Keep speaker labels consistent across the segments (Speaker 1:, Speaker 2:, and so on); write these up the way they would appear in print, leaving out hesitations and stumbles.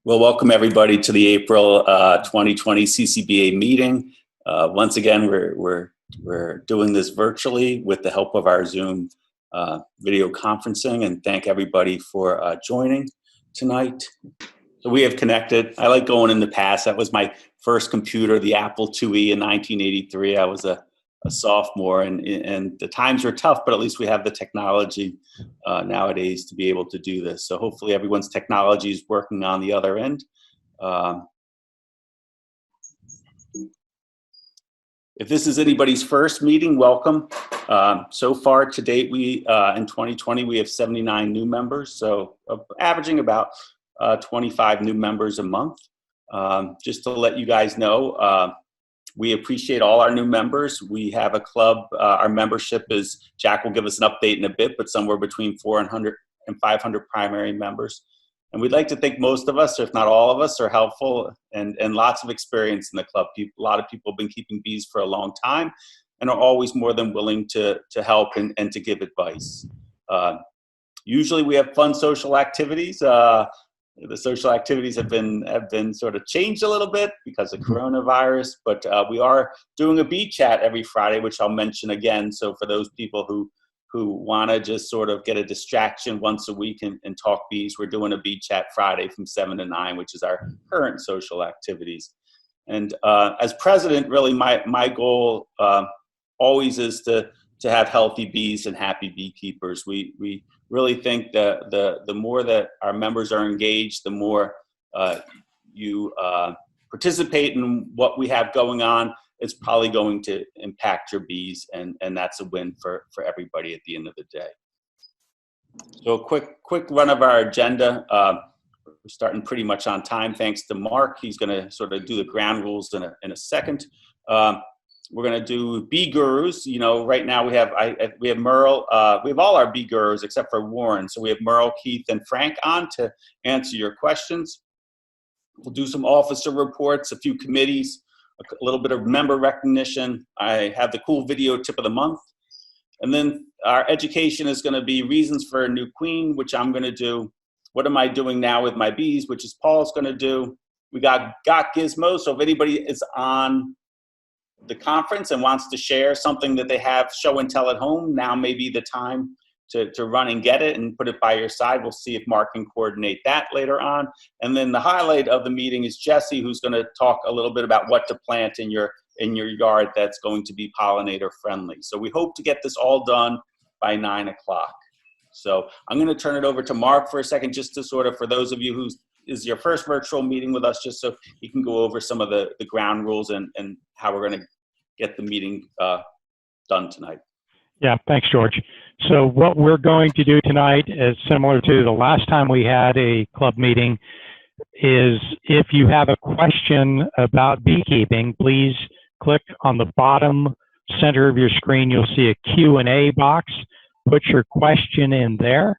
Speaker 1: Well, welcome everybody to the April 2020 CCBA meeting. Once again, we're doing this virtually with the help of our Zoom video conferencing, and thank everybody for joining tonight. So we have connected. I like going in the past. That was my first computer, the Apple IIe in 1983. I was a sophomore, and the times were tough, but at least we have the technology nowadays to be able to do this. So hopefully everyone's technology is working on the other end. If this is anybody's first meeting, welcome. So far to date, we in 2020, we have 79 new members, so averaging about 25 new members a month. Just to let you guys know, we appreciate all our new members. We have a club, our membership is, Jack will give us an update in a bit, but somewhere between 400 and 500 primary members. And we'd like to think most of us, or if not all of us, are helpful and lots of experience in the club. A lot of people have been keeping bees for a long time and are always more than willing to help and to give advice. Usually we have fun social activities. The social activities have been sort of changed a little bit because of coronavirus, but we are doing a bee chat every Friday, which I'll mention again. So for those people who want to just sort of get a distraction once a week and talk bees, we're doing a bee chat Friday from 7 to 9, which is our current social activities. And as president, really my goal always is to have healthy bees and happy beekeepers. We really think that the more that our members are engaged, the more you participate in what we have going on, it's probably going to impact your bees, and that's a win for everybody at the end of the day. So a quick run of our agenda. We're starting pretty much on time, thanks to Mark. He's going to sort of do the ground rules in a second. We're going to do bee gurus. You know, right now we have Merle. We have all our bee gurus except for Warren. So we have Merle, Keith, and Frank on to answer your questions. We'll do some officer reports, a few committees, a little bit of member recognition. I have the cool video tip of the month. And then our education is going to be reasons for a new queen, which I'm going to do. What am I doing now with my bees, which is Paul's going to do. We got Gizmo. So if anybody is on the conference and wants to share something that they have show and tell at home, now may be the time to run and get it and put it by your side. We'll see if Mark can coordinate that later on. And then the highlight of the meeting is Jesse, who's going to talk a little bit about what to plant in your yard that's going to be pollinator friendly. So we hope to get this all done by 9 o'clock. So I'm going to turn it over to Mark for a second, just to sort of, for those of you who is your first virtual meeting with us, just so you can go over some of the ground rules and how we're going to get the meeting done tonight.
Speaker 2: Yeah, thanks, George. So what we're going to do tonight is similar to the last time we had a club meeting, is if you have a question about beekeeping, please click on the bottom center of your screen. You'll see a Q&A box. Put your question in there.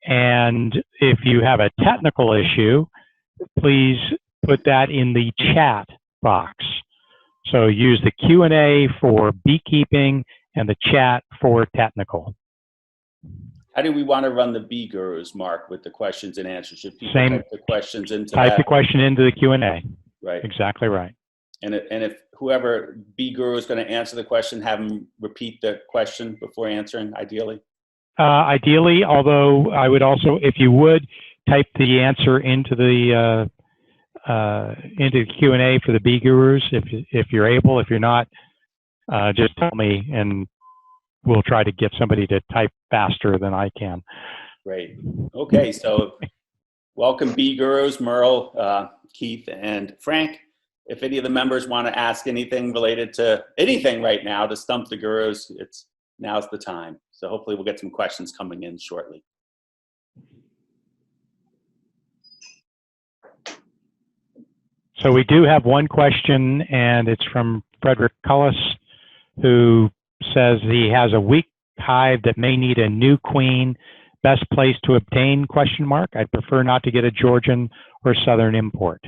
Speaker 2: And if you have a technical issue, please put that in the chat box. So use the Q&A for beekeeping and the chat for technical.
Speaker 1: How do we want to run the bee gurus, Mark, with the questions and answers? Should people type the questions into
Speaker 2: Type the question into the Q&A.
Speaker 1: Right.
Speaker 2: Exactly right.
Speaker 1: And if whoever bee guru is going to answer the question, have them repeat the question before answering, ideally?
Speaker 2: Ideally, although I would also, if you would, type the answer into the Q&A for the bee gurus, if you're able. If you're not, just tell me and we'll try to get somebody to type faster than I can.
Speaker 1: Great. Okay, so welcome bee gurus, Merle, Keith, and Frank. If any of the members want to ask anything related to anything right now to stump the gurus, now's the time. So hopefully we'll get some questions coming in shortly.
Speaker 2: So we do have one question, and it's from Frederick Cullis, who says he has a weak hive that may need a new queen. Best place to obtain, question mark? I'd prefer not to get a Georgian or Southern import.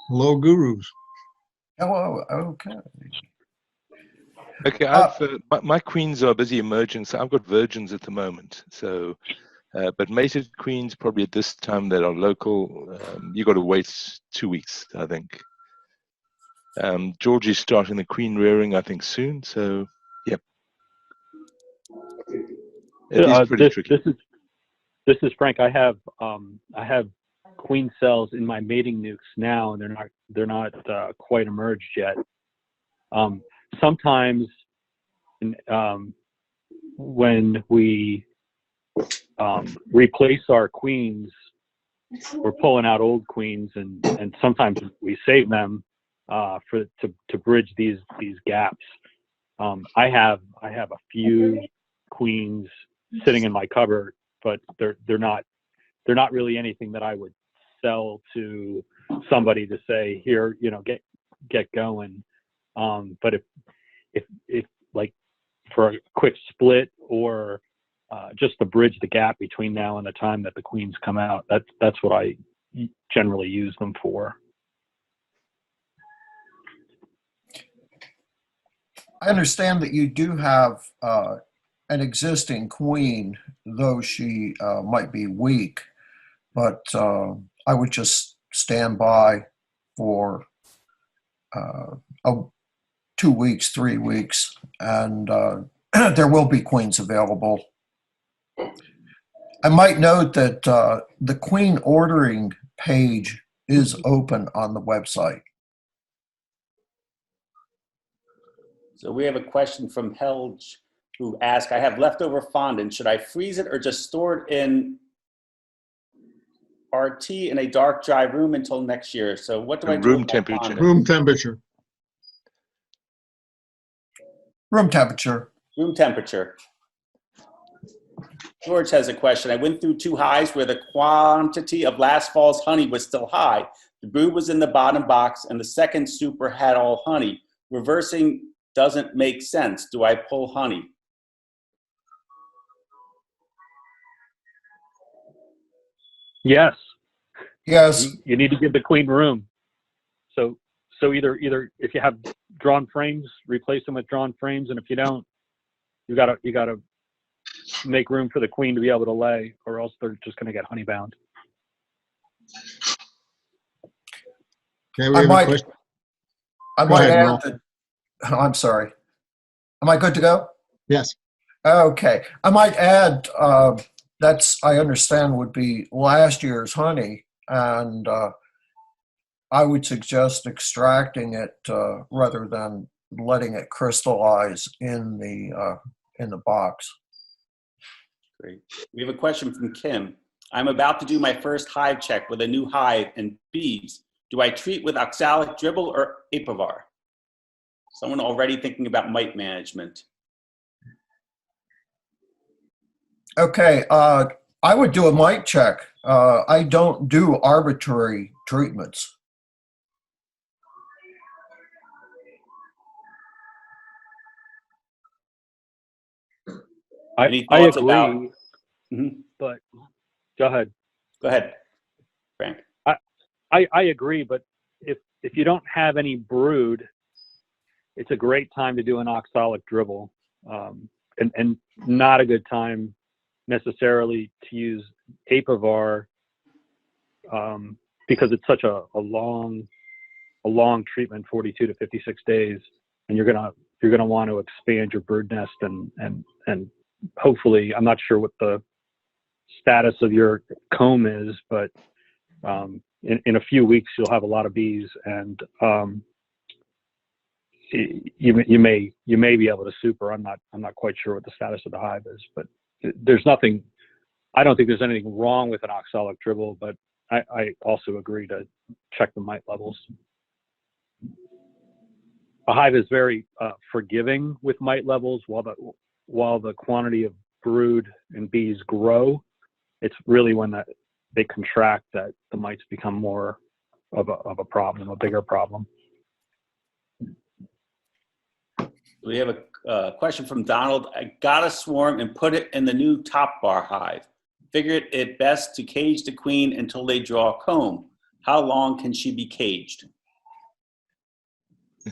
Speaker 3: Hello, gurus.
Speaker 4: Hello, okay.
Speaker 3: Okay, my queens are busy emerging, so I've got virgins at the moment. So, but mated queens probably at this time that are local, you got to wait 2 weeks, I think. Georgie's starting the queen rearing, I think, soon. So, yep, it is pretty tricky.
Speaker 4: This is Frank. I have queen cells in my mating nukes now, and they're not quite emerged yet. Sometimes when we replace our queens, we're pulling out old queens, and sometimes we save them to bridge these gaps. I have a few queens sitting in my cupboard, but they're not really anything that I would sell to somebody to say, here, get going. But if like for a quick split or just to bridge the gap between now and the time that the queens come out, that's what I generally use them for.
Speaker 5: I understand that you do have an existing queen, though she might be weak, but I would just stand by for 2 weeks, 3 weeks, and there will be queens available. I might note that the queen ordering page is open on the website.
Speaker 1: So we have a question from Helge who asked, I have leftover fondant. Should I freeze it or just store it in RT in a dark, dry room until next year? So what do I do?
Speaker 3: Room temperature.
Speaker 6: Room temperature.
Speaker 5: Room temperature.
Speaker 1: Room temperature. George has a question. I went through 2 hives where the quantity of last fall's honey was still high. The brood was in the bottom box and the second super had all honey. Reversing doesn't make sense. Do I pull honey?
Speaker 4: Yes.
Speaker 5: Yes.
Speaker 4: You need to give the queen room. So either if you have drawn frames, replace them with drawn frames, and if you don't, you gotta make room for the queen to be able to lay, or else they're just going to get honey bound.
Speaker 6: Okay, we have a question.
Speaker 5: I
Speaker 6: Go
Speaker 5: might
Speaker 6: ahead,
Speaker 5: add
Speaker 6: Merle.
Speaker 5: that. Oh, I'm sorry. Am I good to go?
Speaker 6: Yes.
Speaker 5: Okay. I might add I understand would be last year's honey, and I would suggest extracting it rather than letting it crystallize in the box.
Speaker 1: Great. We have a question from Kim. I'm about to do my first hive check with a new hive and bees. Do I treat with oxalic dribble or apivar? Someone already thinking about mite management.
Speaker 5: Okay, I would do a mite check. I don't do arbitrary treatments.
Speaker 1: Any
Speaker 4: I
Speaker 1: thoughts
Speaker 4: agree,
Speaker 1: about?
Speaker 4: but go ahead.
Speaker 1: Go ahead, Frank.
Speaker 4: I agree, but if you don't have any brood, it's a great time to do an oxalic dribble, and not a good time necessarily to use apivar because it's such a long treatment, 42 to 56 days, and you're gonna want to expand your brood nest and hopefully, I'm not sure what the status of your comb is, but in a few weeks you'll have a lot of bees, and you may be able to super. I'm not quite sure what the status of the hive is, but there's nothing. I don't think there's anything wrong with an oxalic dribble, but I also agree to check the mite levels. A hive is very forgiving with mite levels, while the quantity of brood and bees grow. It's really when they contract that the mites become more of a problem, a bigger problem.
Speaker 1: We have a question from Donald. I got a swarm and put it in the new top bar hive. Figured it best to cage the queen until they draw a comb. How long can she be caged?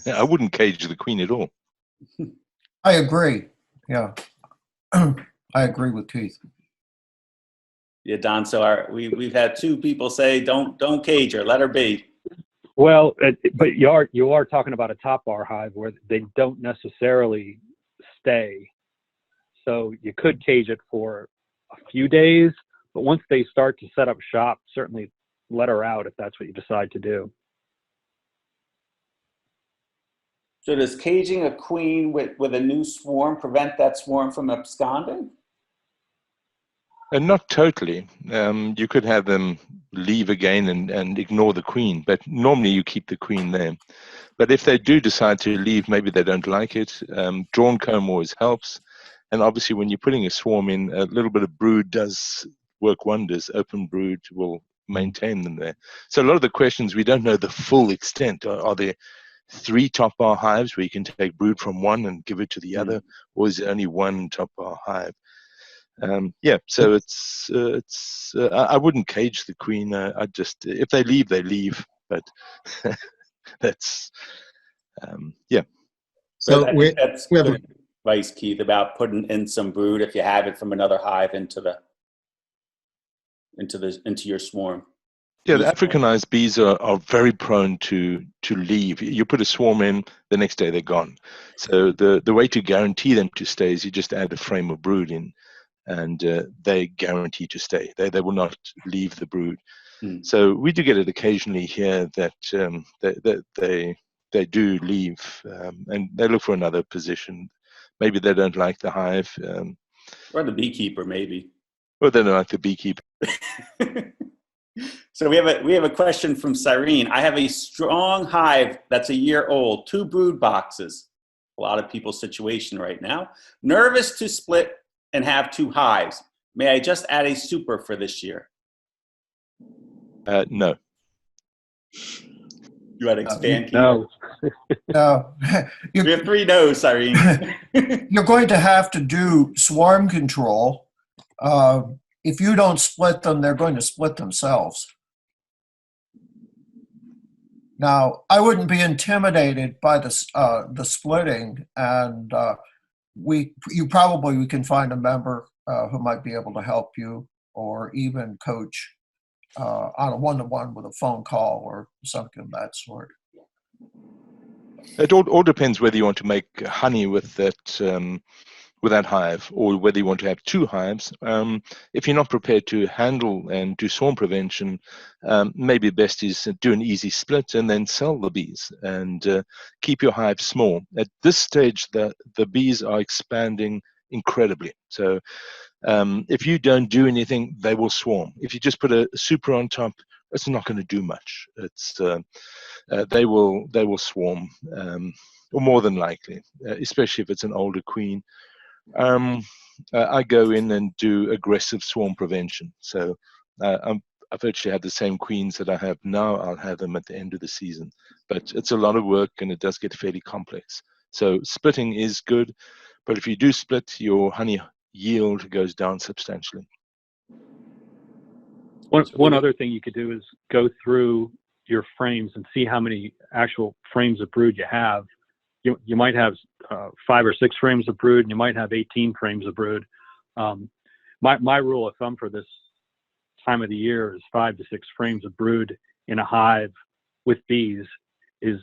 Speaker 3: I wouldn't cage the queen at all.
Speaker 5: I agree. Yeah. I agree with Keith.
Speaker 1: Yeah, Don. So we've had two people say, don't cage her, let her be.
Speaker 4: Well, but you are talking about a top bar hive where they don't necessarily stay. So you could cage it for a few days, but once they start to set up shop, certainly let her out if that's what you decide to do.
Speaker 1: So does caging a queen with a new swarm prevent that swarm from absconding?
Speaker 3: And not totally. You could have them leave again and ignore the queen, but normally you keep the queen there. But if they do decide to leave, maybe they don't like it, drawn comb always helps. And obviously when you're putting a swarm in, a little bit of brood does work wonders. Open brood will maintain them there. So a lot of the questions, we don't know the full extent. Are there 3 top bar hives where you can take brood from one and give it to the other, or is it only 1 top bar hive? Yeah, so I wouldn't cage the queen. I just, if they leave, they leave. But that's yeah.
Speaker 1: So
Speaker 6: So
Speaker 1: I
Speaker 6: we
Speaker 1: think that's
Speaker 6: we have
Speaker 1: good advice, Keith, about putting in some brood if you have it from another hive into your swarm.
Speaker 3: Yeah, the Africanized bees are very prone to leave. You put a swarm in, the next day they're gone. So the way to guarantee them to stay is you just add a frame of brood in, and they guarantee to stay. They will not leave the brood. So we do get it occasionally here that they do leave, and they look for another position. Maybe they don't like the hive,
Speaker 1: Or the beekeeper, maybe.
Speaker 3: or they don't like the beekeeper.
Speaker 1: So we have a question from Cyrene. I have a strong hive that's a year old, 2 brood boxes. A lot of people's situation right now. Nervous to split and have 2 hives. May I just add a super for this year?
Speaker 3: No.
Speaker 1: You want to expand, Keith?
Speaker 4: No.
Speaker 5: No.
Speaker 1: We have 3 no's, Cyrene.
Speaker 5: You're going to have to do swarm control. If you don't split them, they're going to split themselves. Now, I wouldn't be intimidated by the splitting, and we can find a member who might be able to help you, or even coach on a one-to-one with a phone call or something of that sort.
Speaker 3: It all depends whether you want to make honey with that hive, or whether you want to have 2 hives. If you're not prepared to handle and do swarm prevention, maybe best is do an easy split and then sell the bees, and keep your hive small. At this stage, the bees are expanding incredibly. So if you don't do anything, they will swarm. If you just put a super on top, it's not going to do much. It's they will swarm, or more than likely, especially if it's an older queen. I go in and do aggressive swarm prevention. So I've actually had the same queens that I have now. I'll have them at the end of the season, but it's a lot of work and it does get fairly complex. So splitting is good, but if you do split, your honey yield goes down substantially.
Speaker 4: One other thing you could do is go through your frames and see how many actual frames of brood you have. You might have 5 or 6 frames of brood, and you might have 18 frames of brood. My rule of thumb for this time of the year is 5 to 6 frames of brood in a hive with bees is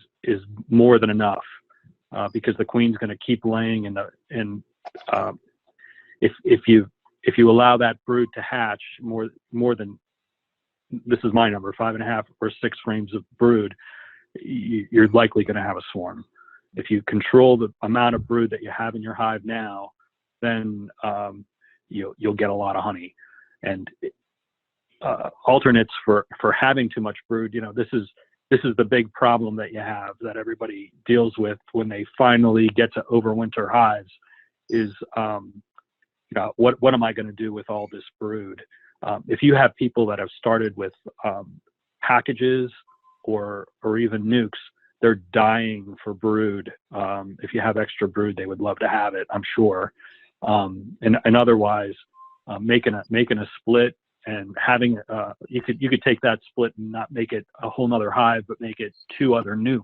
Speaker 4: more than enough, because the queen's going to keep laying, and if you allow that brood to hatch more than, this is my number, 5.5 or 6 frames of brood, you're likely going to have a swarm. If you control the amount of brood that you have in your hive now, then you'll get a lot of honey. And alternates for having too much brood, this is the big problem that you have, that everybody deals with when they finally get to overwinter hives, is what am I going to do with all this brood? If you have people that have started with packages or even nukes, they're dying for brood. If you have extra brood, they would love to have it, I'm sure. And otherwise, making a split and having you could take that split and not make it a whole nother hive, but make it 2 other nukes.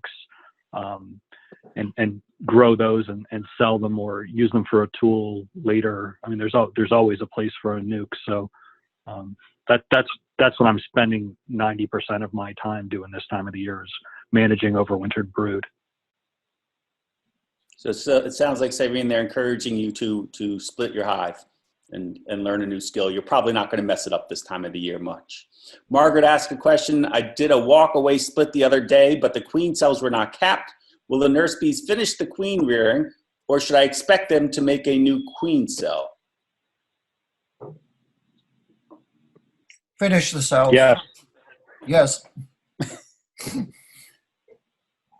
Speaker 4: and grow those and sell them or use them for a tool later. I mean, there's always a place for a nuke. So that's what I'm spending 90% of my time doing this time of the year, is managing overwintered brood.
Speaker 1: So it sounds like, Sabrina, they're encouraging you to split your hive and learn a new skill. You're probably not going to mess it up this time of the year much. Margaret asked a question. I did a walk-away split the other day, but the queen cells were not capped. Will the nurse bees finish the queen rearing, or should I expect them to make a new queen cell?
Speaker 5: Finish the cells.
Speaker 4: Yeah.
Speaker 5: Yes,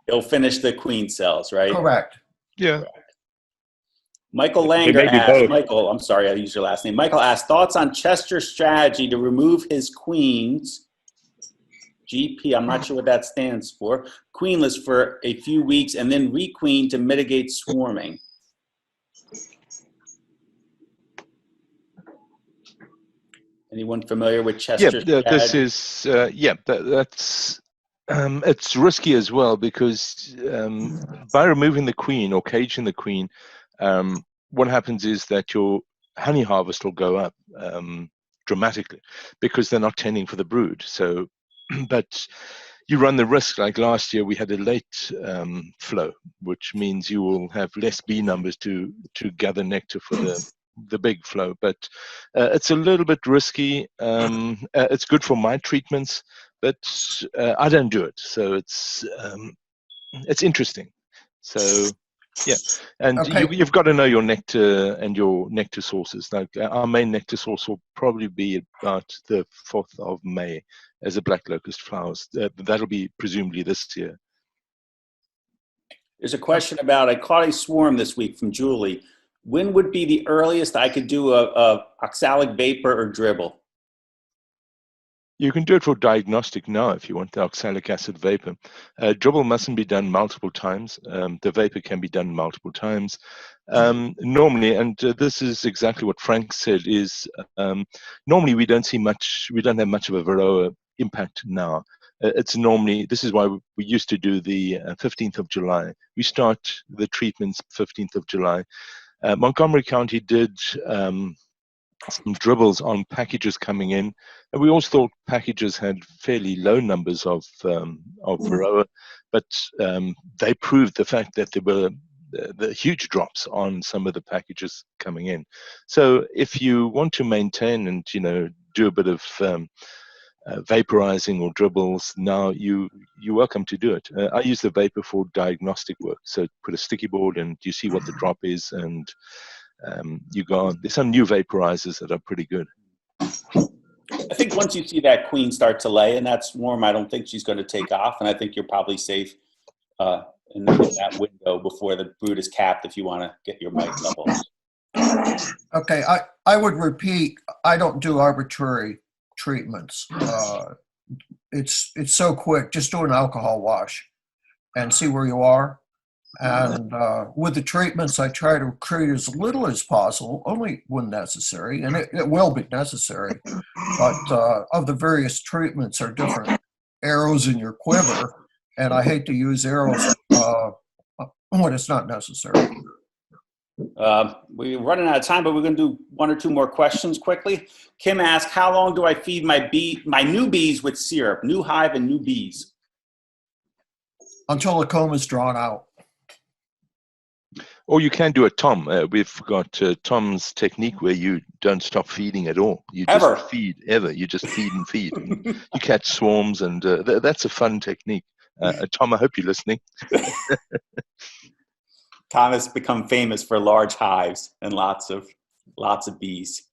Speaker 1: They'll finish the queen cells, right?
Speaker 5: correct.
Speaker 3: Yeah.
Speaker 1: Michael
Speaker 4: They
Speaker 1: Langer
Speaker 4: may be
Speaker 1: asked,
Speaker 4: both.
Speaker 1: Michael, I'm sorry, I used your last name. Michael asked, thoughts on Chester's strategy to remove his queens, GP, I'm not sure what that stands for, queenless for a few weeks and then requeen to mitigate swarming. Anyone familiar with Chester's
Speaker 3: Yeah, this
Speaker 1: strategy?
Speaker 3: is that's it's risky as well, because by removing the queen or caging the queen, what happens is that your honey harvest will go up dramatically, because they're not tending for the brood. So, but you run the risk. Like last year, we had a late flow, which means you will have less bee numbers to gather nectar for the big flow. But it's a little bit risky. It's good for my treatments, but I don't do it. So it's interesting. So yeah, and
Speaker 5: Okay.
Speaker 3: you've got to know your nectar and your nectar sources. Like our main nectar source will probably be about the 4th of May as a black locust flowers. That'll be presumably this year.
Speaker 1: There's a question about, I caught a swarm this week from Julie. When would be the earliest I could do a oxalic vapor or dribble?
Speaker 3: You can do it for diagnostic now if you want the oxalic acid vapor. Dribble mustn't be done multiple times. The vapor can be done multiple times. Normally, and this is exactly what Frank said, is normally we don't have much of a varroa impact now. It's normally, this is why we used to do the 15th of July. We start the treatments 15th of July. Montgomery County did some dribbles on packages coming in, and we always thought packages had fairly low numbers of varroa, but they proved the fact that there were the huge drops on some of the packages coming in. So if you want to maintain and do a bit of vaporizing or dribbles, now you're welcome to do it. I use the vapor for diagnostic work, so put a sticky board and you see what the drop is, and you go on. There's some new vaporizers that are pretty good.
Speaker 1: I think once you see that queen start to lay in that swarm, I don't think she's going to take off, and I think you're probably safe in that window before the brood is capped if you want to get your mite levels.
Speaker 5: Okay, I would repeat, I don't do arbitrary treatments. It's so quick. Just do an alcohol wash and see where you are. And with the treatments, I try to create as little as possible, only when necessary, and it will be necessary. But of the various treatments are different arrows in your quiver, and I hate to use arrows when it's not necessary.
Speaker 1: We're running out of time, but we're going to do one or two more questions quickly. Kim asked, how long do I feed my new bees with syrup, new hive and new bees?
Speaker 5: Until the comb is drawn out.
Speaker 3: Or you can do a Tom. We've got Tom's technique where you don't stop feeding at all. You just feed ever. You just feed and feed. And you catch swarms, and that's a fun technique. Tom, I hope you're listening.
Speaker 1: Tom has become famous for large hives and lots of bees.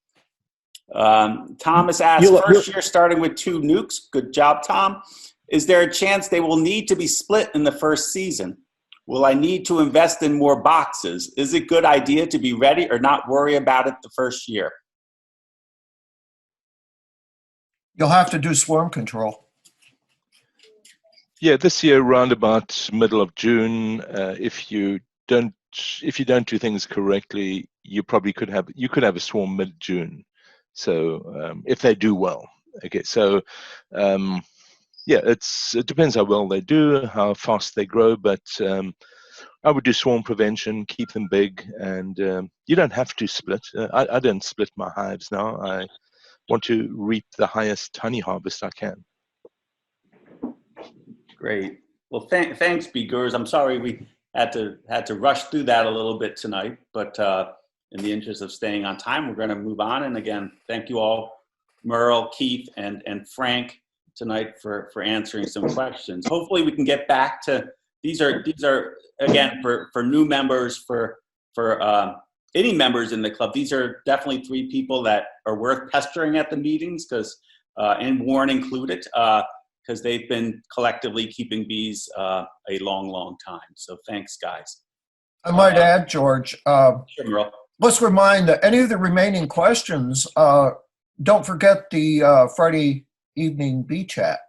Speaker 1: Thomas asked, first year starting with 2 nukes. Good job, Tom. Is there a chance they will need to be split in the first season? Will I need to invest in more boxes? Is it a good idea to be ready or not worry about it the first year?
Speaker 5: You'll have to do swarm control.
Speaker 3: Yeah, this year around about middle of June, if you don't do things correctly, you could have a swarm mid-June. So if they do well, okay. So yeah, it depends how well they do, how fast they grow, but I would do swarm prevention, keep them big, and you don't have to split. I don't split my hives now. I want to reap the highest honey harvest I can.
Speaker 1: Great. Well, thanks, Beekeepers. I'm sorry we had to rush through that a little bit tonight, but in the interest of staying on time, we're going to move on. And again, thank you all, Merle, Keith, and Frank tonight for answering some questions. Hopefully, we can get back to these are again for new members, for any members in the club. These are definitely 3 people that are worth pestering at the meetings, because and Warren included. Because they've been collectively keeping bees a long time. So thanks, guys.
Speaker 5: I might add, George,
Speaker 1: Sure, Merle.
Speaker 5: let's remind that any of the remaining questions, don't forget the Friday evening bee chat.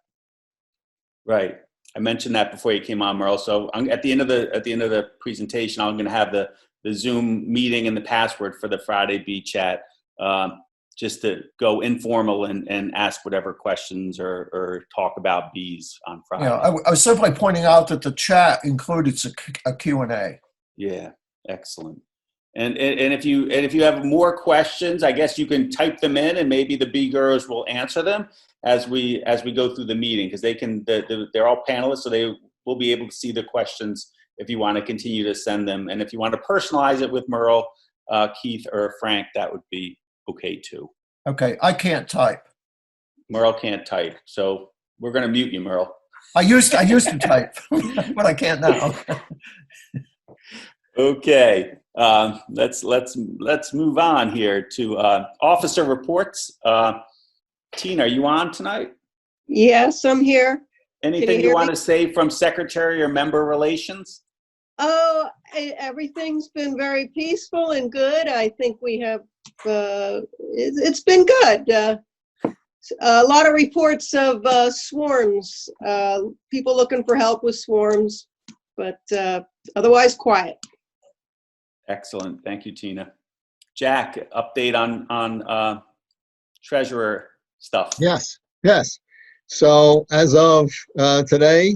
Speaker 1: Right. I mentioned that before you came on, Merle. So at the end of the presentation, I'm going to have the Zoom meeting and the password for the Friday bee chat. Just to go informal and ask whatever questions or talk about bees on Friday.
Speaker 5: Yeah, I was simply pointing out that the chat included a Q&A.
Speaker 1: Yeah, excellent. And if you have more questions, I guess you can type them in, and maybe the bee girls will answer them as we go through the meeting, because they're all panelists, so they will be able to see the questions if you want to continue to send them. And if you want to personalize it with Merle, Keith, or Frank, that would be okay too.
Speaker 5: Okay, I can't type.
Speaker 1: Merle can't type, so we're going to mute you, Merle.
Speaker 5: I used to type, but I can't now.
Speaker 1: Okay, let's move on here to officer reports. Tina, are you on tonight?
Speaker 7: Yes, I'm here.
Speaker 1: Anything you want to say from secretary or member relations?
Speaker 7: Oh, everything's been very peaceful and good. I think we have, it's been good. A lot of reports of swarms, people looking for help with swarms, but otherwise quiet.
Speaker 1: Excellent. Thank you, Tina. Jack, update on treasurer stuff.
Speaker 6: Yes. So as of today,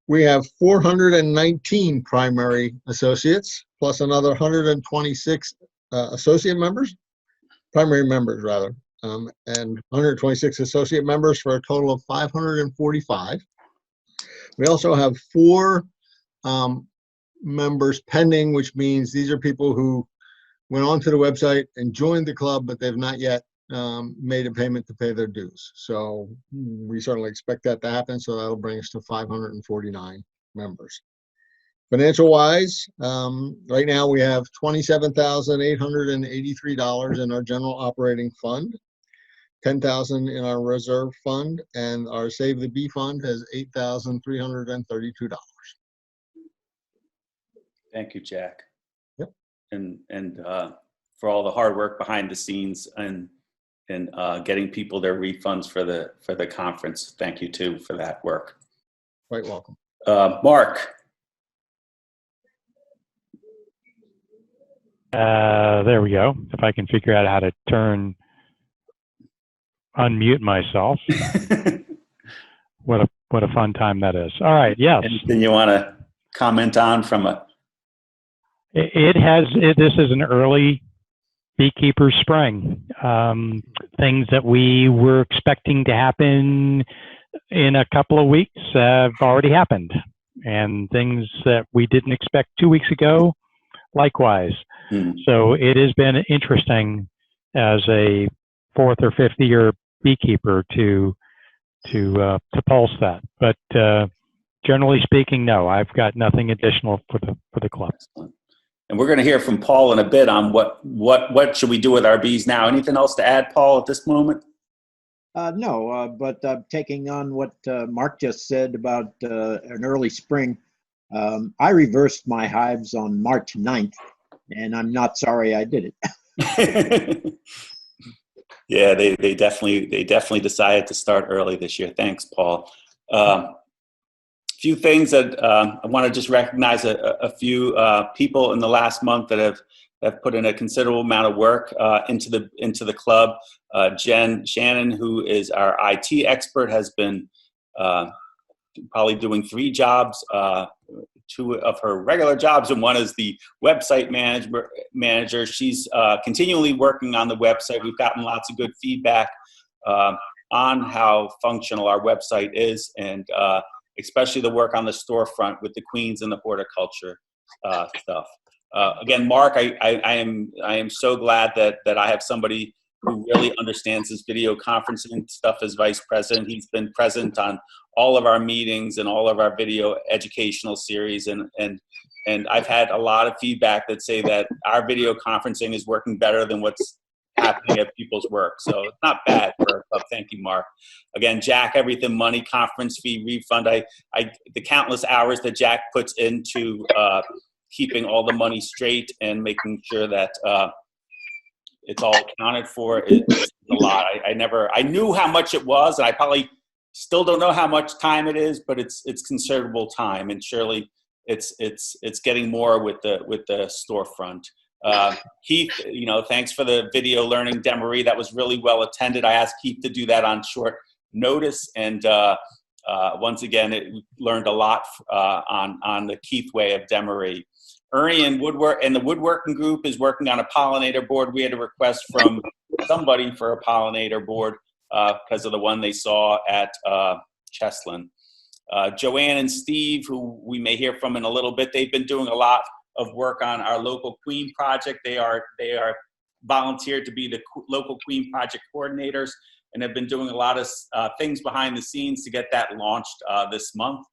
Speaker 6: we have 419 primary associates, plus another 126 associate members, primary members rather, and 126 associate members for a total of 545. We also have 4 members pending, which means these are people who went onto the website and joined the club, but they've not yet made a payment to pay their dues. So we certainly expect that to happen. So that'll bring us to 549 members. Financial wise, right now we have $27,883 in our general operating fund, $10,000 in our reserve fund, and our Save the Bee fund has $8,332.
Speaker 1: Thank you, Jack.
Speaker 6: Yep.
Speaker 1: And for all the hard work behind the scenes and getting people their refunds for the conference. Thank you too for that work.
Speaker 6: Quite welcome.
Speaker 1: Mark.
Speaker 2: There we go. If I can figure out how to unmute myself. What a fun time that is. All right. Yes.
Speaker 1: Anything you want to comment on from a?
Speaker 2: This is an early beekeeper spring. Things that we were expecting to happen in a couple of weeks have already happened, and things that we didn't expect 2 weeks ago, likewise. So it has been interesting as a 4th or 5th year beekeeper to pulse that. But generally speaking, no, I've got nothing additional for the club.
Speaker 1: Excellent. And we're going to hear from Paul in a bit on what should we do with our bees now. Anything else to add, Paul, at this moment?
Speaker 8: No, but taking on what Mark just said about an early spring, I reversed my hives on March 9th, and I'm not sorry I did it.
Speaker 1: Yeah, they definitely decided to start early this year. Thanks, Paul. Few things that I want to just recognize a few people in the last month that have put in a considerable amount of work into the club. Jen Shannon, who is our IT expert, has been probably doing 3 jobs two of her regular jobs, and one is the website manager. She's continually working on the website. We've gotten lots of good feedback on how functional our website is, and especially the work on the storefront with the queens and the horticulture stuff. Again, Mark, I am so glad that I have somebody who really understands this video conferencing stuff as vice president. He's been present on all of our meetings and all of our video educational series, and I've had a lot of feedback that say that our video conferencing is working better than what's happening at people's work. So it's not bad for a club. Thank you, Mark. Again, Jack, everything money, conference fee, refund. The countless hours that Jack puts into keeping all the money straight and making sure that it's all accounted for is a lot. I knew how much it was, and I probably still don't know how much time it is, but it's considerable time, and surely it's getting more with the storefront. Keith, thanks for the video learning demory. That was really well attended. I asked Keith to do that on short notice, and once again, it learned a lot on the Keith way of demory. Ernie and the woodworking group is working on a pollinator board. We had a request from somebody for a pollinator board because of the one they saw at Cheslin. Joanne and Steve, who we may hear from in a little bit, they've been doing a lot of work on our local Queen project. They are volunteered to be the local Queen project coordinators and have been doing a lot of things behind the scenes to get that launched this month.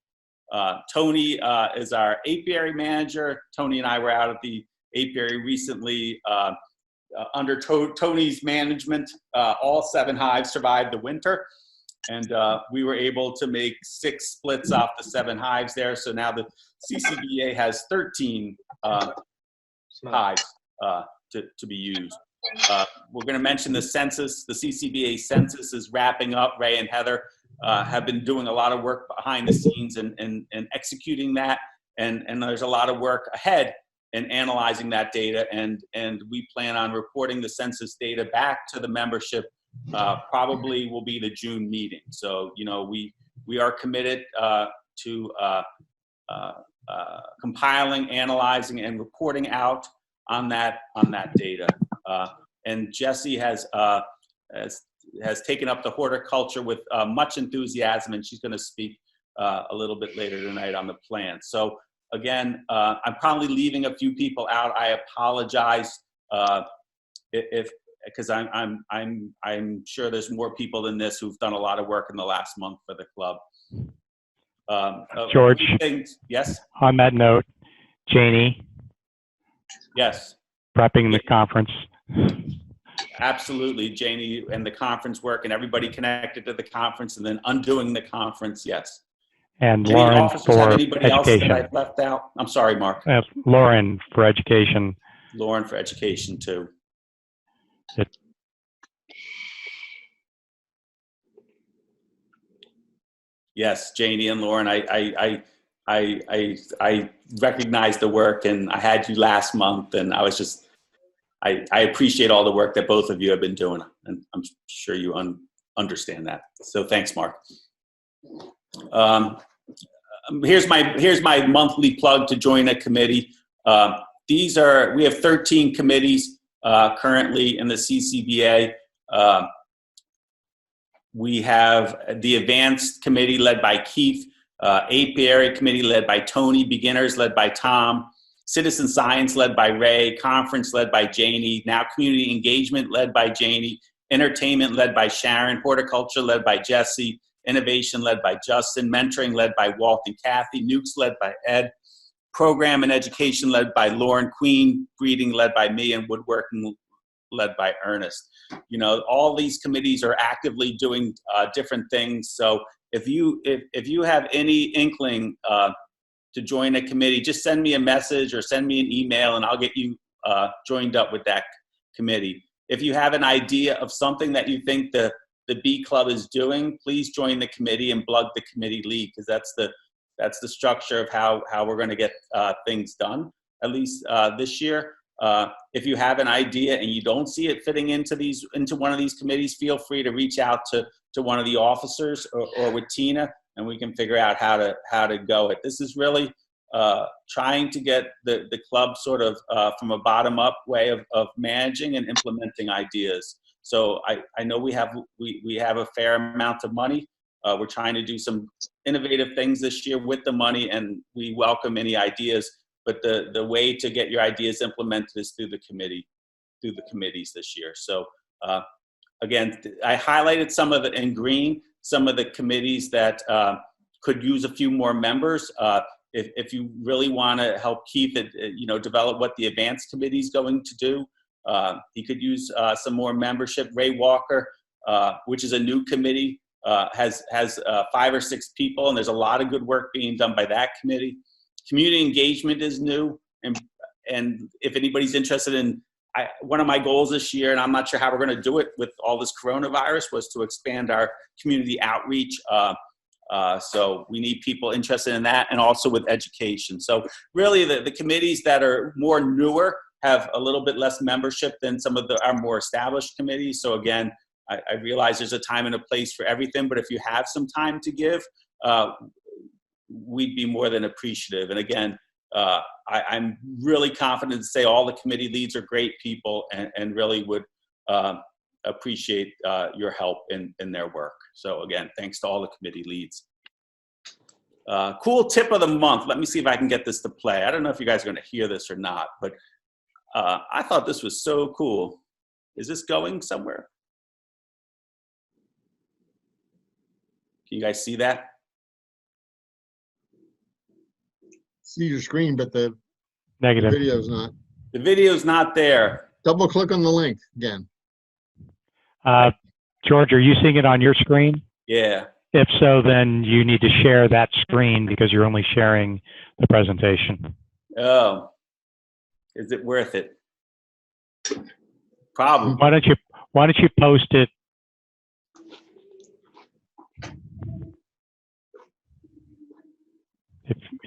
Speaker 1: Tony is our apiary manager. Tony and I were out at the apiary recently. Under Tony's management, all 7 hives survived the winter, and we were able to make 6 splits off the 7 hives there. So now the CCBA has 13 hives to be used. We're going to mention the census. The CCBA census is wrapping up. Ray and Heather have been doing a lot of work behind the scenes and executing that, and there's a lot of work ahead in analyzing that data, and we plan on reporting the census data back to the membership. Probably will be the June meeting. So we are committed to compiling, analyzing, and reporting out on that data. And Jessie has taken up the horticulture with much enthusiasm, and she's going to speak a little bit later tonight on the plan. So again, I'm probably leaving a few people out. I apologize because I'm sure there's more people than this who've done a lot of work in the last month for the club.
Speaker 2: George,
Speaker 1: yes.
Speaker 2: On that note, Janie.
Speaker 1: Yes.
Speaker 2: Prepping the conference.
Speaker 1: Absolutely, Janie, and the conference work and everybody connected to the conference and then undoing the conference, yes.
Speaker 2: And
Speaker 1: Any
Speaker 2: Lauren
Speaker 1: officers
Speaker 2: for
Speaker 1: have anybody
Speaker 2: education.
Speaker 1: else that I've left out? I'm sorry, Mark.
Speaker 2: Lauren for education.
Speaker 1: Lauren for education too. Yes, Janie and Lauren, I recognize the work, and I had you last month, and I was just, I appreciate all the work that both of you have been doing, and I'm sure you understand that. So thanks, Mark. Here's my monthly plug to join a committee. We have 13 committees currently in the CCBA. We have the Advanced Committee led by Keith, Apiary Committee led by Tony, Beginners led by Tom, Citizen Science led by Ray, Conference led by Janie, now Community Engagement led by Janie, Entertainment led by Sharon, Horticulture led by Jesse, Innovation led by Justin, Mentoring led by Walt and Kathy, Nukes led by Ed, Program and Education led by Lauren, Queen Breeding led by me, and Woodworking led by Ernest. All these committees are actively doing different things. So if you have any inkling to join a committee, just send me a message or send me an email, and I'll get you joined up with that committee. If you have an idea of something that you think the Bee Club is doing, please join the committee and plug the committee lead, because that's the structure of how we're going to get things done, at least this year. If you have an idea and you don't see it fitting into one of these committees, feel free to reach out to one of the officers or with Tina, and we can figure out how to go it. This is really trying to get the club sort of from a bottom-up way of managing and implementing ideas. So I know we have a fair amount of money. We're trying to do some innovative things this year with the money, and we welcome any ideas. But the way to get your ideas implemented is through the committees this year. So again, I highlighted some of in green, some of the committees that could use a few more members. If you really want to help Keith, develop what the advanced committee is going to do, he could use some more membership. Ray Walker, which is a new committee, has 5 or 6 people, and there's a lot of good work being done by that committee. Community engagement is new, and if anybody's interested in, one of my goals this year, and I'm not sure how we're going to do it with all this coronavirus, was to expand our community outreach. So we need people interested in that, and also with education. So really the committees that are more newer have a little bit less membership than some of our more established committees. So again, I realize there's a time and a place for everything, but if you have some time to give, we'd be more than appreciative. And again, I'm really confident to say all the committee leads are great people, and really would appreciate your help in their work. So again, thanks to all the committee leads. Cool tip of the month. Let me see if I can get this to play. I don't know if you guys are going to hear this or not, but I thought this was so cool. Is this going somewhere? Can you guys see that?
Speaker 6: See your screen, but the
Speaker 2: Negative.
Speaker 6: video's not.
Speaker 1: The video's not there.
Speaker 6: Double click on the link again.
Speaker 2: George, are you seeing it on your screen?
Speaker 1: Yeah.
Speaker 2: If so, then you need to share that screen because you're only sharing the presentation.
Speaker 1: Oh, is it worth it? Problem.
Speaker 2: Why don't you post it?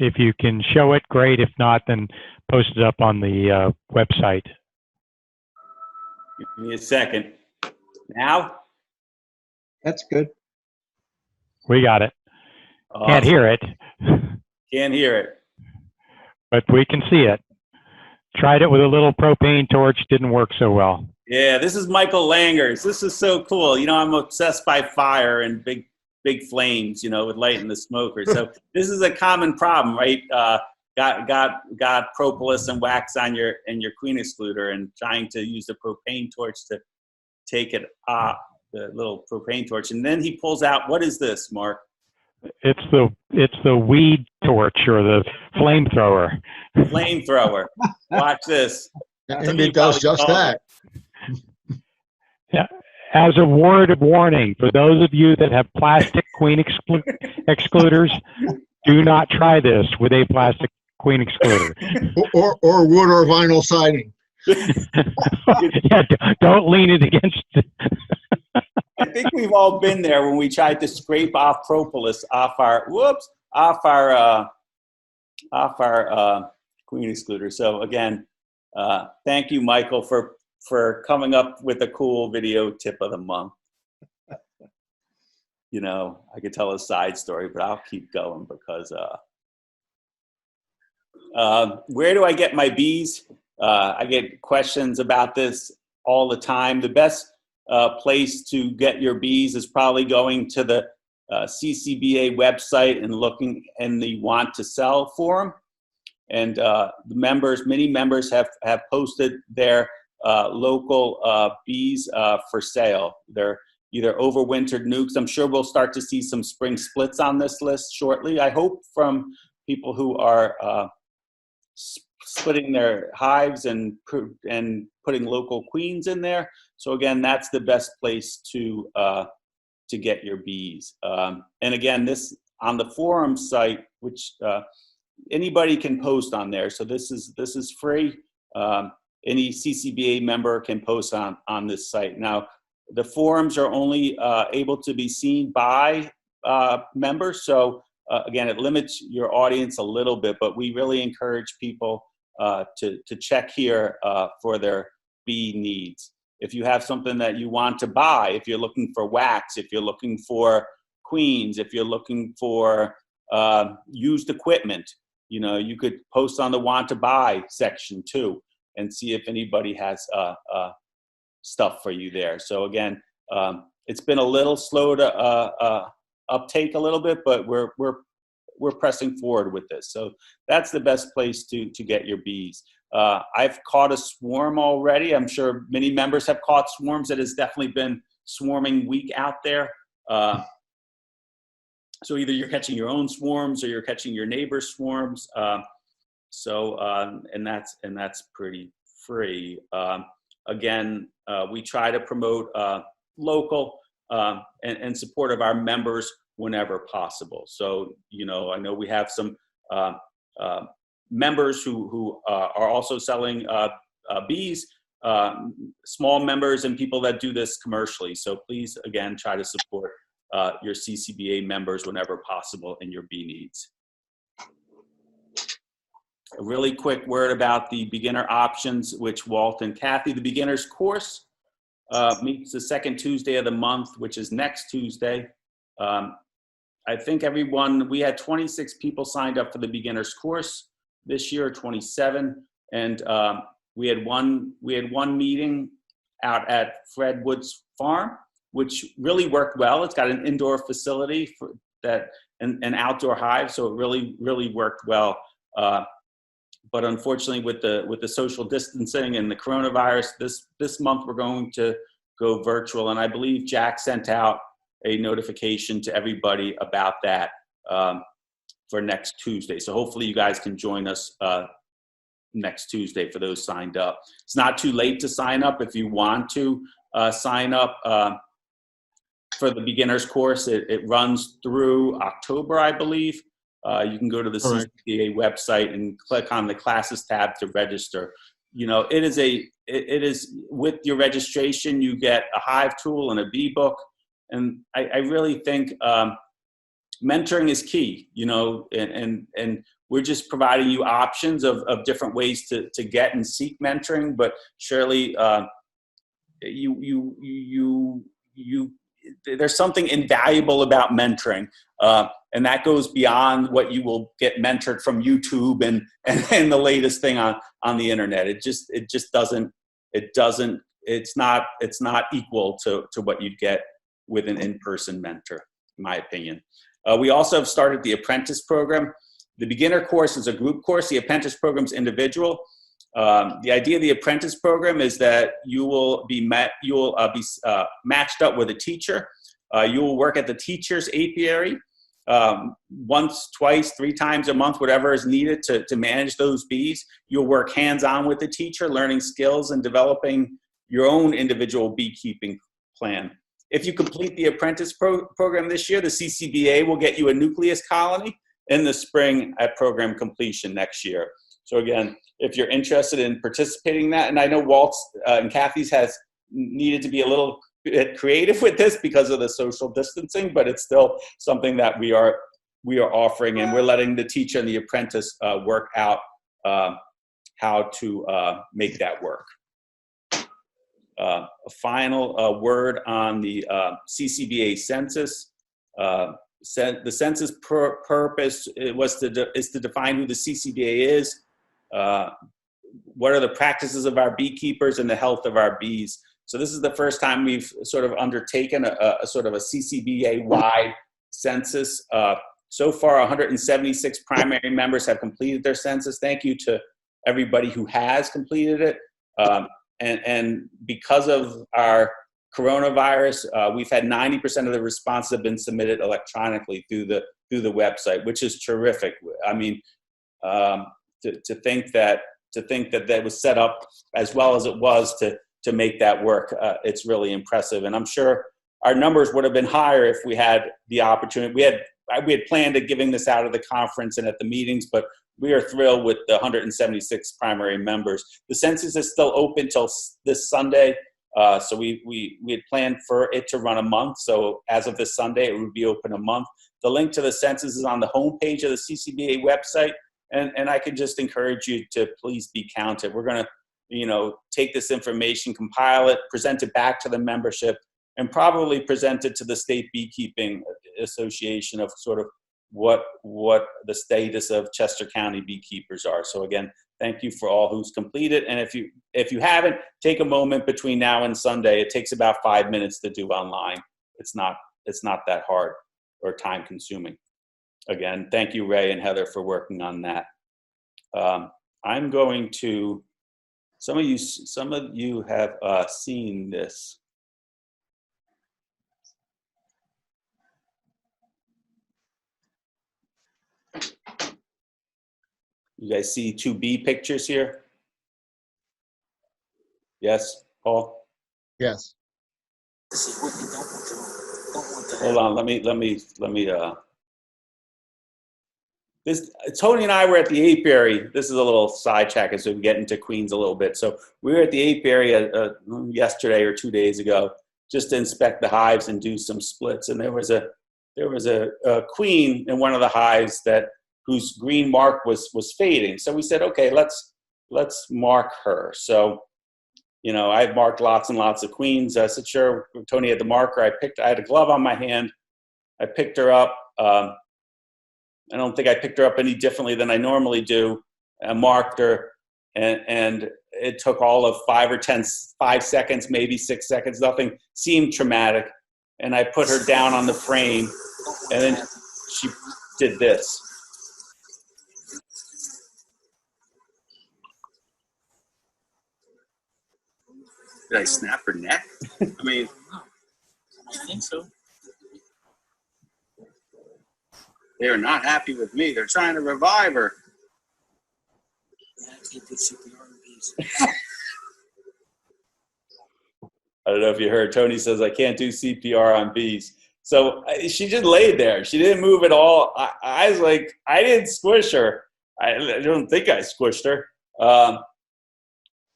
Speaker 2: If you can show it, great. If not, then post it up on the website.
Speaker 1: Give me a second. Now?
Speaker 8: That's good.
Speaker 2: We got it.
Speaker 1: Awesome.
Speaker 2: Can't hear it,
Speaker 1: Can't hear it.
Speaker 2: but we can see it. Tried it with a little propane torch, didn't work so well.
Speaker 1: Yeah, this is Michael Langers. This is so cool. You know, I'm obsessed by fire and big flames, with lighting the smoker. So this is a common problem, right? Got propolis and wax on your queen excluder, and trying to use the propane torch to take it off, the little propane torch. And then he pulls out, what is this, Mark?
Speaker 2: It's the weed torch or the flamethrower.
Speaker 1: Flamethrower. Watch this.
Speaker 6: And it does just that.
Speaker 2: Yeah. As a word of warning, for those of you that have plastic queen excluders, do not try this with a plastic queen excluder.
Speaker 6: Or wood or vinyl siding.
Speaker 2: Yeah, don't lean it against.
Speaker 1: I think we've all been there when we tried to scrape off propolis off our queen excluder. So again, thank you, Michael, for coming up with a cool video tip of the month. I could tell a side story, but I'll keep going because where do I get my bees? I get questions about this all the time. The best place to get your bees is probably going to the CCBA website and looking in the want to sell forum. And many members have posted their local bees for sale. They're either overwintered nukes. I'm sure we'll start to see some spring splits on this list shortly. I hope from people who are splitting their hives and putting local queens in there. So again, that's the best place to get your bees. And again, this on the forum site, which anybody can post on there. So this is free. Any CCBA member can post on this site. Now, the forums are only able to be seen by members. So again, it limits your audience a little bit, but we really encourage people to check here for their bee needs. If you have something that you want to buy, if you're looking for wax, if you're looking for queens, if you're looking for used equipment, you could post on the want to buy section too, and see if anybody has stuff for you there. So again, it's been a little slow to uptake a little bit, but we're pressing forward with this. So that's the best place to get your bees. I've caught a swarm already. I'm sure many members have caught swarms. It has definitely been swarming week out there. So either you're catching your own swarms or you're catching your neighbor's swarms. And that's pretty free. Again, we try to promote local and support of our members whenever possible. So, I know we have some members who are also selling bees, small members and people that do this commercially. So please, again, try to support your CCBA members whenever possible in your bee needs. A really quick word about the beginner options, which Walt and Kathy, the beginner's course meets the second Tuesday of the month, which is next Tuesday. I think we had 26 people signed up for the beginner's course this year, 27. And we had one meeting out at Fred Wood's farm, which really worked well. It's got an indoor facility for that and an outdoor hive, so it really worked well. But unfortunately, with the social distancing and the coronavirus, this month we're going to go virtual. And I believe Jack sent out a notification to everybody about that for next Tuesday. So hopefully you guys can join us next Tuesday for those signed up. It's not too late to sign up if you want to sign up for the beginner's course. It runs through October, I believe. You can go to the CCBA website and click on the classes tab to register. It is with your registration, you get a hive tool and a bee book. And I really think mentoring is key, and we're just providing you options of different ways to get and seek mentoring. But surely there's something invaluable about mentoring. And that goes beyond what you will get mentored from YouTube and the latest thing on the internet. It's not equal to what you'd get with an in-person mentor, in my opinion. We also have started the apprentice program. The beginner course is a group course. The apprentice program is individual. The idea of the apprentice program is that you will be matched up with a teacher. You will work at the teacher's apiary once, twice, 3 times a month, whatever is needed to manage those bees. You'll work hands-on with the teacher, learning skills and developing your own individual beekeeping plan. If you complete the apprentice program this year, the CCBA will get you a nucleus colony in the spring at program completion next year. So again, if you're interested in participating in that, and I know Walt's and Kathy's has needed to be a little bit creative with this because of the social distancing, but it's still something that we are offering, and we're letting the teacher and the apprentice work out how to make that work. A final word on the CCBA census. The census purpose is to define who the CCBA is, what are the practices of our beekeepers, and the health of our bees. So this is the first time we've sort of undertaken a sort of a CCBA-wide census. So far, 176 primary members have completed their census. Thank you to everybody who has completed it. And because of our coronavirus, we've had 90% of the responses have been submitted electronically through the website, which is terrific. I mean, to think that was set up as well as it was to make that work, it's really impressive. And I'm sure our numbers would have been higher if we had the opportunity. We had planned to giving this out at the conference and at the meetings, but we are thrilled with the 176 primary members. The census is still open till this Sunday. So we had planned for it to run a month. So as of this Sunday, it would be open a month. The link to the census is on the homepage of the CCBA website. And I could just encourage you to please be counted. We're going to, take this information, compile it, present it back to the membership, and probably present it to the State Beekeeping Association of sort of what the status of Chester County beekeepers are. So again, thank you for all who's completed. And if you haven't, take a moment between now and Sunday. It takes about 5 minutes to do online. It's not that hard or time consuming. Again, thank you, Ray and Heather, for working on that. I'm going to, some of you have seen this. You guys see 2 bee pictures here? Yes, Paul?
Speaker 6: Yes.
Speaker 1: Hold on, let me Tony and I were at the apiary. This is a little sidetrack as we get into Queens a little bit. So we were at the apiary yesterday or 2 days ago, just to inspect the hives and do some splits. And there was a queen in one of the hives whose green mark was fading. So we said, okay, let's mark her. So, you know, I've marked lots and lots of queens. I said, sure. Tony had the marker. I had a glove on my hand. I picked her up. I don't think I picked her up any differently than I normally do. I marked her, and it took all of 5 seconds, maybe 6 seconds. Nothing seemed traumatic. And I put her down on the frame, and then she did this. Did I snap her neck? I mean, I think so. They are not happy with me. They're trying to revive her. I don't know if you heard, Tony says, I can't do CPR on bees. So she just laid there. She didn't move at all. I was like, I didn't squish her. I don't think I squished her.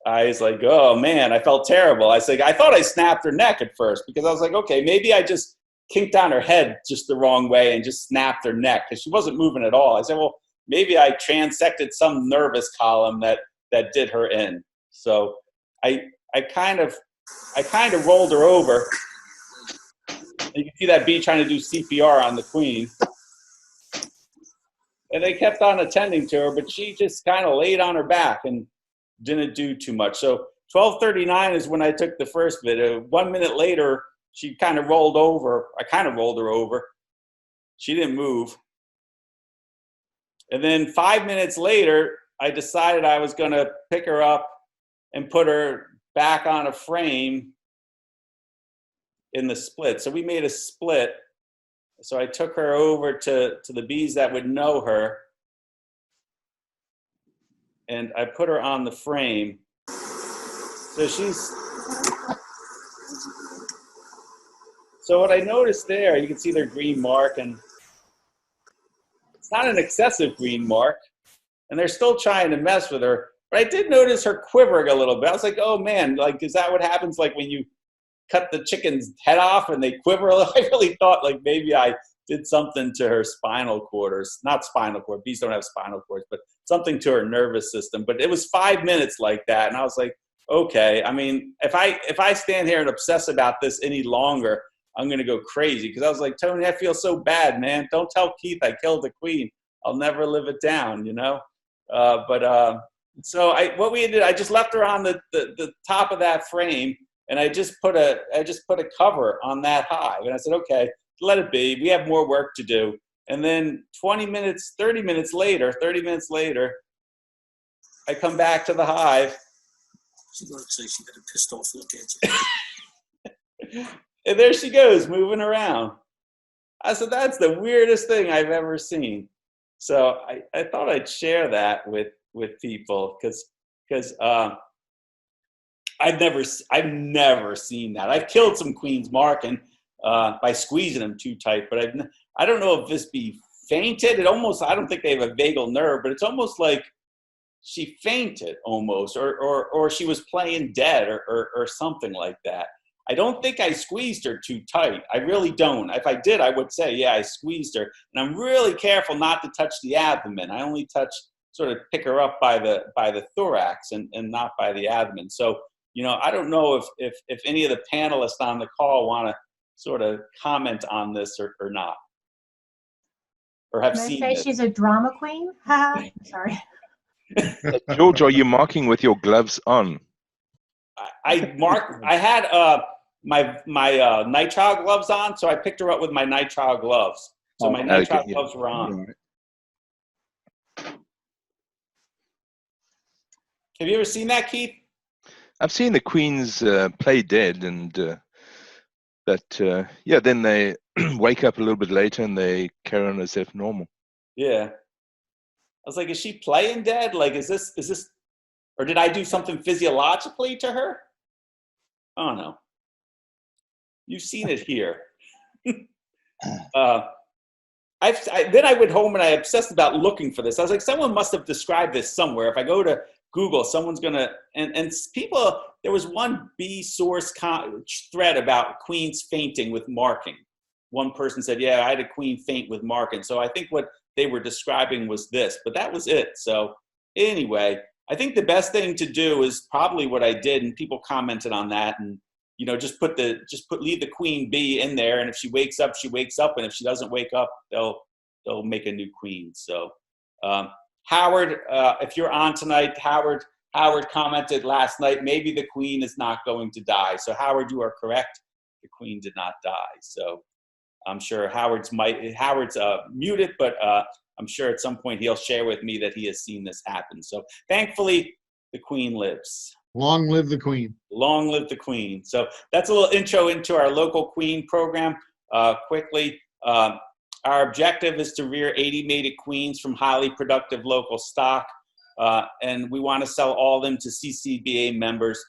Speaker 1: I was like, oh man, I felt terrible. I thought I snapped her neck at first because I was like, okay, maybe I just kinked on her head just the wrong way and just snapped her neck because she wasn't moving at all. I said, well, maybe I transected some nervous column that did her in. So I kind of rolled her over. You can see that bee trying to do CPR on the queen. And they kept on attending to her, but she just kind of laid on her back and didn't do too much. So 12:39 is when I took the first video. 1 minute later, she kind of rolled over. I kind of rolled her over. She didn't move. And then 5 minutes later, I decided I was going to pick her up and put her back on a frame in the split. So we made a split. So I took her over to the bees that would know her. And I put her on the frame. So what I noticed there, you can see their green mark, and it's not an excessive green mark, and they're still trying to mess with her. But I did notice her quivering a little bit. I was like, oh man, like, is that what happens like when you cut the chicken's head off and they quiver? I really thought like maybe I did something to her spinal cord, or not spinal cord, bees don't have spinal cords, but something to her nervous system. But it was 5 minutes like that, and I was like, okay, I mean, if I stand here and obsess about this any longer, I'm going to go crazy. Because I was like, Tony, I feel so bad, man. Don't tell Keith I killed the queen. I'll never live it down, you know? So what we did, I just left her on the top of that frame, and I just put a cover on that hive. And I said, okay, let it be. We have more work to do. And then 30 minutes later, I come back to the hive.
Speaker 9: She looks like she got a pissed off look at you.
Speaker 1: And there she goes, moving around. I said, that's the weirdest thing I've ever seen. So I thought I'd share that with people because I've never seen that. I've killed some queens marking by squeezing them too tight, but I don't know if this bee fainted. I don't think they have a vagal nerve, but it's almost like she fainted almost, or she was playing dead or something like that. I don't think I squeezed her too tight. I really don't. If I did, I would say, yeah, I squeezed her. And I'm really careful not to touch the abdomen. I only sort of pick her up by the thorax and not by the abdomen. So, you know, I don't know if any of the panelists on the call want to sort of comment on this or not. or have
Speaker 10: Can I
Speaker 1: seen
Speaker 10: say
Speaker 1: this.
Speaker 10: she's a drama queen? Haha, sorry.
Speaker 3: George, are you marking with your gloves on?
Speaker 1: I had my nitrile gloves on, so I picked her up with my nitrile gloves. So my nitrile
Speaker 3: Okay, yeah.
Speaker 1: gloves were on.
Speaker 6: All right.
Speaker 1: Have you ever seen that, Keith?
Speaker 3: I've seen the queens play dead, and yeah, then they wake up a little bit later and they carry on as if normal.
Speaker 1: Yeah. I was like, is she playing dead? Like, is this, or did I do something physiologically to her? I don't know. You've seen it here. Then I went home and I obsessed about looking for this. I was like, someone must have described this somewhere. If I go to Google, someone's gonna, and people, there was one bee source thread about queens fainting with marking. One person said, yeah, I had a queen faint with marking. So I think what they were describing was this, but that was it. So anyway, I think the best thing to do is probably what I did, and people commented on that, and just leave the queen bee in there, and if she wakes up, she wakes up, and if she doesn't wake up, they'll make a new queen. So Howard, if you're on tonight, Howard commented last night, maybe the queen is not going to die. So Howard, you are correct. The queen did not die. So I'm sure Howard's muted, but I'm sure at some point he'll share with me that he has seen this happen. So thankfully, the queen lives.
Speaker 6: Long live the queen.
Speaker 1: Long live the queen. So that's a little intro into our local queen program. Quickly, our objective is to rear 80 mated queens from highly productive local stock, and we want to sell all of them to CCBA members.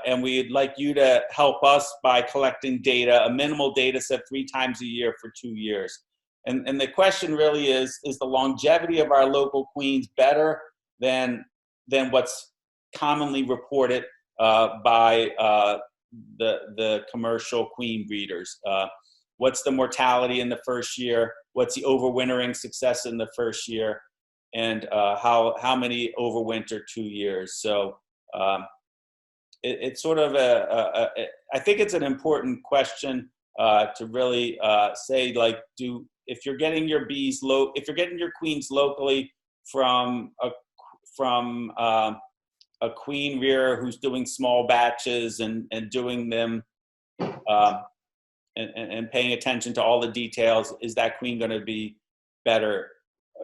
Speaker 1: And we'd like you to help us by collecting data, a minimal data set 3 times a year for 2 years. And the question really is the longevity of our local queens better than what's commonly reported by the commercial queen breeders? What's the mortality in the first year? What's the overwintering success in the first year? And how many overwinter 2 years? So it's sort of I think it's an important question to really say, like, if you're getting your queens locally from a queen rearer who's doing small batches and doing them and paying attention to all the details, is that queen going to be better?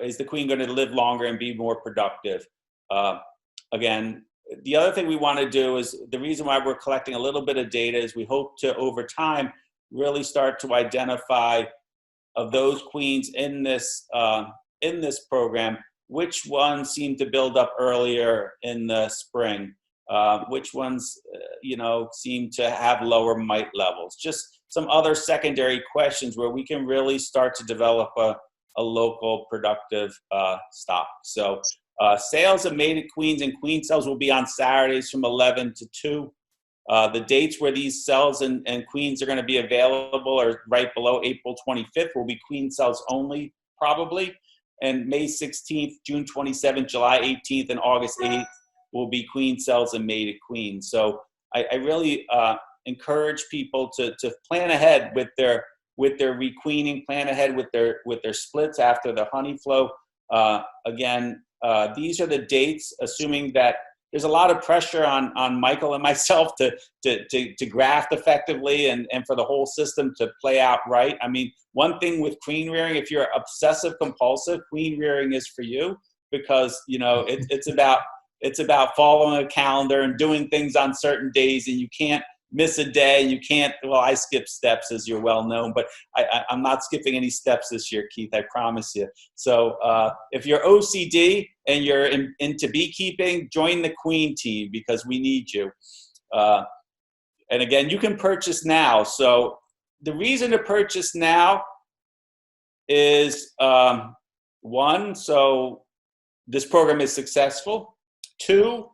Speaker 1: Is the queen going to live longer and be more productive? Again, the other thing we want to do is, the reason why we're collecting a little bit of data is we hope to, over time, really start to identify of those queens in this program, which ones seem to build up earlier in the spring, which ones seem to have lower mite levels. Just some other secondary questions where we can really start to develop a local productive stock. So sales of mated queens and queen cells will be on Saturdays from 11 to 2. The dates where these cells and queens are going to be available are right below. April 25th will be queen cells only, probably. And May 16th, June 27th, July 18th, and August 8th will be queen cells and mated queens. So I really encourage people to plan ahead with their requeening, plan ahead with their splits after the honey flow. Again, these are the dates, assuming that there's a lot of pressure on Michael and myself to graft effectively and for the whole system to play out right. I mean, one thing with queen rearing, if you're obsessive compulsive, queen rearing is for you, because it's about following a calendar and doing things on certain days, and you can't miss a day. You can't, well, I skip steps, as you're well known, but I'm not skipping any steps this year, Keith, I promise you. So if you're OCD and you're into beekeeping, join the queen team, because we need you. And again, you can purchase now. So the reason to purchase now is, 1, so this program is successful. 2,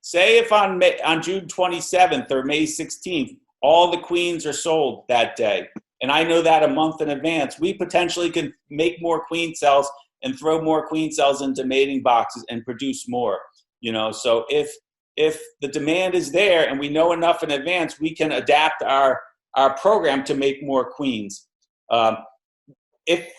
Speaker 1: say if on June 27th or May 16th, all the queens are sold that day, and I know that a month in advance, we potentially can make more queen cells and throw more queen cells into mating boxes and produce more. So if the demand is there and we know enough in advance, we can adapt our program to make more queens. If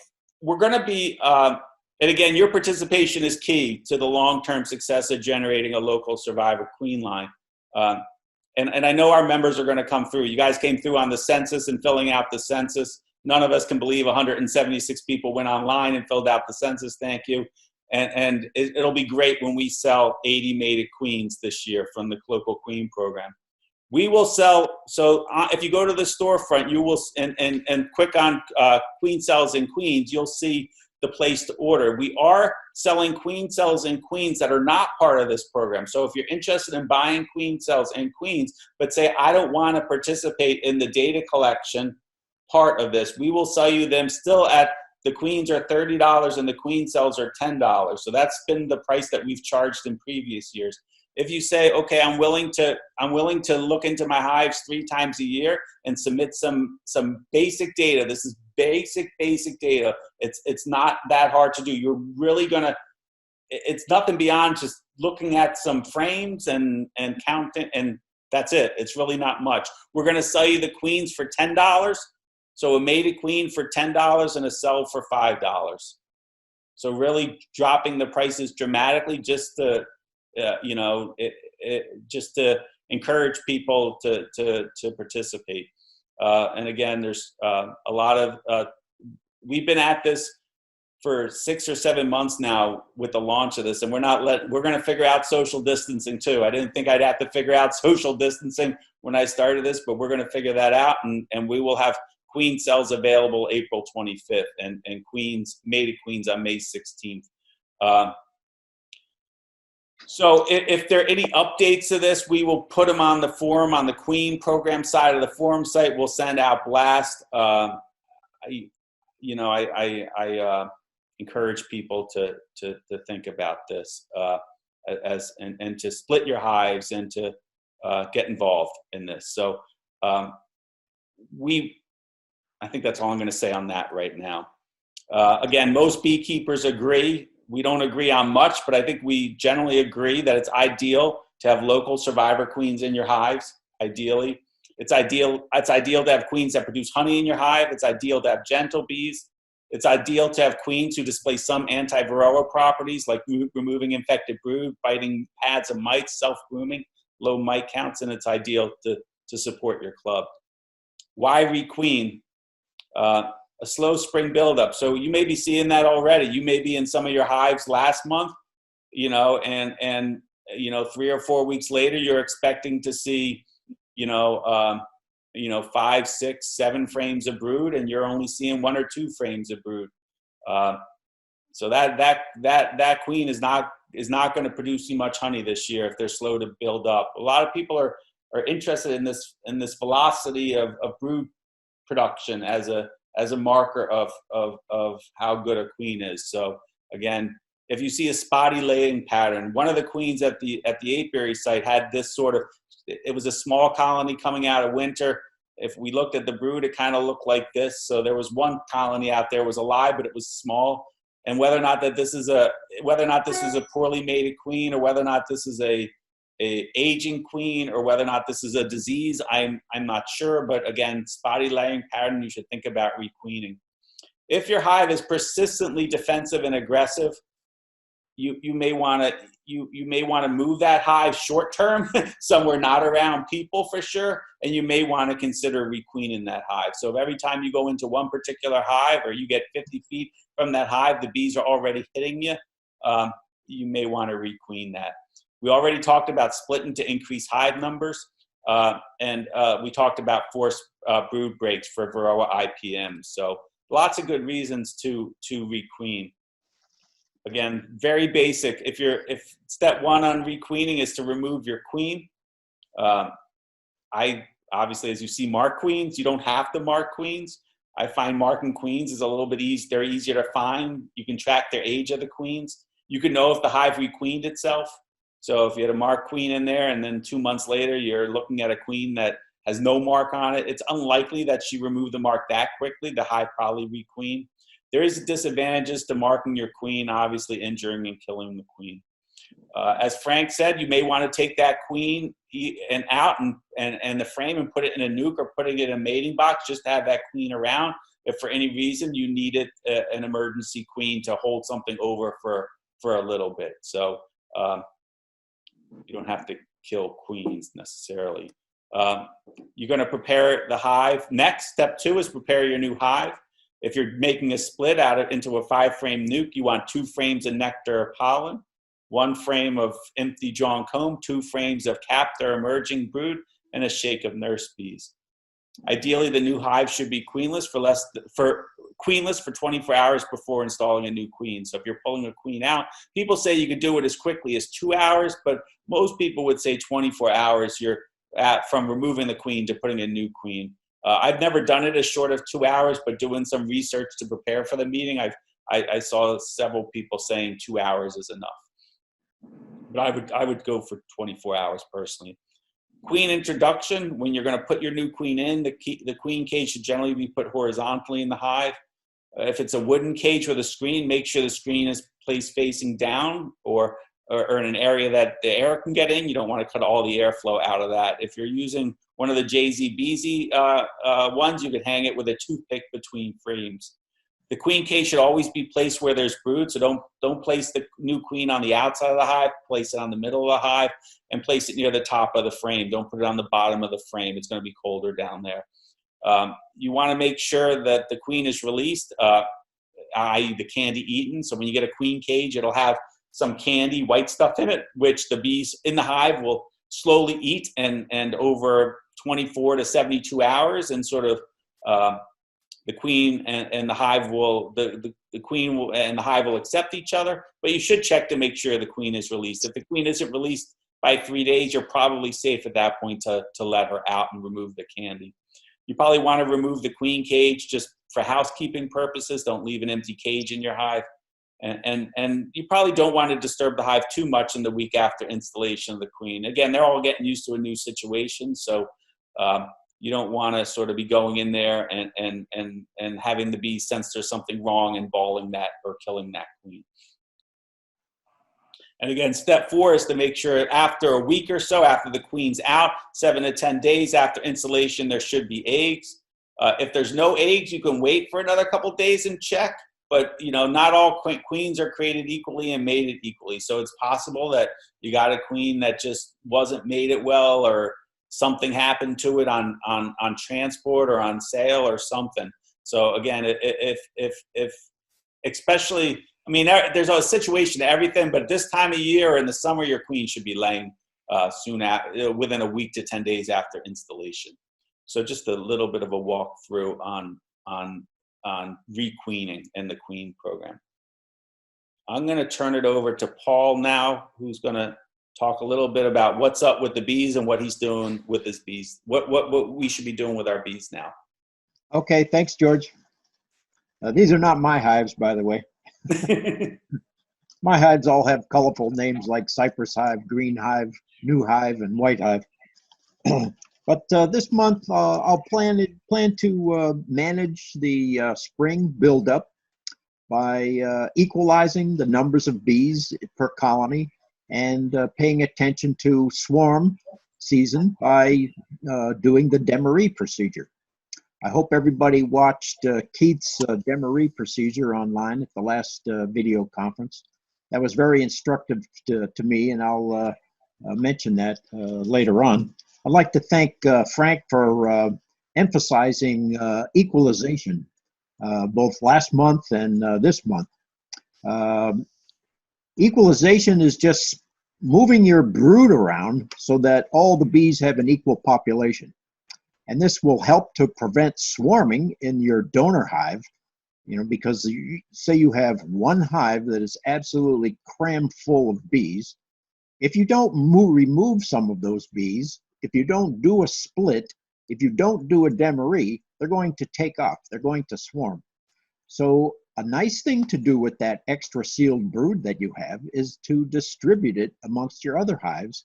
Speaker 1: we're going to be, and again, your participation is key to the long-term success of generating a local survivor queen line. And I know our members are going to come through. You guys came through on the census and filling out the census. None of us can believe 176 people went online and filled out the census. Thank you. And it'll be great when we sell 80 mated queens this year from the local queen program. We will sell, so if you go to the storefront, you will, and click on queen cells and queens, you'll see the place to order. We are selling queen cells and queens that are not part of this program. So if you're interested in buying queen cells and queens, but say, I don't want to participate in the data collection part of this, we will sell you them still at, the queens are $30 and the queen cells are $10. So that's been the price that we've charged in previous years. If you say, okay, I'm willing to look into my hives 3 times a year and submit some basic data. This is basic data. It's not that hard to do. You're really gonna, it's nothing beyond just looking at some frames and counting, and that's it. It's really not much. We're gonna sell you the queens for $10. So a mated queen for $10 and a cell for $5. So really dropping the prices dramatically just to, just to encourage people to participate. And again, there's a lot of, we've been at this for 6 or 7 months now with the launch of this, and we're going to figure out social distancing too. I didn't think I'd have to figure out social distancing when I started this, but we're going to figure that out, and we will have queen cells available April 25th and queens, mated queens on May 16th. So if there are any updates to this, we will put them on the forum, on the queen program side of the forum site. We'll send out blast. I encourage people to think about this and to split your hives and to get involved in this. So I think that's all I'm going to say on that right now. Again, most beekeepers agree. We don't agree on much, but I think we generally agree that it's ideal to have local survivor queens in your hives, ideally. It's ideal to have queens that produce honey in your hive. It's ideal to have gentle bees. It's ideal to have queens who display some anti-varroa properties like removing infected brood, fighting pads of mites, self-grooming, low mite counts, and it's ideal to support your club. Why requeen? A slow spring buildup. So you may be seeing that already. You may be in some of your hives last month, and 3 or 4 weeks later, you're expecting to see, 5, 6, 7 frames of brood, and you're only seeing 1 or 2 frames of brood. So that queen is not going to produce you much honey this year if they're slow to build up. A lot of people are interested in this velocity of brood production as a marker of how good a queen is. So again, if you see a spotty laying pattern, one of the queens at the apiary site had this sort of, it was a small colony coming out of winter. If we looked at the brood, it kind of looked like this. So there was one colony out there, was alive, but it was small. And whether or not this is a poorly mated queen, or whether or not this is a aging queen, or whether or not this is a disease, I'm not sure. But again, spotty laying pattern, you should think about requeening. If your hive is persistently defensive and aggressive, you may want to move that hive short term somewhere not around people for sure, and you may want to consider requeening that hive. So if every time you go into one particular hive, or you get 50 feet from that hive, the bees are already hitting you, you may want to requeen that. We already talked about splitting to increase hive numbers, and we talked about forced brood breaks for Varroa IPM. So lots of good reasons to requeen. Again, very basic. If step 1 on requeening is to remove your queen, I obviously, as you see, mark queens. You don't have to mark queens. I find marking queens is a little bit easy. They're easier to find. You can track their age of the queens. You can know if the hive requeened itself. So if you had a mark queen in there, and then 2 months later you're looking at a queen that has no mark on it, it's unlikely that she removed the mark that quickly. The hive probably requeened. There is disadvantages to marking your queen, obviously injuring and killing the queen. As Frank said, you may want to take that queen out and the frame and put it in a nuke, or putting it in a mating box just to have that queen around. if for any reason you needed an emergency queen to hold something over for a little bit. So you don't have to kill queens necessarily. You're going to prepare the hive. Next, step 2 is prepare your new hive. If you're making a split out into a 5-frame nuke, you want 2 frames of nectar or pollen, 1 frame of empty drawn comb, 2 frames of capped or emerging brood, and a shake of nurse bees. Ideally, the new hive should be queenless for 24 hours before installing a new queen. So if you're pulling a queen out, people say you could do it as quickly as 2 hours, but most people would say 24 hours you're at from removing the queen to putting a new queen. I've never done it as short of 2 hours, but doing some research to prepare for the meeting, I saw several people saying 2 hours is enough. But I would go for 24 hours personally. Queen introduction, when you're going to put your new queen in, the queen cage should generally be put horizontally in the hive. If it's a wooden cage with a screen, make sure the screen is placed facing down or in an area that the air can get in. You don't want to cut all the airflow out of that. If you're using one of the JZBZ ones, you can hang it with a toothpick between frames. The queen cage should always be placed where there's brood, so don't place the new queen on the outside of the hive, place it on the middle of the hive, and place it near the top of the frame. Don't put it on the bottom of the frame. It's going to be colder down there. You want to make sure that the queen is released, i.e. the candy eaten. So when you get a queen cage, it'll have some candy, white stuff in it, which the bees in the hive will slowly eat and over 24 to 72 hours and sort of the queen and the hive will, the queen will, and the hive will accept each other, but you should check to make sure the queen is released. If the queen isn't released by 3 days, you're probably safe at that point to let her out and remove the candy. You probably want to remove the queen cage just for housekeeping purposes. Don't leave an empty cage in your hive. And you probably don't want to disturb the hive too much in the week after installation of the queen. Again, they're all getting used to a new situation, so you don't want to sort of be going in there and having the bees sense there's something wrong and balling that or killing that queen. And again, step 4 is to make sure after a week or so, after the queen's out, 7 to 10 days after installation, there should be eggs. If there's no eggs, you can wait for another couple days and check. But not all queens are created equally and mated equally. So it's possible that you got a queen that just wasn't mated well, or something happened to it on transport or on sale or something. So again, if especially, I mean, there's a situation to everything, but this time of year or in the summer, your queen should be laying soon after, within a week to 10 days after installation. So just a little bit of a walkthrough on requeening in the queen program. I'm going to turn it over to Paul now, who's going to talk a little bit about what's up with the bees and what he's doing with his bees, what we should be doing with our bees now.
Speaker 8: Okay, thanks, George. These are not my hives, by the way. My hives all have colorful names like cypress hive, green hive, new hive, and white hive. But this month, I'll plan to manage the spring buildup by equalizing the numbers of bees per colony and paying attention to swarm season by doing the demery procedure. I hope everybody watched Keith's demery procedure online at the last video conference. That was very instructive to me, and I'll mention that later on. I'd like to thank Frank for emphasizing equalization both last month and this month. Equalization is just moving your brood around so that all the bees have an equal population. And this will help to prevent swarming in your donor hive, because say you have one hive that is absolutely crammed full of bees. If you don't remove some of those bees, if you don't do a split, if you don't do a demery, they're going to take off. They're going to swarm. So a nice thing to do with that extra sealed brood that you have is to distribute it amongst your other hives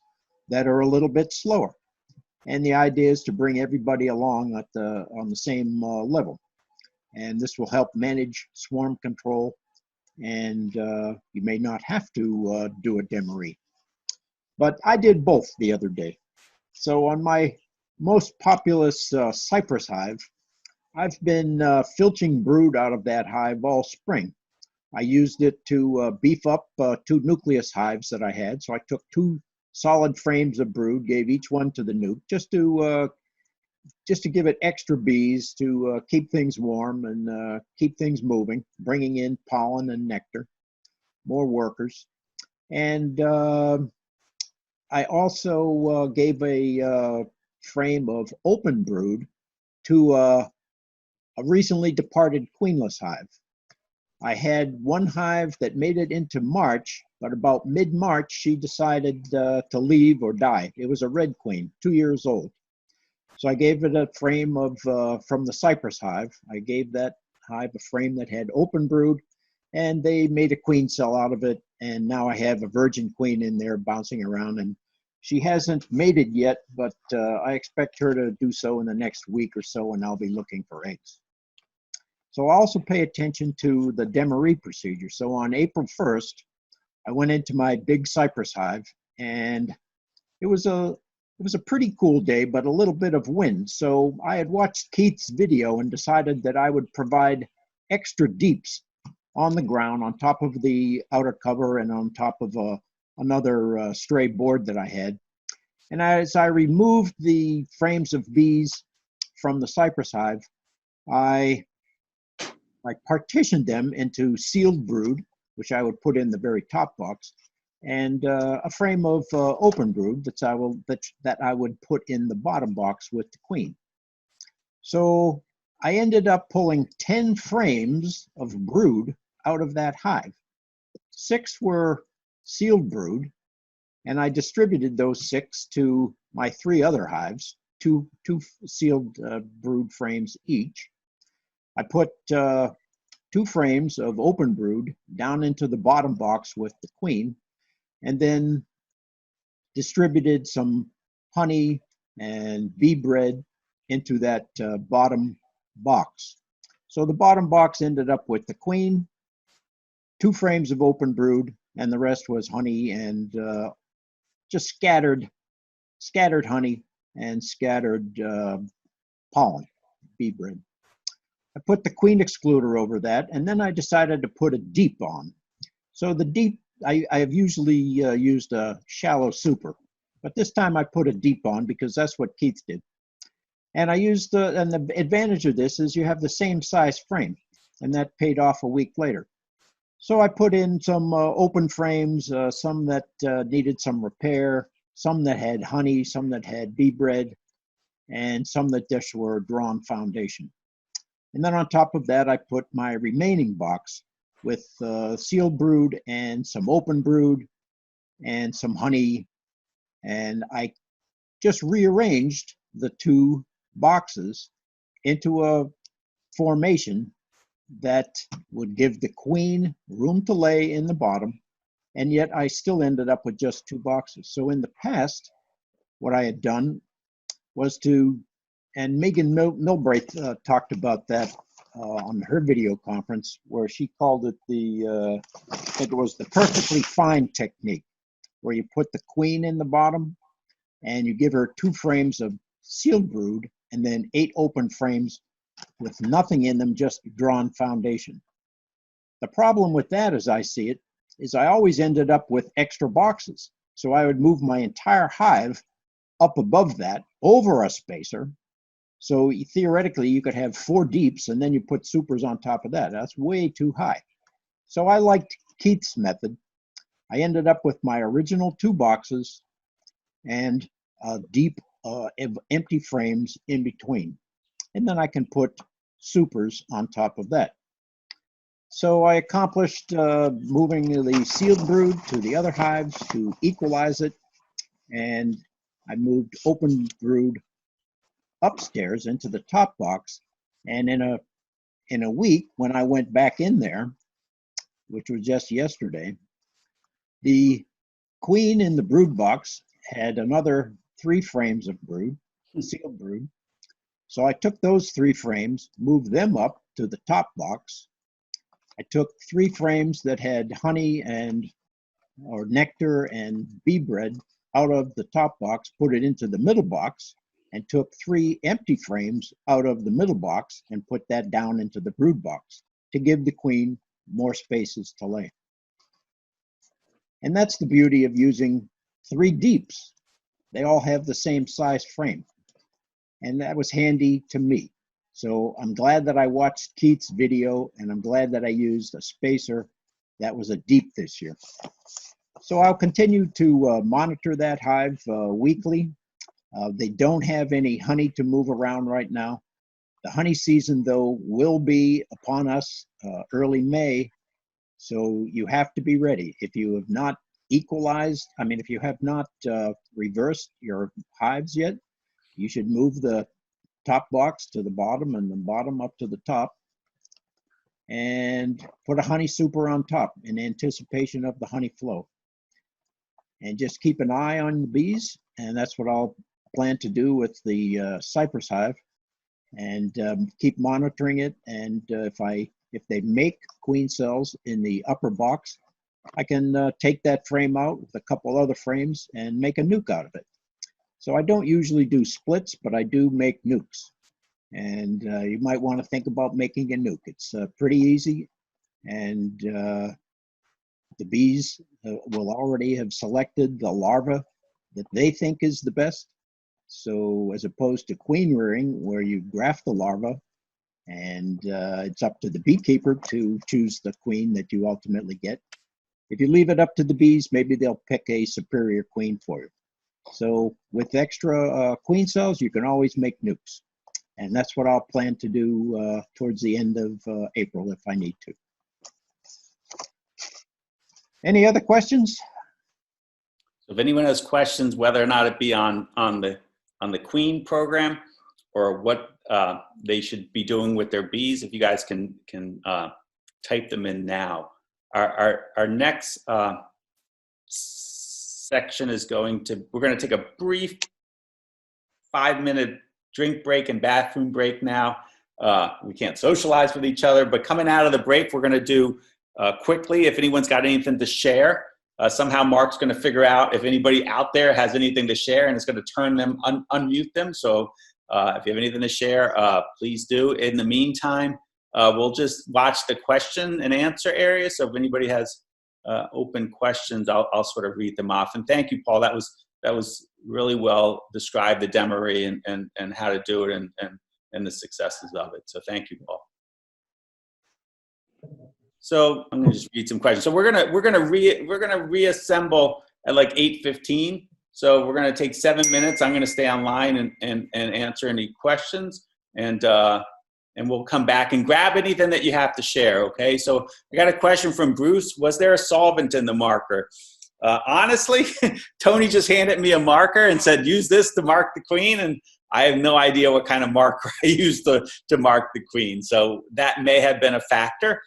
Speaker 8: that are a little bit slower. And the idea is to bring everybody along on the same level. And this will help manage swarm control, and you may not have to do a demery. But I did both the other day. So on my most populous cypress hive, I've been filching brood out of that hive all spring. I used it to beef up 2 nucleus hives that I had. So I took 2 solid frames of brood, gave each one to the nuke, just to give it extra bees to keep things warm and keep things moving, bringing in pollen and nectar, more workers. And I also gave a frame of open brood to a recently departed queenless hive. I had one hive that made it into March, but about mid-March, she decided to leave or die. It was a red queen, 2 years old. So I gave it a frame of from the cypress hive. I gave that hive a frame that had open brood, and they made a queen cell out of it. And now I have a virgin queen in there bouncing around, and she hasn't mated yet, but I expect her to do so in the next week or so, and I'll be looking for eggs. So I also pay attention to the demery procedure. So on April 1st, I went into my big cypress hive, and it was a pretty cool day, but a little bit of wind. So I had watched Keith's video and decided that I would provide extra deeps on the ground, on top of the outer cover and on top of another stray board that I had. And as I removed the frames of bees from the cypress hive, I partitioned them into sealed brood, which I would put in the very top box, and a frame of open brood that I would put in the bottom box with the queen. So I ended up pulling 10 frames of brood out of that hive. 6 were sealed brood, and I distributed those 6 to my 3 other hives, two sealed brood frames each. I put 2 frames of open brood down into the bottom box with the queen, and then distributed some honey and bee bread into that bottom box. So the bottom box ended up with the queen, 2 frames of open brood, and the rest was honey and just scattered honey and scattered pollen, bee bread. I put the queen excluder over that, and then I decided to put a deep on. So the deep, I have usually used a shallow super, but this time I put a deep on because that's what Keith did. And I used and the advantage of this is you have the same size frame, and that paid off a week later. So I put in some open frames, some that needed some repair, some that had honey, some that had bee bread, and some that just were drawn foundation. And then on top of that, I put my remaining box with sealed brood and some open brood and some honey. And I just rearranged the 2 boxes into a formation that would give the queen room to lay in the bottom. And yet I still ended up with just 2 boxes. So in the past, what I had done was and Megan Milbraith talked about that on her video conference, where she called it it was the perfectly fine technique, where you put the queen in the bottom and you give her 2 frames of sealed brood and then 8 open frames with nothing in them, just drawn foundation. The problem with that, as I see it, is I always ended up with extra boxes. So I would move my entire hive up above that over a spacer. So theoretically, you could have 4 deeps and then you put supers on top of that. That's way too high. So I liked Keith's method. I ended up with my original 2 boxes and deep empty frames in between. And then I can put supers on top of that. So I accomplished moving the sealed brood to the other hives to equalize it. And I moved open brood upstairs into the top box, and in a week when I went back in there, which was just yesterday, the queen in the brood box had another 3 frames of brood, sealed brood. So I took those 3 frames, moved them up to the top box. I took 3 frames that had honey or nectar and bee bread out of the top box, put it into the middle box, and took 3 empty frames out of the middle box and put that down into the brood box to give the queen more spaces to lay. And that's the beauty of using 3 deeps. They all have the same size frame. And that was handy to me. So I'm glad that I watched Keith's video, and I'm glad that I used a spacer that was a deep this year. So I'll continue to monitor that hive weekly. They don't have any honey to move around right now. The honey season, though, will be upon us early May. So you have to be ready. If you have not if you have not reversed your hives yet, you should move the top box to the bottom and the bottom up to the top and put a honey super on top in anticipation of the honey flow. And just keep an eye on the bees, and that's what I'll plan to do with the cypress hive, and keep monitoring it. And if they make queen cells in the upper box, I can take that frame out with a couple other frames and make a nuke out of it. So I don't usually do splits, but I do make nukes. And you might want to think about making a nuke. It's pretty easy, and the bees will already have selected the larva that they think is the best. So as opposed to queen rearing, where you graft the larva, and it's up to the beekeeper to choose the queen that you ultimately get. If you leave it up to the bees, maybe they'll pick a superior queen for you. So with extra queen cells, you can always make nukes. And that's what I'll plan to do towards the end of April if I need to. Any other questions?
Speaker 1: So if anyone has questions, whether or not it be on the queen program or what they should be doing with their bees, if you guys can type them in now. Our next section is we're going to take a brief 5-minute drink break and bathroom break now. We can't socialize with each other, but coming out of the break, we're going to do quickly, if anyone's got anything to share. Somehow Mark's going to figure out if anybody out there has anything to share, and it's going to turn them, unmute them. So if you have anything to share, please do. In the meantime, we'll just watch the question and answer area. So if anybody has open questions, I'll sort of read them off. And thank you, Paul. That was really well described, the demory and how to do it and the successes of it. So thank you, Paul. So I'm going to just read some questions. So we're gonna reassemble at like 8:15. So we're going to take 7 minutes. I'm going to stay online and answer any questions, and we'll come back and grab anything that you have to share. Okay. So I got a question from Bruce. Was there a solvent in the marker? Honestly, Tony just handed me a marker and said, use this to mark the queen. And I have no idea what kind of marker I used to mark the queen. So that may have been a factor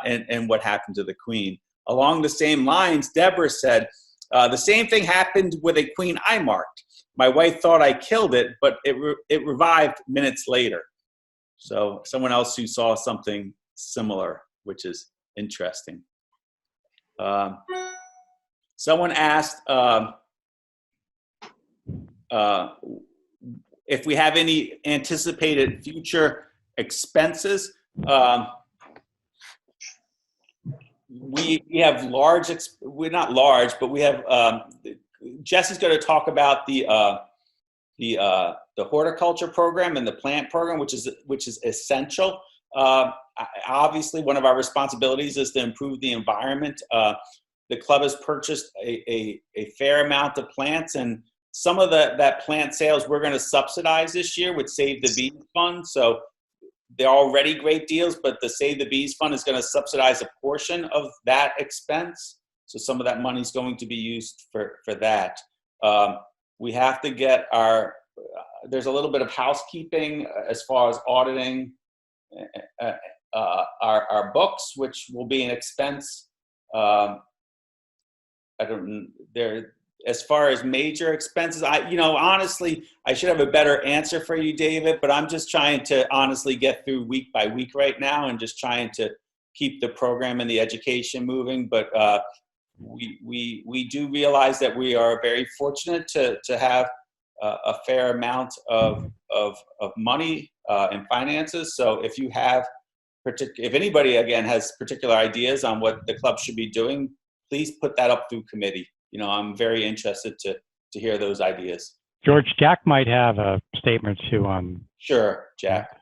Speaker 1: in what happened to the queen. Along the same lines, Deborah said, the same thing happened with a queen I marked. My wife thought I killed it, but it revived minutes later. So someone else who saw something similar, which is interesting. Someone asked if we have any anticipated future expenses. We have large, we're not large, but we have, Jesse's going to talk about the horticulture program and the plant program, which is essential. Obviously, one of our responsibilities is to improve the environment. The club has purchased a fair amount of plants, and some of that plant sales we're going to subsidize this year with Save the Bees Fund. So they're already great deals, but the Save the Bees Fund is going to subsidize a portion of that expense. So some of that money is going to be used for that. We have to get there's a little bit of housekeeping as far as auditing our books, which will be an expense. As far as major expenses, honestly, I should have a better answer for you, David, but I'm just trying to honestly get through week by week right now and just trying to keep the program and the education moving. But we do realize that we are very fortunate to have a fair amount of money and finances. So if you have if anybody again has particular ideas on what the club should be doing, please put that up through committee. I'm very interested to hear those ideas.
Speaker 2: George, Jack might have a statement or two on.
Speaker 1: Sure, Jack.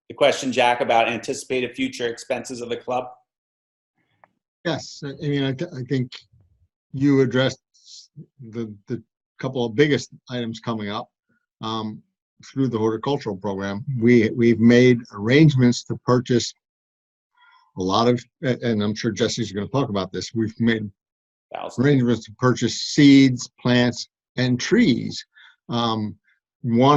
Speaker 1: The question, Jack, about anticipated future expenses of the club?
Speaker 6: Yes, I mean, I think you addressed the couple of biggest items coming up through the horticultural program. We've made arrangements to purchase a lot of, and I'm sure Jesse's going to talk about this. We've made arrangements to purchase seeds, plants, and trees. One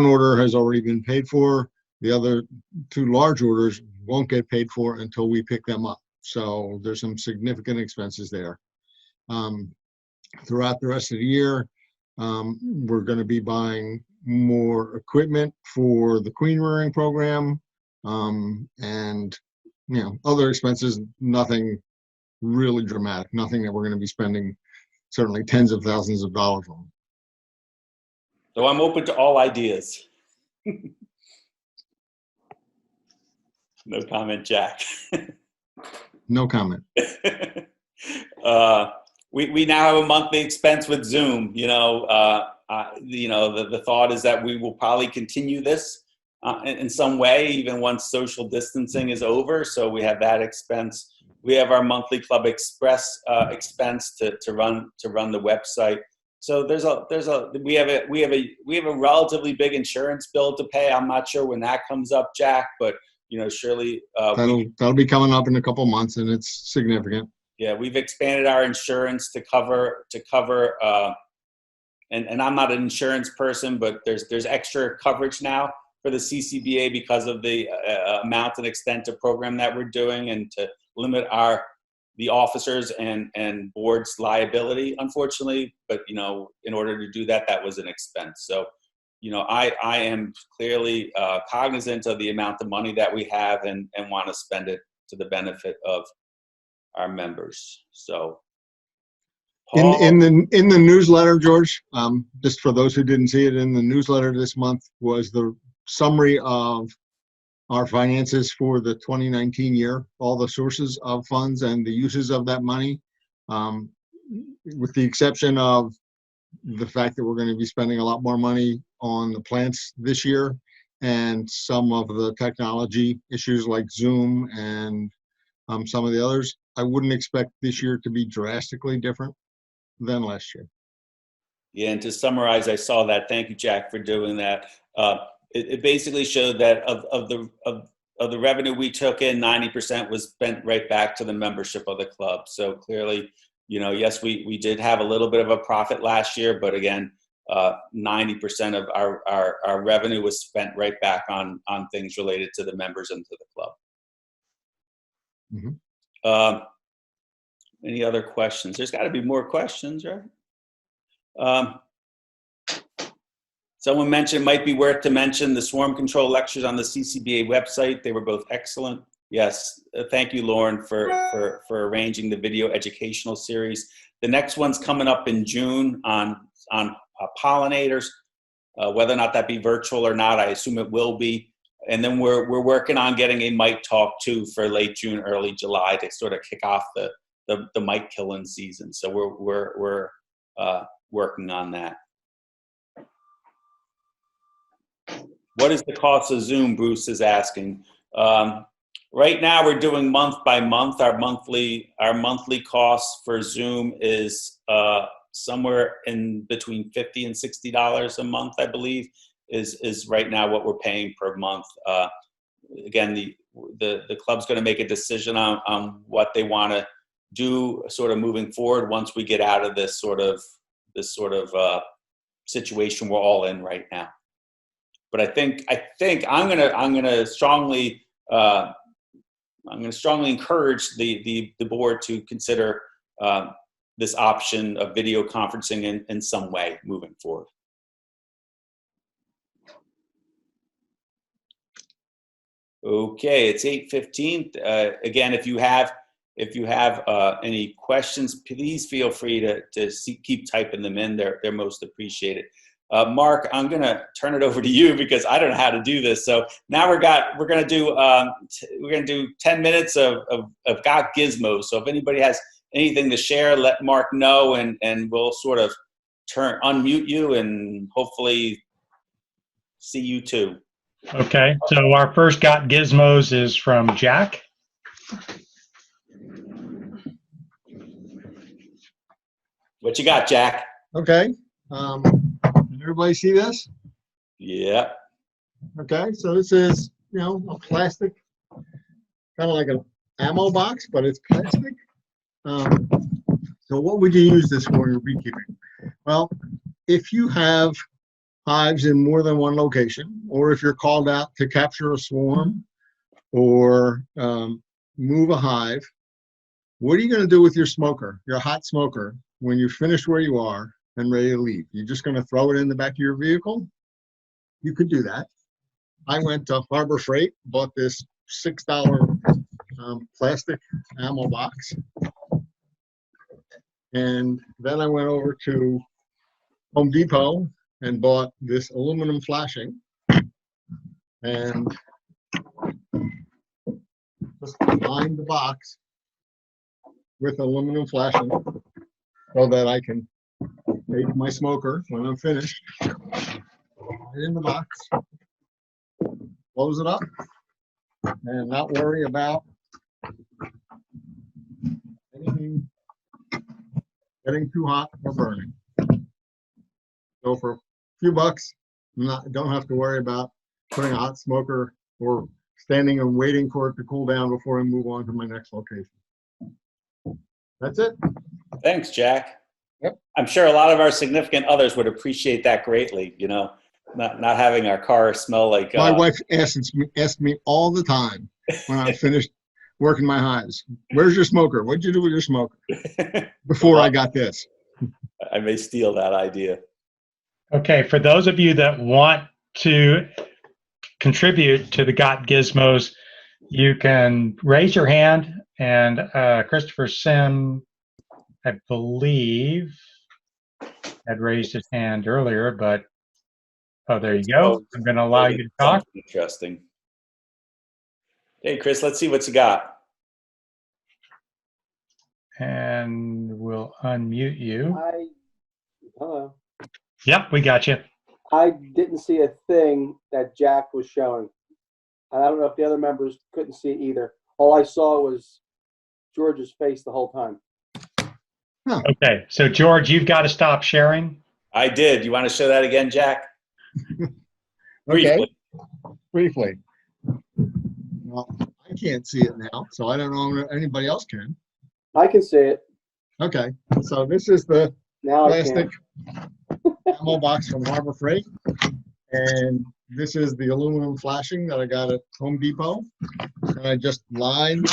Speaker 6: order has already been paid for. The other two large orders won't get paid for until we pick them up. So there's some significant expenses there. Throughout the rest of the year, we're going to be buying more equipment for the queen rearing program, and other expenses. Nothing really dramatic. Nothing that we're going to be spending certainly tens of thousands of dollars on.
Speaker 1: So I'm open to all ideas. No comment, Jack.
Speaker 6: No comment.
Speaker 1: We now have a monthly expense with Zoom. The thought is that we will probably continue this in some way, even once social distancing is over. So we have that expense. We have our monthly Club Express expense to run the website. So we have a relatively big insurance bill to pay. I'm not sure when that comes up, Jack, but surely
Speaker 6: that'll be coming up in a couple months, and it's significant.
Speaker 1: Yeah, we've expanded our insurance to cover. And I'm not an insurance person, but there's extra coverage now for the CCBA because of the amount and extent of program that we're doing, and to limit the officers and board's liability, unfortunately. But in order to do that, that was an expense. So I am clearly cognizant of the amount of money that we have and want to spend it to the benefit of our members. So Paul,
Speaker 6: in the newsletter, George, just for those who didn't see it, in the newsletter this month was the summary of our finances for the 2019 year, all the sources of funds and the uses of that money, with the exception of the fact that we're going to be spending a lot more money on the plants this year, and some of the technology issues like Zoom and some of the others. I wouldn't expect this year to be drastically different than last year.
Speaker 1: Yeah, and to summarize, I saw that. Thank you, Jack, for doing that. It basically showed that of the revenue we took in, 90% was spent right back to the membership of the club. So clearly, yes, we did have a little bit of a profit last year, but again, 90% of our revenue was spent right back on things related to the members and to the club.
Speaker 6: Mm-hmm.
Speaker 1: Any other questions? There's got to be more questions, right? Someone mentioned it might be worth to mention the swarm control lectures on the CCBA website. They were both excellent. Yes, thank you, Lauren, for arranging the video educational series. The next one's coming up in June on pollinators, whether or not that be virtual or not. I assume it will be. And then we're working on getting a mite talk too for late June, early July to sort of kick off the mite killing season. So we're working on that. What is the cost of Zoom? Bruce is asking. Right now we're doing month by month. Our monthly cost for Zoom is somewhere in between $50 and $60 a month, I believe, is right now what we're paying per month. Again, the club's going to make a decision on what they want to do sort of moving forward once we get out of this sort of situation we're all in right now. But I think I'm gonna strongly encourage the board to consider this option of video conferencing in some way moving forward. Okay, it's 8:15. Again, if you have If you have any questions, please feel free to keep typing them in. They're most appreciated. Mark, I'm gonna turn it over to you because I don't know how to do this. So now we're gonna do 10 minutes of Got Gizmos. So if anybody has anything to share, let Mark know, and we'll sort of unmute you and hopefully see you too.
Speaker 2: Okay, so our first Got Gizmos is from Jack.
Speaker 1: What you got, Jack?
Speaker 6: Okay. Can everybody see this?
Speaker 1: Yeah.
Speaker 6: Okay, so this is, a plastic, kind of like an ammo box, but it's plastic. So what would you use this for in your beekeeping? Well, if you have hives in more than one location, or if you're called out to capture a swarm or move a hive, what are you going to do with your smoker, your hot smoker, when you're finished where you are and ready to leave? You're just going to throw it in the back of your vehicle? You could do that. I went to Harbor Freight, bought this $6 plastic ammo box. And then I went over to Home Depot and bought this aluminum flashing. And just lined the box with aluminum flashing so that I can take my smoker when I'm finished, put it in the box, close it up, and not worry about anything getting too hot or burning. So for a few bucks, don't have to worry about putting a hot smoker or standing and waiting for it to cool down before I move on to my next location. That's it.
Speaker 1: Thanks, Jack.
Speaker 6: Yep.
Speaker 1: I'm sure a lot of our significant others would appreciate that greatly, not having our car smell like...
Speaker 6: My wife asks me all the time when I'm finished working my hives, where's your smoker? What'd you do with your smoker? Before I got this.
Speaker 1: I may steal that idea.
Speaker 2: Okay, for those of you that want to contribute to the Got Gizmos, you can raise your hand, and Christopher Sim, I believe, had raised his hand earlier, but oh, there you go. I'm going to allow you to talk.
Speaker 1: Interesting. Hey, Chris, let's see what you got.
Speaker 2: And we'll unmute you.
Speaker 11: Hello.
Speaker 2: Yep, we got you.
Speaker 11: I didn't see a thing that Jack was showing. I don't know if the other members couldn't see it either. All I saw was George's face the whole time.
Speaker 6: Huh.
Speaker 2: Okay, so George, you've got to stop sharing.
Speaker 1: I did. You want to show that again, Jack?
Speaker 6: Okay. Briefly. Well, I can't see it now, so I don't know if anybody else can.
Speaker 11: I can see it.
Speaker 6: Okay, so this is the
Speaker 11: Now
Speaker 6: plastic ammo box from Harbor Freight, and this is the aluminum flashing that I got at Home Depot. And I just lined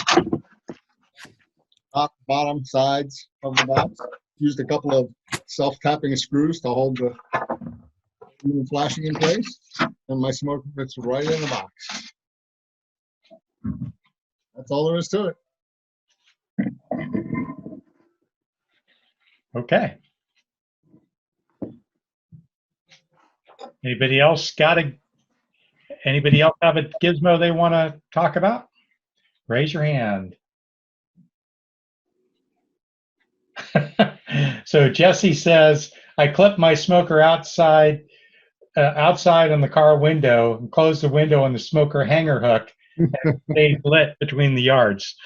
Speaker 6: top, bottom, sides of the box. Used a couple of self-tapping screws to hold the aluminum flashing in place, and my smoker fits right in the box. That's all there is to it.
Speaker 2: Okay. Anybody else have a gizmo they want to talk about? Raise your hand. So Jesse says, I clipped my smoker outside on the car window and closed the window on the smoker hanger hook and it stayed lit between the yards.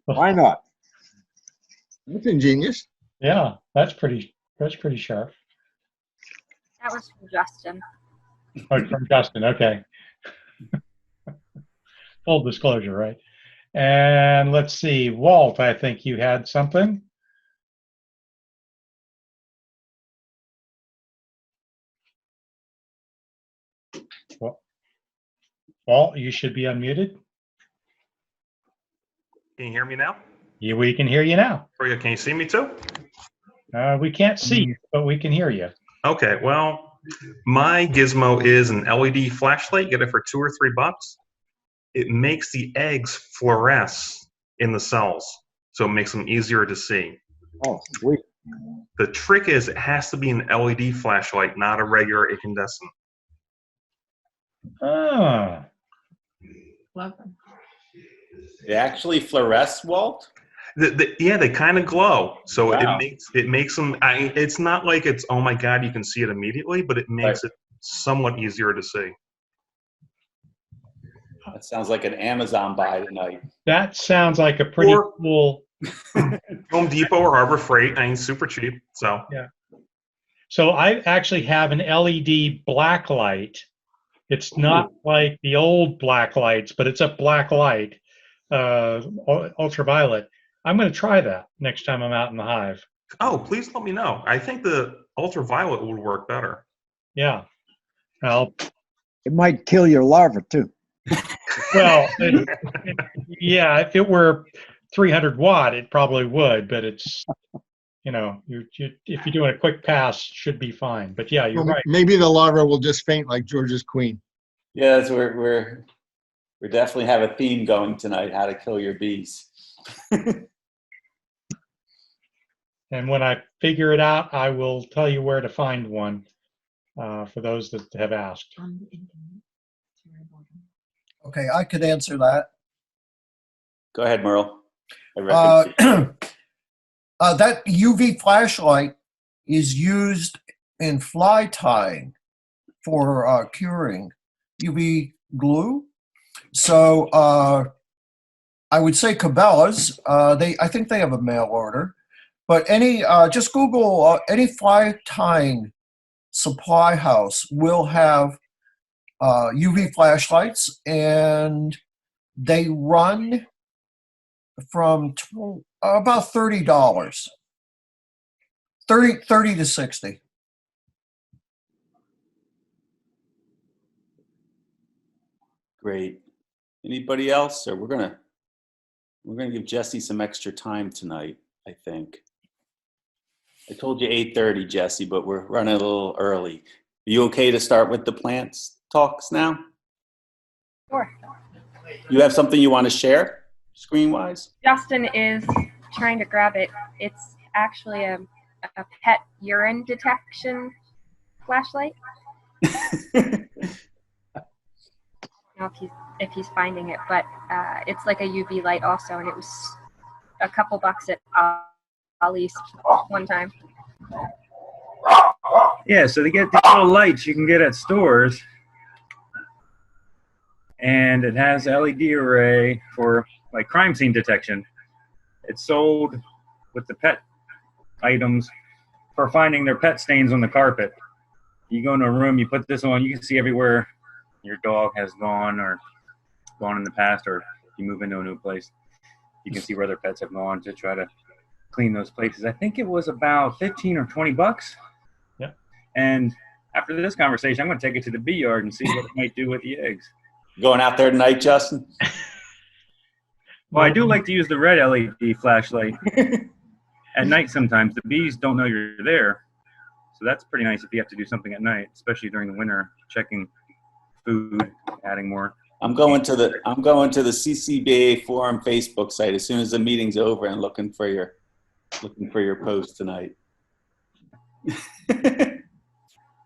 Speaker 8: Why not?
Speaker 6: That's ingenious.
Speaker 2: Yeah, that's pretty sharp.
Speaker 12: That was from Justin.
Speaker 2: Oh, from Justin, okay. Full disclosure, right? And let's see, Walt, I think you had something. Walt, you should be unmuted.
Speaker 13: Can you hear me now?
Speaker 2: Yeah, we can hear you now.
Speaker 13: Can you see me too?
Speaker 2: We can't see you, but we can hear you.
Speaker 13: Okay, well, my gizmo is an LED flashlight. Get it for $2 or $3. it makes the eggs fluoresce in the cells, so it makes them easier to see.
Speaker 8: Oh, sweet.
Speaker 13: The trick is it has to be an LED flashlight, not a regular incandescent.
Speaker 2: Ah,
Speaker 1: It actually fluoresce, Walt?
Speaker 13: Yeah, they kind of glow, so
Speaker 1: Wow.
Speaker 13: it makes them. It's not like it's, oh my god, you can see it immediately, but it makes it somewhat easier to see.
Speaker 1: That sounds like an Amazon buy tonight.
Speaker 2: that sounds like a pretty
Speaker 13: Or-
Speaker 2: cool.
Speaker 13: Home Depot or Harbor Freight, super cheap. So
Speaker 2: So I actually have an LED black light. It's not like the old black lights, but it's a black light, ultraviolet. I'm going to try that next time I'm out in the hive.
Speaker 13: please let me know. I think the ultraviolet would work better.
Speaker 2: Yeah. Well,
Speaker 8: It might kill your larva too.
Speaker 2: yeah, if it were 300 watt, it probably would, but it's, if you're doing a quick pass, it should be fine. But yeah, you're
Speaker 6: Well,
Speaker 2: right.
Speaker 6: maybe the larva will just faint like George's queen.
Speaker 1: Yeah, that's we're definitely have a theme going tonight, how to kill your bees.
Speaker 2: And when I figure it out, I will tell you where to find one for those that have asked.
Speaker 5: Okay, I could answer that.
Speaker 1: Go ahead, Merle. I reckon.
Speaker 5: That UV flashlight is used in fly tying for curing UV glue. So I would say Cabela's. I think they have a mail order, but just Google any fly tying supply house will have UV flashlights, and they run from about $30, 30 to 60.
Speaker 1: Great. Anybody else? Or we're gonna give Jesse some extra time tonight, I think. I told you 8:30, Jesse, but we're running a little early. Are you okay to start with the plants talks now?
Speaker 12: Sure.
Speaker 1: You have something you want to share, screen-wise?
Speaker 12: Justin is trying to grab it. It's actually a pet urine detection flashlight. I don't know if he's finding it, but it's like a UV light also, and it was a couple bucks at Ollie's one time.
Speaker 14: Yeah, so they get these little lights you can get at stores, and it has LED array for like crime scene detection. It's sold with the pet items for finding their pet stains on the carpet. You go into a room, you put this on, you can see everywhere your dog has gone or gone in the past, or you move into a new place, you can see where their pets have gone to try to clean those places. I think it was about 15 or 20 bucks.
Speaker 2: Yeah.
Speaker 14: And after this conversation, I'm going to take it to the bee yard and see what it might do with the eggs.
Speaker 1: Going out there tonight, Justin?
Speaker 14: Well, I do like to use the red LED flashlight at night sometimes. The bees don't know you're there. So that's pretty nice if you have to do something at night, especially during the winter, checking food, adding more.
Speaker 1: I'm going to the CCBA forum Facebook site as soon as the meeting's over and looking for your post tonight.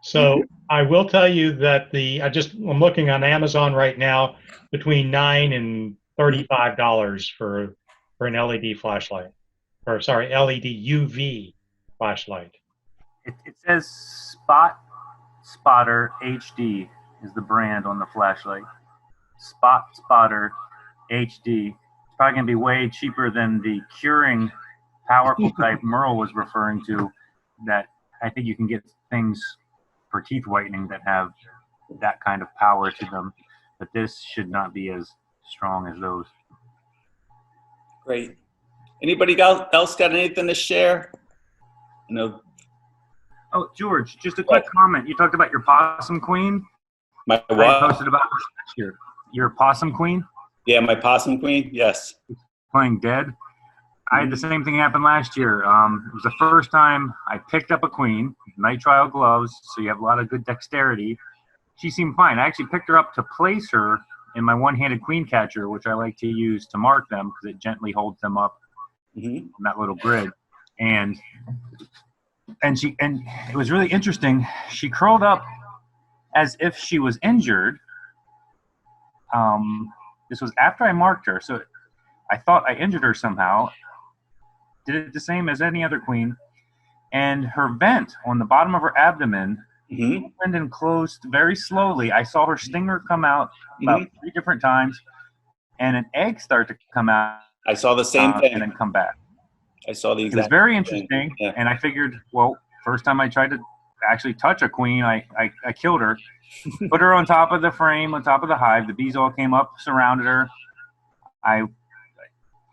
Speaker 2: So I will tell you that I'm looking on Amazon right now, between $9 and $35 for an LED flashlight, or sorry, LED UV flashlight.
Speaker 14: It says Spot Spotter HD is the brand on the flashlight. Spot Spotter HD. It's probably going to be way cheaper than the curing powerful type Merle was referring to, that I think you can get things for teeth whitening that have that kind of power to them, but this should not be as strong as those.
Speaker 1: Great. Anybody else got anything to share? No.
Speaker 14: Oh, George, just a quick comment. You talked about your possum queen.
Speaker 1: My what?
Speaker 14: I posted about your possum queen.
Speaker 1: Yeah, my possum queen. Yes.
Speaker 14: Playing dead. I had the same thing happen last year. It was the first time I picked up a queen, nitrile gloves, so you have a lot of good dexterity. She seemed fine. I actually picked her up to place her in my one-handed queen catcher, which I like to use to mark them because it gently holds them up on that little grid. And it was really interesting. She curled up as if she was injured. This was after I marked her, so I thought I injured her somehow. Did it the same as any other queen, and her vent on the bottom of her abdomen opened and closed very slowly. I saw her stinger come out about 3 different times, and an egg start to come out.
Speaker 1: I saw the same thing.
Speaker 14: And then come back.
Speaker 1: I saw the
Speaker 14: It was
Speaker 1: exact
Speaker 14: very
Speaker 1: thing.
Speaker 14: interesting,
Speaker 1: Yeah.
Speaker 14: and I figured, well, first time I tried to actually touch a queen, I killed her. Put her on top of the frame, on top of the hive. The bees all came up, surrounded her. I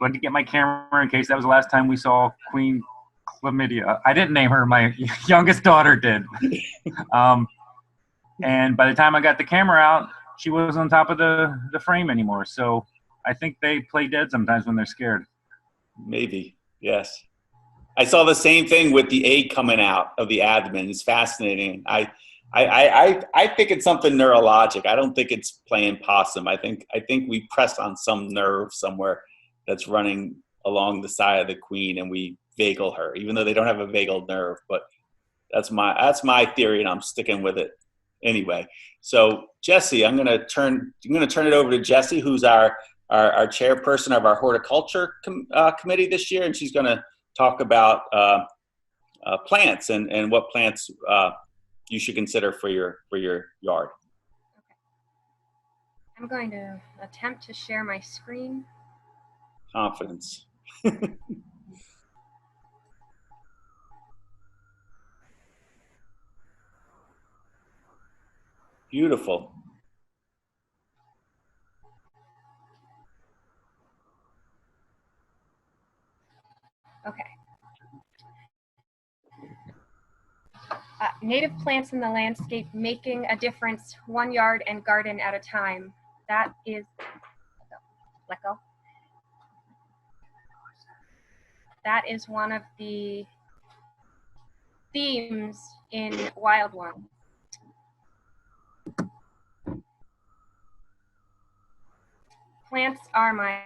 Speaker 14: went to get my camera in case that was the last time we saw Queen Chlamydia. I didn't name her. My youngest daughter did. And by the time I got the camera out, she wasn't on top of the frame anymore. So I think they play dead sometimes when they're scared.
Speaker 1: Maybe, yes. I saw the same thing with the egg coming out of the abdomen. It's fascinating. I think it's something neurologic. I don't think it's playing possum. I think we press on some nerve somewhere that's running along the side of the queen, and we vagal her, even though they don't have a vagal nerve. But that's my theory, and I'm sticking with it anyway. So Jesse, I'm gonna turn it over to Jesse, who's our chairperson of our horticulture committee this year, and she's gonna talk about plants and what plants you should consider for your yard.
Speaker 12: I'm going to attempt to share my screen.
Speaker 1: Confidence. Beautiful.
Speaker 12: Okay. Native plants in the landscape making a difference 1 yard and garden at a time. That is, let go. That is one of the themes in Wild One. Plants are my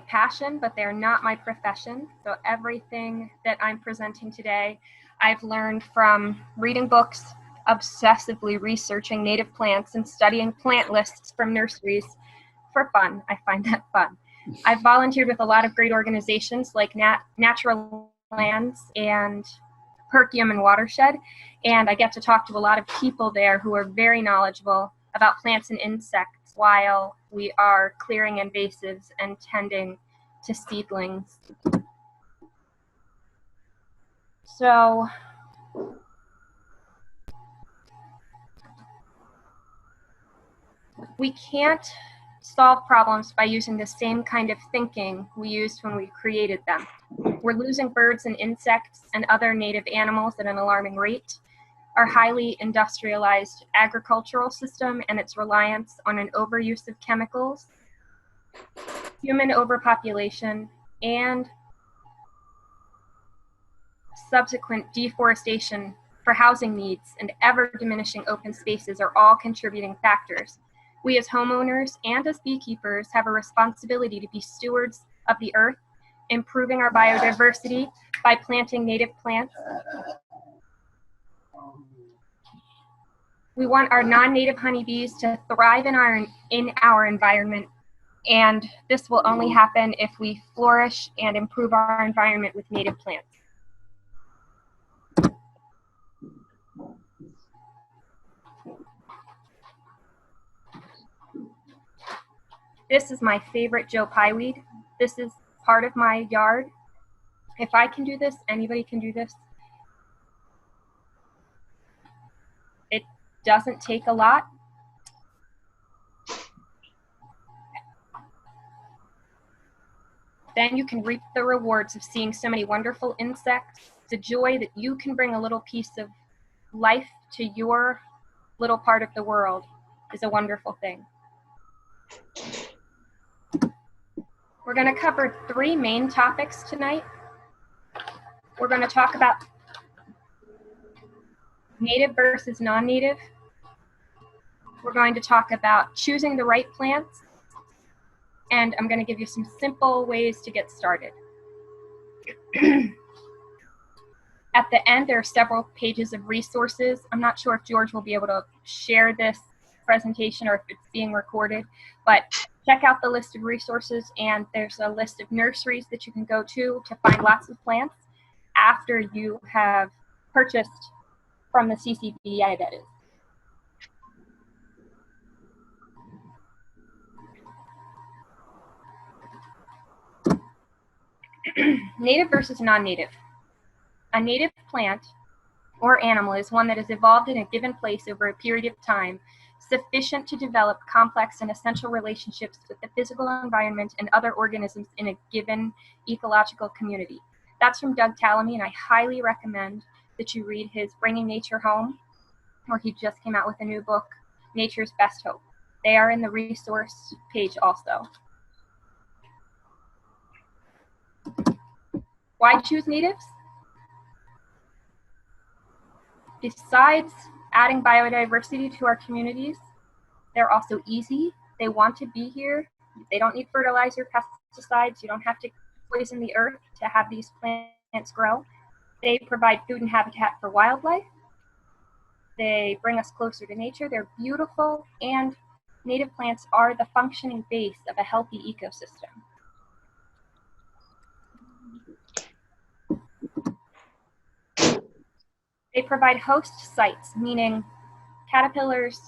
Speaker 12: passion, but they're not my profession. So everything that I'm presenting today, I've learned from reading books, obsessively researching native plants, and studying plant lists from nurseries for fun. I find that fun. I've volunteered with a lot of great organizations like Natural Lands and Perkium and Watershed, and I get to talk to a lot of people there who are very knowledgeable about plants and insects while we are clearing invasives and tending to seedlings. So we can't solve problems by using the same kind of thinking we used when we created them. We're losing birds and insects and other native animals at an alarming rate. Our highly industrialized agricultural system and its reliance on an overuse of chemicals, human overpopulation, and subsequent deforestation for housing needs and ever-diminishing open spaces are all contributing factors. We as homeowners and as beekeepers have a responsibility to be stewards of the earth, improving our biodiversity by planting native plants. We want our non-native honeybees to thrive in our environment, and this will only happen if we flourish and improve our environment with native plants. This is my favorite Joe Pye weed. This is part of my yard. If I can do this, anybody can do this. It doesn't take a lot. Then you can reap the rewards of seeing so many wonderful insects. The joy that you can bring a little piece of life to your little part of the world is a wonderful thing. We're going to cover 3 main topics tonight. We're going to talk about native versus non-native. We're going to talk about choosing the right plants And I'm going to give you some simple ways to get started. At the end, there are several pages of resources. I'm not sure if George will be able to share this presentation or if it's being recorded, but check out the list of resources, and there's a list of nurseries that you can go to find lots of plants after you have purchased from the CCBA, that is. Native versus non-native. A native plant or animal is one that has evolved in a given place over a period of time sufficient to develop complex and essential relationships with the physical environment and other organisms in a given ecological community. That's from Doug Tallamy, and I highly recommend that you read his Bringing Nature Home, or he just came out with a new book, Nature's Best Hope. They are in the resource page also. Why choose natives? Besides adding biodiversity to our communities, they're also easy. They want to be here. They don't need fertilizer, pesticides. You don't have to poison the earth to have these plants grow. They provide food and habitat for wildlife. They bring us closer to nature. They're beautiful, and native plants are the functioning base of a healthy ecosystem. They provide host sites, meaning caterpillars,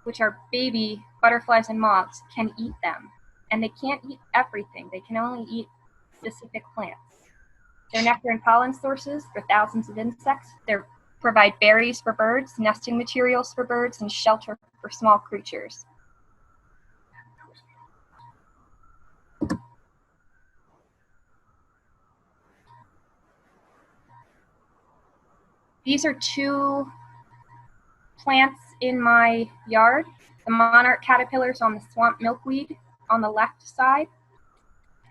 Speaker 12: which are baby butterflies and moths, can eat them. And they can't eat everything. They can only eat specific plants. They're nectar and pollen sources for thousands of insects. They provide berries for birds, nesting materials for birds, and shelter for small creatures. These are two plants in my yard. The monarch caterpillars on the swamp milkweed on the left side.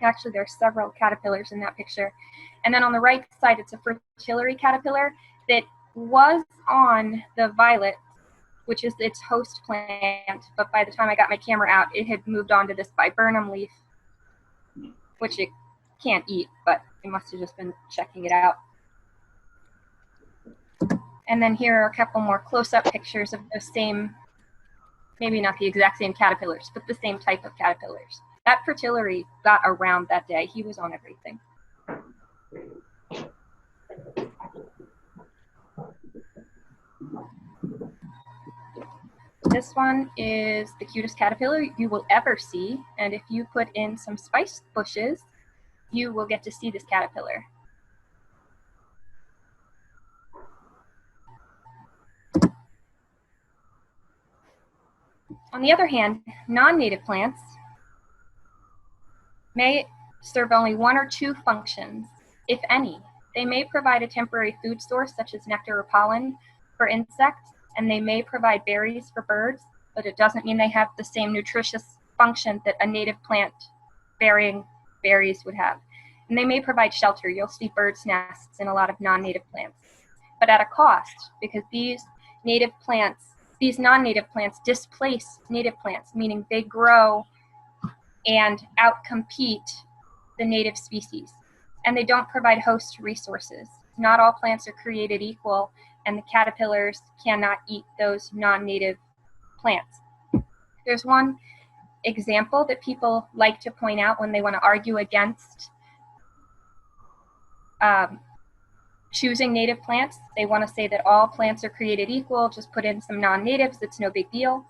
Speaker 12: Actually, there are several caterpillars in that picture. And then on the right side, it's a fritillary caterpillar that was on the violet, which is its host plant. But by the time I got my camera out, it had moved on to this viburnum leaf, which it can't eat, but it must have just been checking it out. And then here are a couple more close-up pictures of the same, maybe not the exact same caterpillars, but the same type of caterpillars. That fritillary got around that day. He was on everything. This one is the cutest caterpillar you will ever see, and if you put in some spice bushes, you will get to see this caterpillar. On the other hand, non-native plants may serve only one or two functions, if any. They may provide a temporary food source, such as nectar or pollen, for insects, and they may provide berries for birds, but it doesn't mean they have the same nutritious function that a native plant bearing berries would have. And they may provide shelter. You'll see birds' nests in a lot of non-native plants, but at a cost, because these non-native plants displace native plants, meaning they grow and outcompete the native species. And they don't provide host resources. Not all plants are created equal, and the caterpillars cannot eat those non-native plants. There's one example that people like to point out when they want to argue against choosing native plants. They want to say that all plants are created equal, just put in some non-natives, it's no big deal.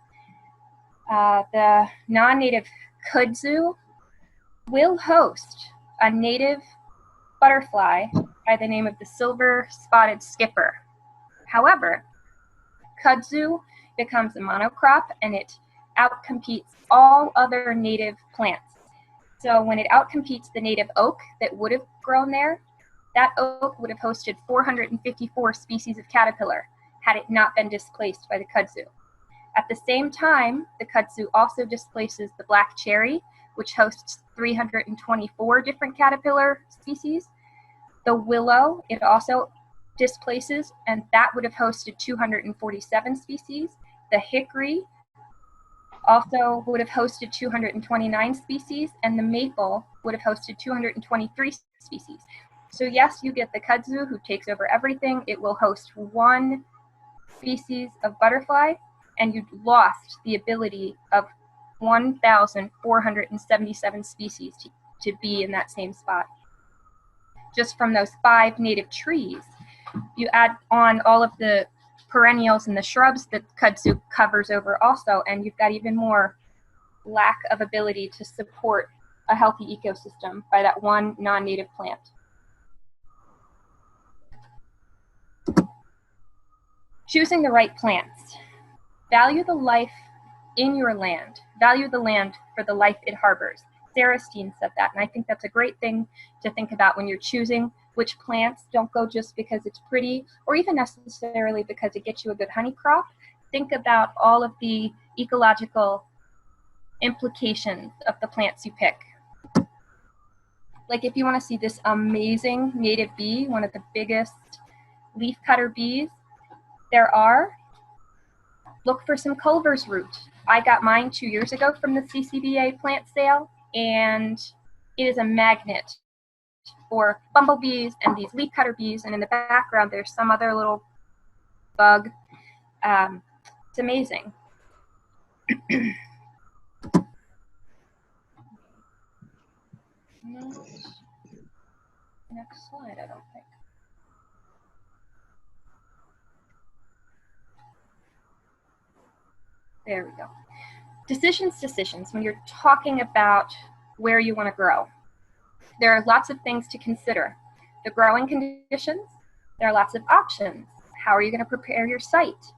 Speaker 12: The non-native kudzu will host a native butterfly by the name of the silver-spotted skipper. However, kudzu becomes a monocrop and it outcompetes all other native plants. So when it outcompetes the native oak that would have grown there, that oak would have hosted 454 species of caterpillar had it not been displaced by the kudzu. At the same time, the kudzu also displaces the black cherry, which hosts 324 different caterpillar species. The willow, it also displaces, and that would have hosted 247 species. The hickory also would have hosted 229 species, and the maple would have hosted 223 species. So yes, you get the kudzu, who takes over everything. It will host one species of butterfly, and you lost the ability of 1,477 species to be in that same spot. Just from those 5 native trees, you add on all of the perennials and the shrubs that kudzu covers over also, and you've got even more lack of ability to support a healthy ecosystem by that one non-native plant. Choosing the right plants. Value the life in your land. Value the land for the life it harbors. Sarah Steen said that, and I think that's a great thing to think about when you're choosing which plants. Don't go just because it's pretty, or even necessarily because it gets you a good honey crop. Think about all of the ecological implications of the plants you pick. Like if you want to see this amazing native bee, one of the biggest leafcutter bees there are, look for some Culver's root. I got mine 2 years ago from the CCBA plant sale, and it is a magnet for bumblebees and these leafcutter bees, and in the background there's some other little bug. It's amazing. Next slide, I don't think. There we go. Decisions. When you're talking about where you want to grow, there are lots of things to consider. The growing conditions, there are lots of options. How are you going to prepare your site?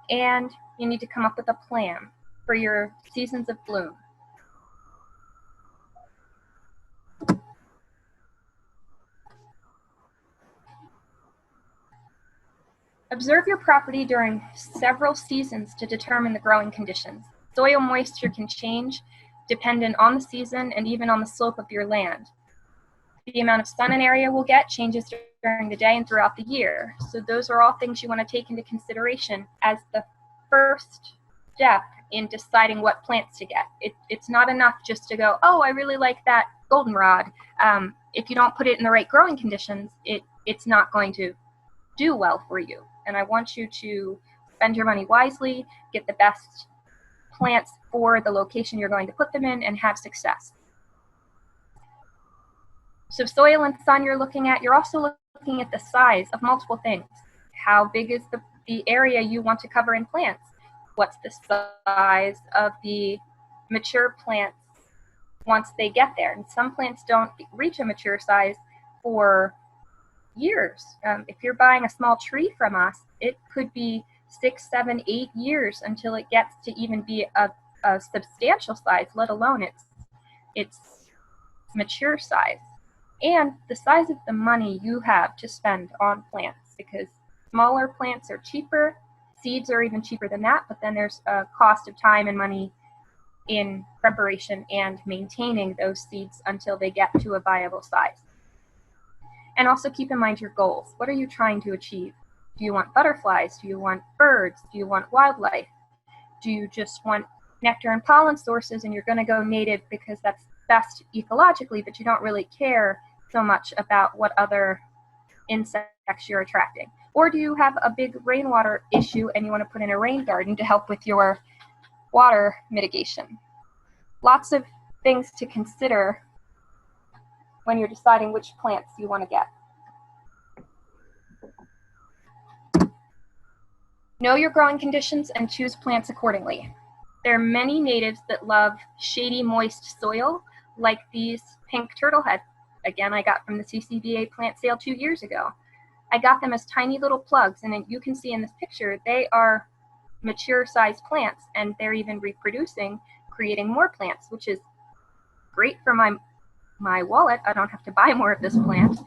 Speaker 12: And you need to come up with a plan for your seasons of bloom. Observe your property during several seasons to determine the growing conditions. Soil moisture can change dependent on the season and even on the slope of your land. The amount of sun an area will get changes during the day and throughout the year. So those are all things you want to take into consideration as the first step in deciding what plants to get. It's not enough just to go, oh, I really like that goldenrod. If you don't put it in the right growing conditions, it's not going to do well for you. And I want you to spend your money wisely, get the best plants for the location you're going to put them in, and have success. So soil and sun you're looking at, you're also looking at the size of multiple things. How big is the area you want to cover in plants? What's the size of the mature plants once they get there? And some plants don't reach a mature size for years. If you're buying a small tree from us, it could be 6, 7, 8 years until it gets to even be a substantial size, let alone its mature size. And the size of the money you have to spend on plants, because smaller plants are cheaper, seeds are even cheaper than that, but then there's a cost of time and money in preparation and maintaining those seeds until they get to a viable size. And also keep in mind your goals. What are you trying to achieve? Do you want butterflies? Do you want birds? Do you want wildlife? Do you just want nectar and pollen sources and you're going to go native because that's best ecologically, but you don't really care so much about what other insects you're attracting? Or do you have a big rainwater issue and you want to put in a rain garden to help with your water mitigation? Lots of things to consider when you're deciding which plants you want to get. Know your growing conditions and choose plants accordingly. There are many natives that love shady, moist soil, like these pink turtlehead. Again, I got from the CCBA plant sale 2 years ago. I got them as tiny little plugs, and you can see in this picture, they are mature sized plants, and they're even reproducing, creating more plants, which is great for my wallet. I don't have to buy more of this plant.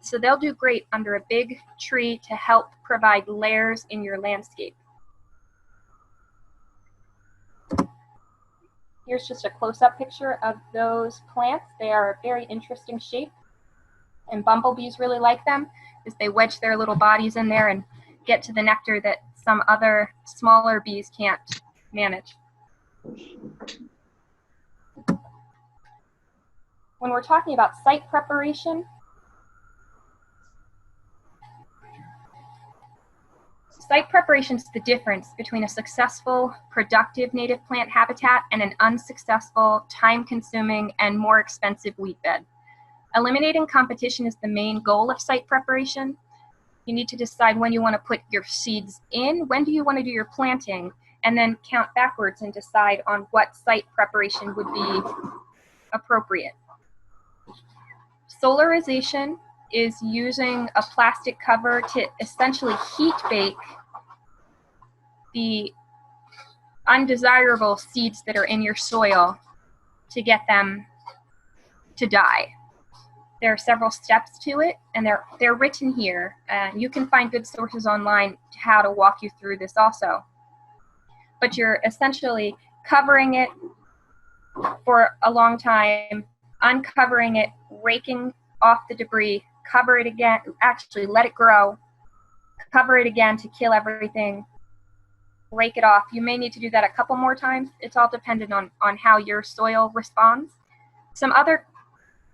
Speaker 12: So they'll do great under a big tree to help provide layers in your landscape. Here's just a close-up picture of those plants. They are a very interesting shape, and bumblebees really like them as they wedge their little bodies in there and get to the nectar that some other smaller bees can't manage. When we're talking about site preparation, site preparation is the difference between a successful, productive native plant habitat and an unsuccessful, time-consuming, and more expensive wheat bed. Eliminating competition is the main goal of site preparation. You need to decide when you want to put your seeds in, when do you want to do your planting, and then count backwards and decide on what site preparation would be appropriate. Solarization is using a plastic cover to essentially heat bake the undesirable seeds that are in your soil to get them to die. There are several steps to it, and they're written here. You can find good sources online to how to walk you through this also. But you're essentially covering it for a long time, uncovering it, raking off the debris, cover it again, actually let it grow, cover it again to kill everything, rake it off. You may need to do that a couple more times. It's all dependent on how your soil responds. Some other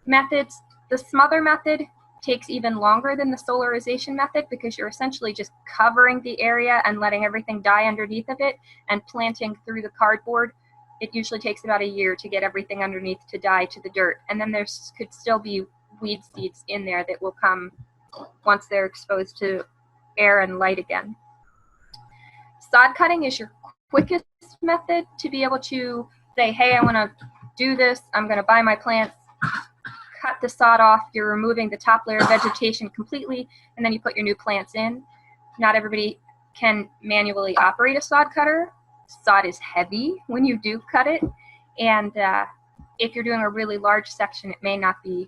Speaker 12: methods, the smother method takes even longer than the solarization method because you're essentially just covering the area and letting everything die underneath of it and planting through the cardboard. It usually takes about a year to get everything underneath to die to the dirt. And then there could still be weed seeds in there that will come once they're exposed to air and light again. Sod cutting is your quickest method to be able to say, hey, I want to do this. I'm going to buy my plants. Cut the sod off. You're removing the top layer of vegetation completely, and then you put your new plants in. Not everybody can manually operate a sod cutter. Sod is heavy when you do cut it, and if you're doing a really large section, it may not be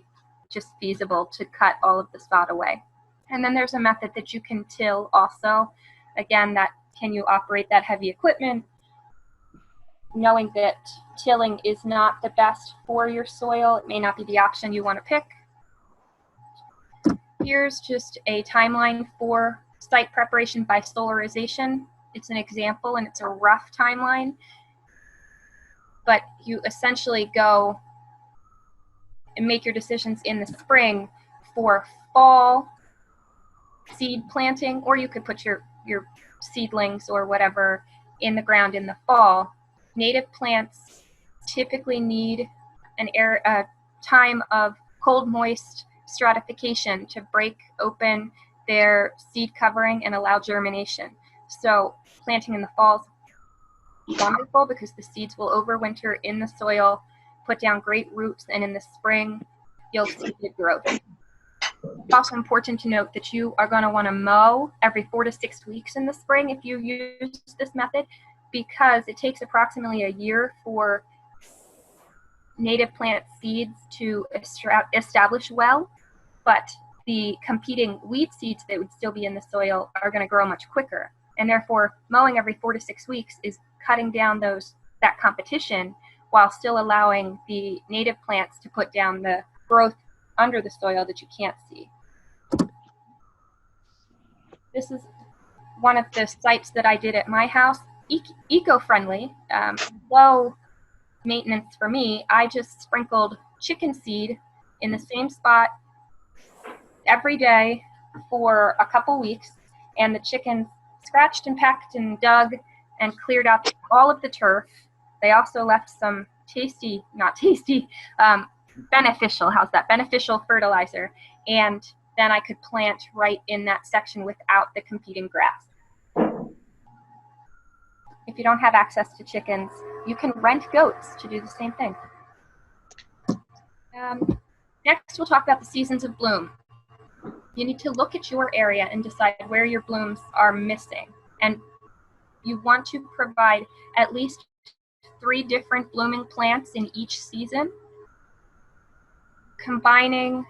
Speaker 12: just feasible to cut all of the sod away. And then there's a method that you can till also. Again, that can you operate that heavy equipment, knowing that tilling is not the best for your soil. It may not be the option you want to pick. Here's just a timeline for site preparation by solarization. It's an example and it's a rough timeline, but you essentially go and make your decisions in the spring for fall seed planting, or you could put your seedlings or whatever in the ground in the fall. Native plants typically need a time of cold, moist stratification to break open their seed covering and allow germination. So planting in the fall is wonderful because the seeds will overwinter in the soil, put down great roots, and in the spring you'll see good growth. It's also important to note that you are going to want to mow every 4 to 6 weeks in the spring if you use this method, because it takes approximately a year for native plant seeds to establish well, but the competing weed seeds that would still be in the soil are going to grow much quicker. And therefore, mowing every 4 to 6 weeks is cutting down that competition while still allowing the native plants to put down the growth under the soil that you can't see. This is one of the sites that I did at my house. Eco-friendly, low maintenance for me. I just sprinkled chicken seed in the same spot every day for a couple weeks, and the chickens scratched and pecked and dug and cleared out all of the turf. They also left some beneficial fertilizer, and then I could plant right in that section without the competing grass. If you don't have access to chickens, you can rent goats to do the same thing. Next, we'll talk about the seasons of bloom. You need to look at your area and decide where your blooms are missing. And you want to provide at least 3 different blooming plants in each season. Combining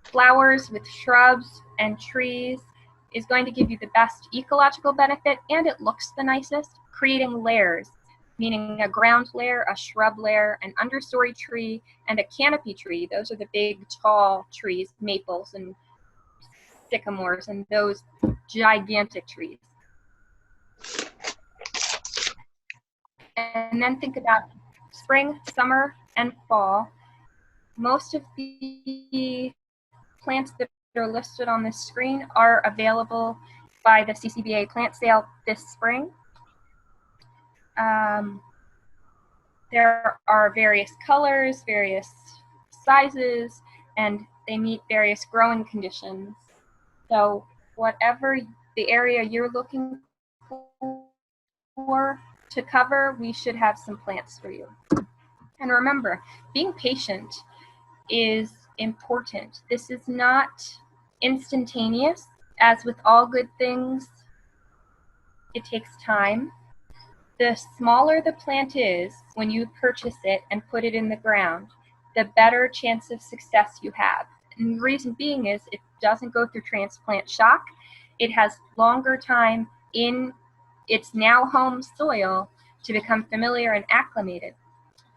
Speaker 12: flowers with shrubs and trees is going to give you the best ecological benefit, and it looks the nicest. Creating layers, meaning a ground layer, a shrub layer, an understory tree, and a canopy tree. Those are the big, tall trees, maples and sycamores, and those gigantic trees. And then think about spring, summer, and fall. Most of the plants that are listed on this screen are available by the CCBA plant sale this spring. There are various colors, various sizes, and they meet various growing conditions. So whatever the area you're looking for to cover, we should have some plants for you. And remember, being patient is important. This is not instantaneous. As with all good things, it takes time. The smaller the plant is when you purchase it and put it in the ground, the better chance of success you have. And the reason being is it doesn't go through transplant shock. It has longer time in its now home soil to become familiar and acclimated.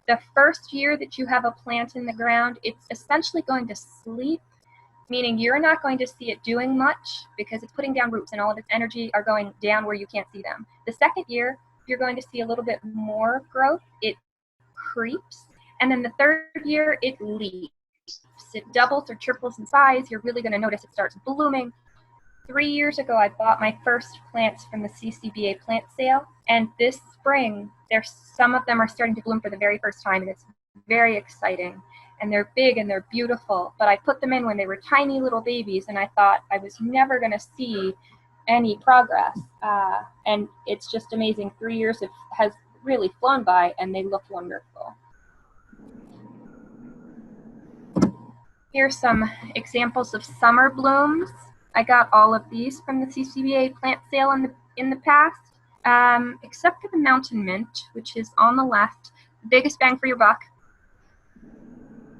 Speaker 12: The first year that you have a plant in the ground, it's essentially going to sleep, meaning you're not going to see it doing much because it's putting down roots and all of its energy are going down where you can't see them. The second year, you're going to see a little bit more growth. It creeps. And then the third year, it leaps. It doubles or triples in size. You're really going to notice it starts blooming. 3 years ago, I bought my first plants from the CCBA plant sale. And this spring, some of them are starting to bloom for the very first time. And it's very exciting. And they're big and they're beautiful. But I put them in when they were tiny little babies. And I thought I was never going to see any progress. And it's just amazing. 3 years has really flown by and they look wonderful. Here's some examples of summer blooms. I got all of these from the CCBA plant sale in the past, except for the mountain mint, which is on the left. The biggest bang for your buck.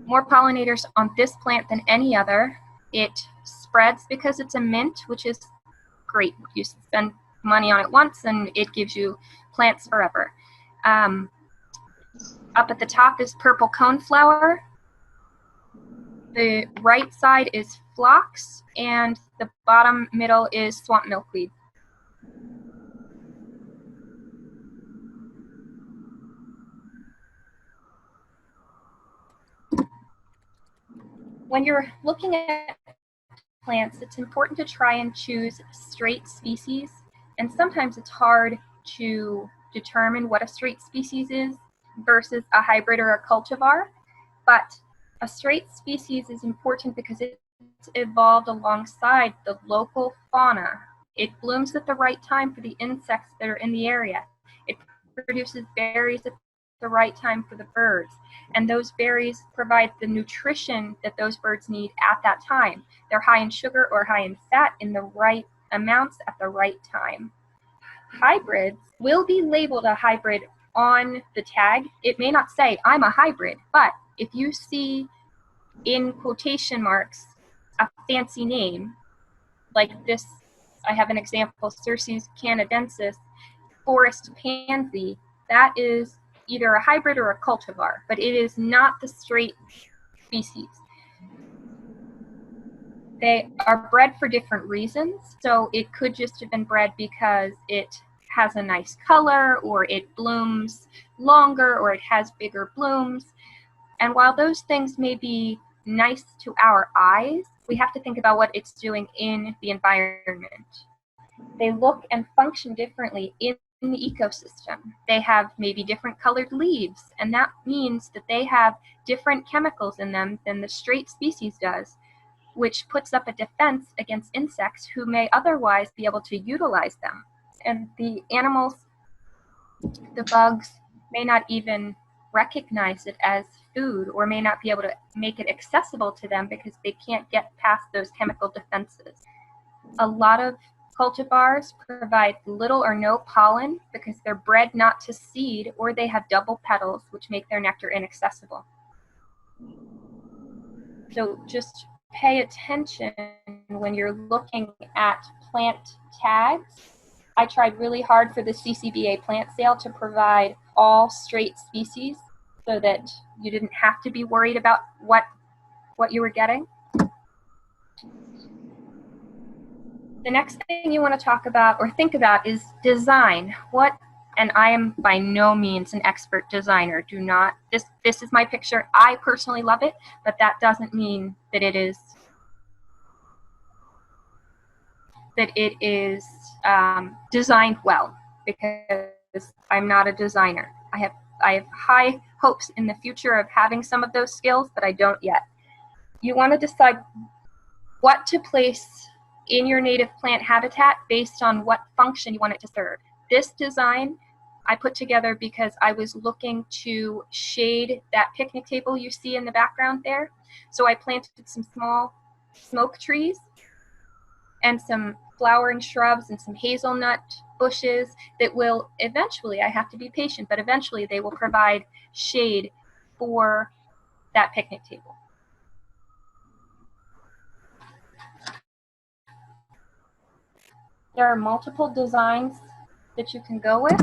Speaker 12: More pollinators on this plant than any other. It spreads because it's a mint, which is great. You spend money on it once and it gives you plants forever. Up at the top is purple coneflower. The right side is phlox, and the bottom middle is swamp milkweed. When you're looking at plants, it's important to try and choose straight species, and sometimes it's hard to determine what a straight species is versus a hybrid or a cultivar, but a straight species is important because it's evolved alongside the local fauna. It blooms at the right time for the insects that are in the area. It produces berries at the right time for the birds. And those berries provide the nutrition that those birds need at that time. They're high in sugar or high in fat in the right amounts at the right time. Hybrids will be labeled a hybrid on the tag. It may not say, I'm a hybrid, but if you see in quotation marks a fancy name, like this, I have an example, Circes canadensis, forest pansy, that is either a hybrid or a cultivar, but it is not the straight species. They are bred for different reasons, so it could just have been bred because it has a nice color, or it blooms longer, or it has bigger blooms. And while those things may be nice to our eyes, we have to think about what it's doing in the environment. They look and function differently in the ecosystem. They have maybe different colored leaves, and that means that they have different chemicals in them than the straight species does, which puts up a defense against insects who may otherwise be able to utilize them. And the animals, the bugs, may not even recognize it as food, or may not be able to make it accessible to them because they can't get past those chemical defenses. A lot of cultivars provide little or no pollen because they're bred not to seed, or they have double petals, which make their nectar inaccessible. So just pay attention when you're looking at plant tags. I tried really hard for the CCBA plant sale to provide all straight species so that you didn't have to be worried about what you were getting. The next thing you want to talk about or think about is design. What and I am by no means an expert designer. Do not, this is my picture. I personally love it, but that doesn't mean that it is designed well, because I'm not a designer. I have high hopes in the future of having some of those skills, but I don't yet. You want to decide what to place in your native plant habitat based on what function you want it to serve. This design I put together because I was looking to shade that picnic table you see in the background there. So I planted some small smoke trees and some flowering shrubs and some hazelnut bushes that will eventually, I have to be patient, but eventually they will provide shade for that picnic table. There are multiple designs that you can go with.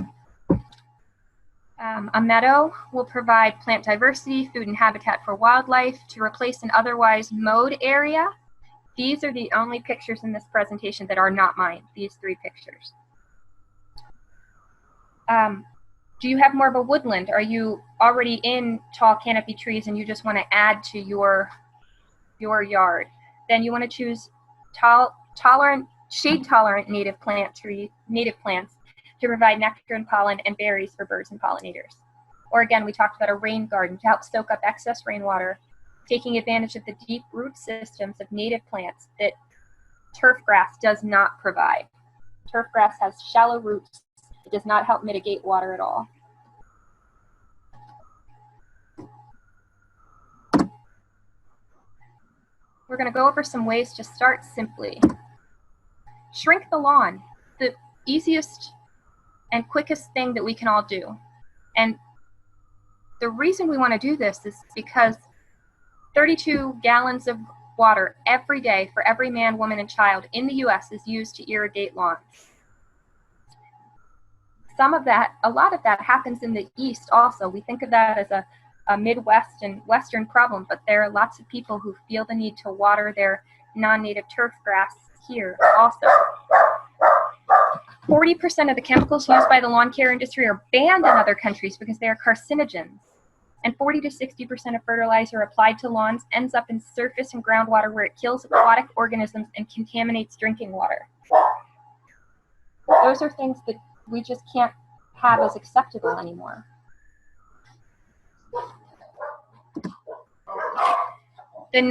Speaker 12: A meadow will provide plant diversity, food and habitat for wildlife to replace an otherwise mowed area. These are the only pictures in this presentation that are not mine, these 3 pictures. Do you have more of a woodland? Are you already in tall canopy trees and you just want to add to your yard? Then you want to choose shade-tolerant native plants to provide nectar and pollen and berries for birds and pollinators. Or again, we talked about a rain garden to help soak up excess rainwater, taking advantage of the deep root systems of native plants that turf grass does not provide. Turf grass has shallow roots. It does not help mitigate water at all. We're going to go over some ways to start simply. Shrink the lawn. The easiest and quickest thing that we can all do. And the reason we want to do this is because 32 gallons of water every day for every man, woman, and child in the US is used to irrigate lawns. A lot of that happens in the East also. We think of that as a Midwest and Western problem, but there are lots of people who feel the need to water their non-native turf grass here also. 40% of the chemicals used by the lawn care industry are banned in other countries because they are carcinogens. And 40 to 60% of fertilizer applied to lawns ends up in surface and groundwater where it kills aquatic organisms and contaminates drinking water. Those are things that we just can't have as acceptable anymore. The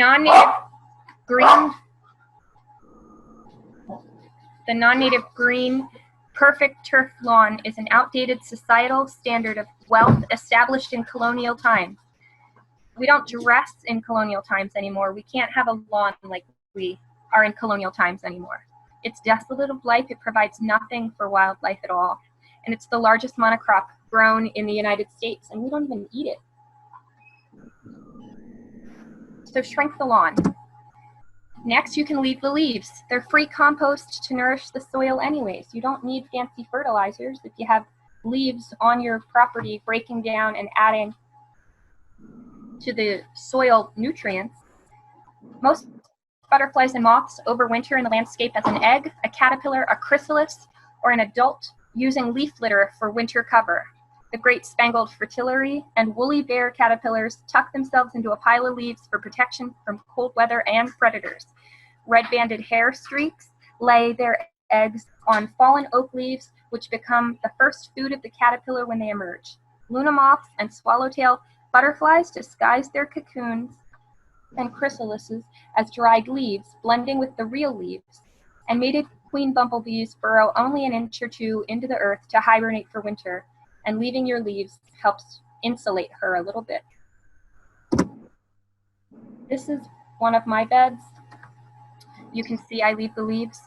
Speaker 12: non-native green perfect turf lawn is an outdated societal standard of wealth established in colonial times. We don't dress in colonial times anymore. We can't have a lawn like we are in colonial times anymore. It's desolate of life. It provides nothing for wildlife at all. And it's the largest monocrop grown in the United States, and we don't even eat it. So shrink the lawn. Next, you can leave the leaves. They're free compost to nourish the soil anyways. You don't need fancy fertilizers if you have leaves on your property breaking down and adding to the soil nutrients. Most butterflies and moths overwinter in the landscape as an egg, a caterpillar, a chrysalis, or an adult, using leaf litter for winter cover. The great spangled fritillary and woolly bear caterpillars tuck themselves into a pile of leaves for protection from cold weather and predators. Red-banded hair streaks lay their eggs on fallen oak leaves, which become the first food of the caterpillar when they emerge. Luna moths and swallowtail butterflies disguise their cocoons and chrysalises as dried leaves, blending with the real leaves. And mated queen bumblebees burrow only an inch or 2 into the earth to hibernate for winter, and leaving your leaves helps insulate her a little bit. This is one of my beds. You can see I leave the leaves.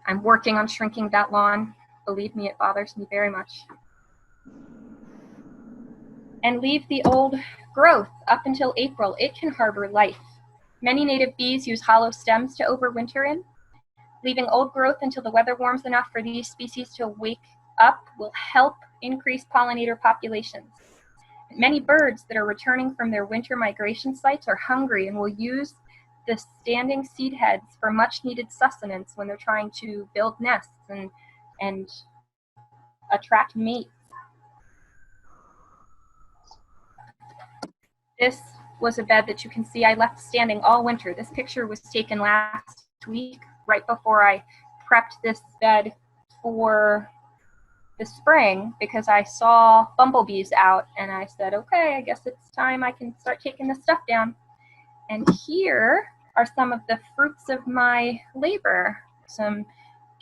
Speaker 12: I'm working on shrinking that lawn. Believe me, it bothers me very much. And leave the old growth up until April. It can harbor life. Many native bees use hollow stems to overwinter in. Leaving old growth until the weather warms enough for these species to wake up will help increase pollinator populations. Many birds that are returning from their winter migration sites are hungry and will use the standing seed heads for much needed sustenance when they're trying to build nests and attract mates. This was a bed that you can see I left standing all winter. This picture was taken last week, right before I prepped this bed for the spring, because I saw bumblebees out and I said, okay, I guess it's time I can start taking this stuff down. And here are some of the fruits of my labor. Some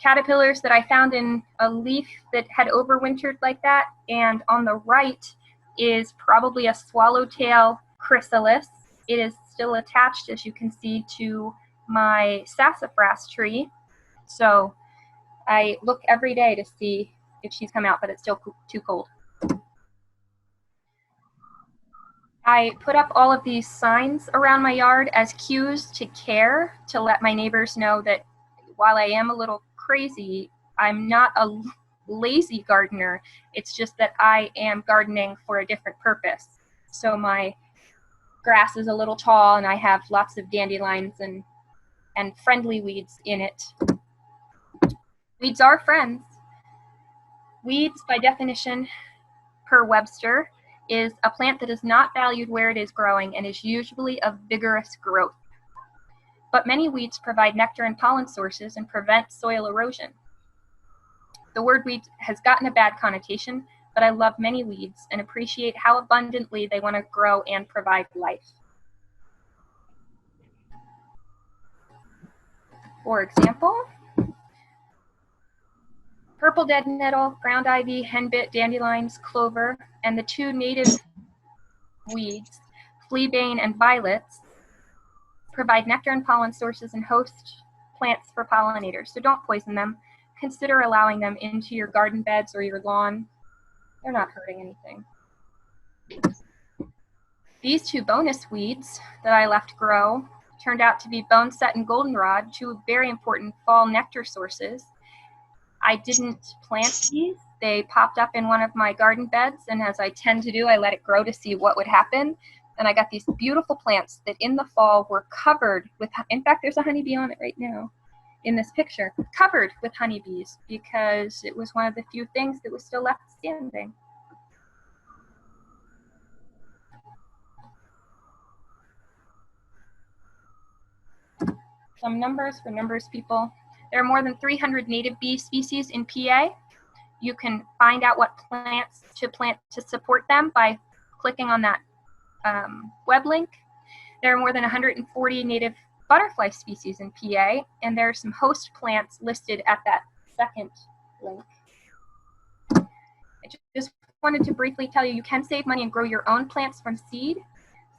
Speaker 12: caterpillars that I found in a leaf that had overwintered like that. And on the right is probably a swallowtail chrysalis. It is still attached, as you can see, to my sassafras tree. So I look every day to see if she's come out, but it's still too cold. I put up all of these signs around my yard as cues to care, to let my neighbors know that while I am a little crazy, I'm not a lazy gardener. It's just that I am gardening for a different purpose. So my grass is a little tall and I have lots of dandelions and friendly weeds in it. Weeds are friends. Weeds, by definition, per Webster, is a plant that is not valued where it is growing and is usually of vigorous growth. But many weeds provide nectar and pollen sources and prevent soil erosion. The word weed has gotten a bad connotation, but I love many weeds and appreciate how abundantly they want to grow and provide life. For example, purple dead nettle, ground ivy, henbit, dandelions, clover, and the two native weeds, fleabane and violets, provide nectar and pollen sources and host plants for pollinators. So don't poison them. Consider allowing them into your garden beds or your lawn. They're not hurting anything. These two bonus weeds that I left grow turned out to be boneset and goldenrod, two very important fall nectar sources. I didn't plant these. They popped up in one of my garden beds, and as I tend to do, I let it grow to see what would happen. And I got these beautiful plants that in the fall were covered with, in fact, there's a honeybee on it right now in this picture, covered with honeybees, because it was one of the few things that was still left standing. Some numbers for numbers people. There are more than 300 native bee species in PA. You can find out what plants to plant to support them by clicking on that web link. There are more than 140 native butterfly species in PA, and there are some host plants listed at that second link. I just wanted to briefly tell you, you can save money and grow your own plants from seed.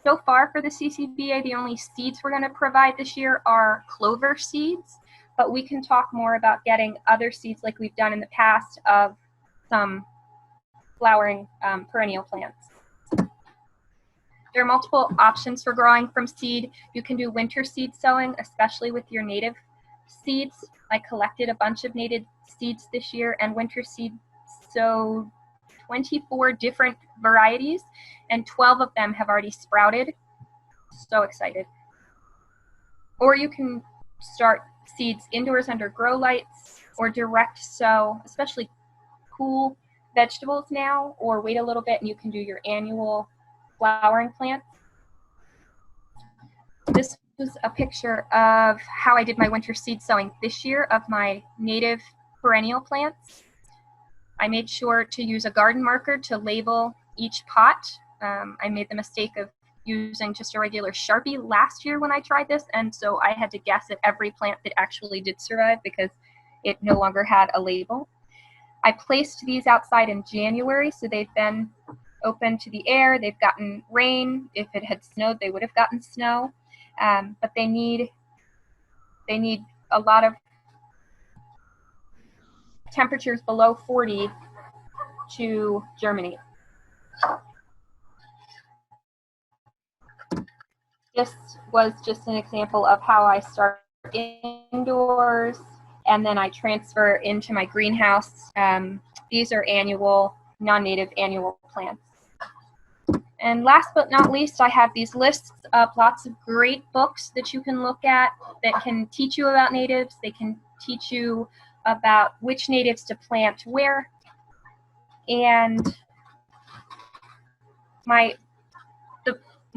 Speaker 12: So far for the CCBA, the only seeds we're going to provide this year are clover seeds, but we can talk more about getting other seeds like we've done in the past of some flowering perennial plants. There are multiple options for growing from seed. You can do winter seed sowing, especially with your native seeds. I collected a bunch of native seeds this year and winter seed sowed 24 different varieties, and 12 of them have already sprouted. So excited. Or you can start seeds indoors under grow lights or direct sow, especially cool vegetables now, or wait a little bit and you can do your annual flowering plants. This was a picture of how I did my winter seed sowing this year of my native perennial plants. I made sure to use a garden marker to label each pot. I made the mistake of using just a regular Sharpie last year when I tried this, and so I had to guess at every plant that actually did survive because it no longer had a label. I placed these outside in January, so they've been open to the air. They've gotten rain. If it had snowed, they would have gotten snow. But they need a lot of temperatures below 40 to germinate. This was just an example of how I start indoors and then I transfer into my greenhouse. These are annual, non-native annual plants. And last but not least, I have these lists of lots of great books that you can look at that can teach you about natives. They can teach you about which natives to plant where. And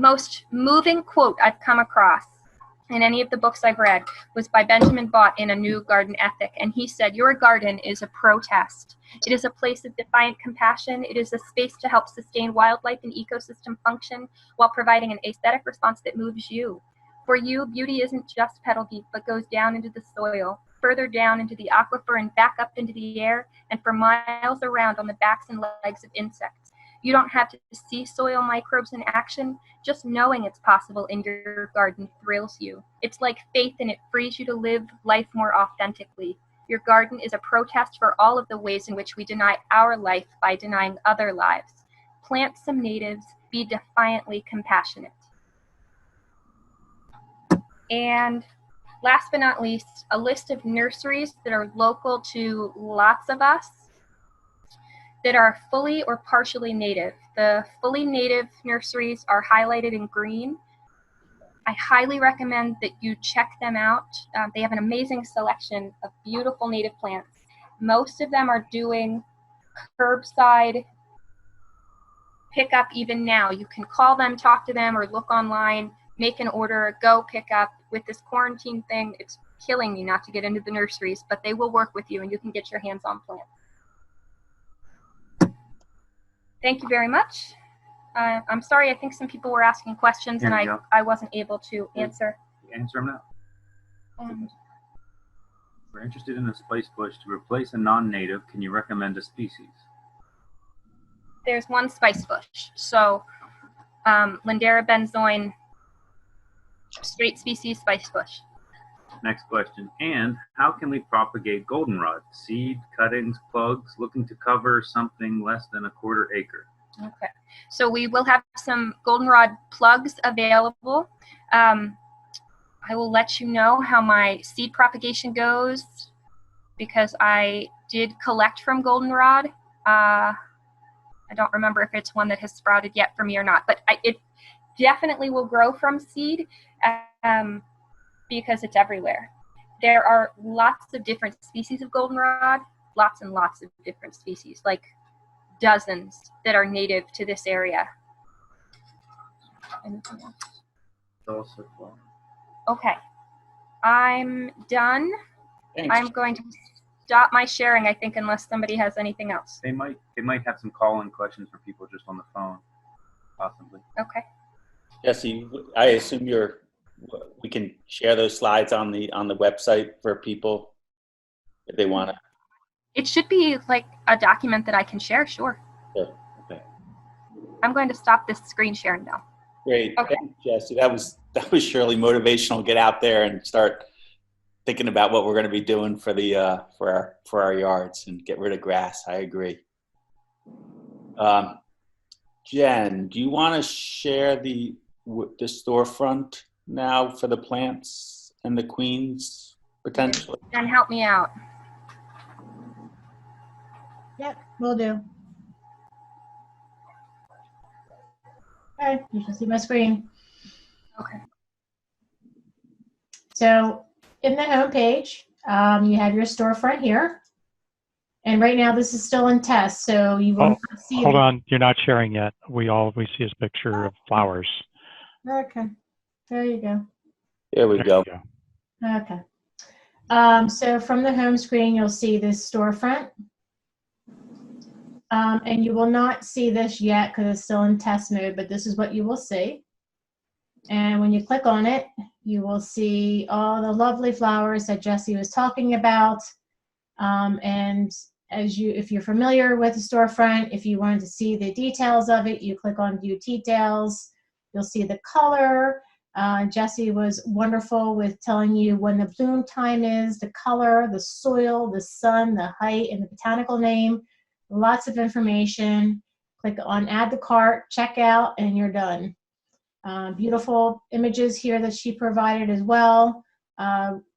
Speaker 12: most moving quote I've come across in any of the books I've read was by Benjamin Bott in A New Garden Ethic. And he said, your garden is a protest. It is a place of defiant compassion. It is a space to help sustain wildlife and ecosystem function while providing an aesthetic response that moves you. For you, beauty isn't just petal deep, but goes down into the soil, further down into the aquifer and back up into the air, and for miles around on the backs and legs of insects. You don't have to see soil microbes in action. Just knowing it's possible in your garden thrills you. It's like faith, and it frees you to live life more authentically. Your garden is a protest for all of the ways in which we deny our life by denying other lives. Plant some natives, be defiantly compassionate. And last but not least, a list of nurseries that are local to lots of us that are fully or partially native. The fully native nurseries are highlighted in green. I highly recommend that you check them out. They have an amazing selection of beautiful native plants. Most of them are doing curbside pickup even now. You can call them, talk to them, or look online, make an order, go pick up. With this quarantine thing, it's killing me not to get into the nurseries, but they will work with you and you can get your hands on plants. Thank you very much. I'm sorry, I think some people were asking questions and I wasn't able to answer.
Speaker 15: Answer them now. We're interested in a spice bush. To replace a non-native, can you recommend a species?
Speaker 12: There's one spice bush. So Lindera benzoin, straight species spice bush.
Speaker 15: Next question. And how can we propagate goldenrod? Seed, cuttings, plugs, looking to cover something less than a quarter acre.
Speaker 12: Okay. So we will have some goldenrod plugs available. I will let you know how my seed propagation goes because I did collect from goldenrod. I don't remember if it's one that has sprouted yet for me or not, but it definitely will grow from seed. Because it's everywhere. There are lots of different species of goldenrod, lots and lots of different species, like dozens that are native to this area. Anything else? Okay, I'm done.
Speaker 1: Thanks.
Speaker 12: I'm going to stop my sharing, I think, unless somebody has anything else.
Speaker 15: They might have some call-in questions for people just on the phone, possibly.
Speaker 12: Okay.
Speaker 1: Jesse, I assume we can share those slides on the website for people if they want to.
Speaker 12: It should be like a document that I can share, sure.
Speaker 1: Sure. Okay.
Speaker 12: I'm going to stop this screen sharing now.
Speaker 1: Great.
Speaker 12: Okay.
Speaker 1: Thanks, Jesse. That was surely motivational. Get out there and start thinking about what we're going to be doing for the for our yards and get rid of grass. I agree. Jen, do you want to share the storefront now for the plants and the queens potentially?
Speaker 12: Jen, help me out.
Speaker 10: Yep, will do. Okay, you can see my screen.
Speaker 12: Okay.
Speaker 10: So in the home page, you have your storefront here. And right now this is still in test, so you will not see.
Speaker 2: Hold on, you're not sharing yet. All we see is a picture of flowers.
Speaker 10: Okay, there you go.
Speaker 1: There we go.
Speaker 10: Okay. So from the home screen, you'll see this storefront. And you will not see this yet because it's still in test mode, but this is what you will see. And when you click on it, you will see all the lovely flowers that Jesse was talking about. And if you're familiar with the storefront, if you wanted to see the details of it, you click on View Details. You'll see the color. Jesse was wonderful with telling you when the bloom time is, the color, the soil, the sun, the height, and the botanical name. Lots of information. Click on Add to Cart, check out, and you're done. Beautiful images here that she provided as well.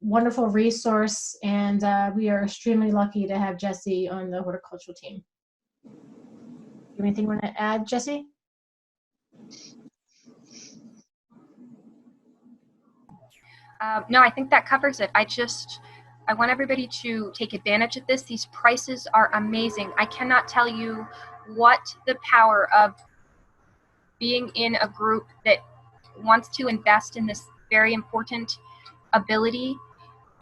Speaker 10: Wonderful resource, and we are extremely lucky to have Jesse on the horticultural team. You have anything you want to add, Jesse?
Speaker 12: No, I think that covers it. I want everybody to take advantage of this. These prices are amazing. I cannot tell you what the power of being in a group that wants to invest in this very important ability,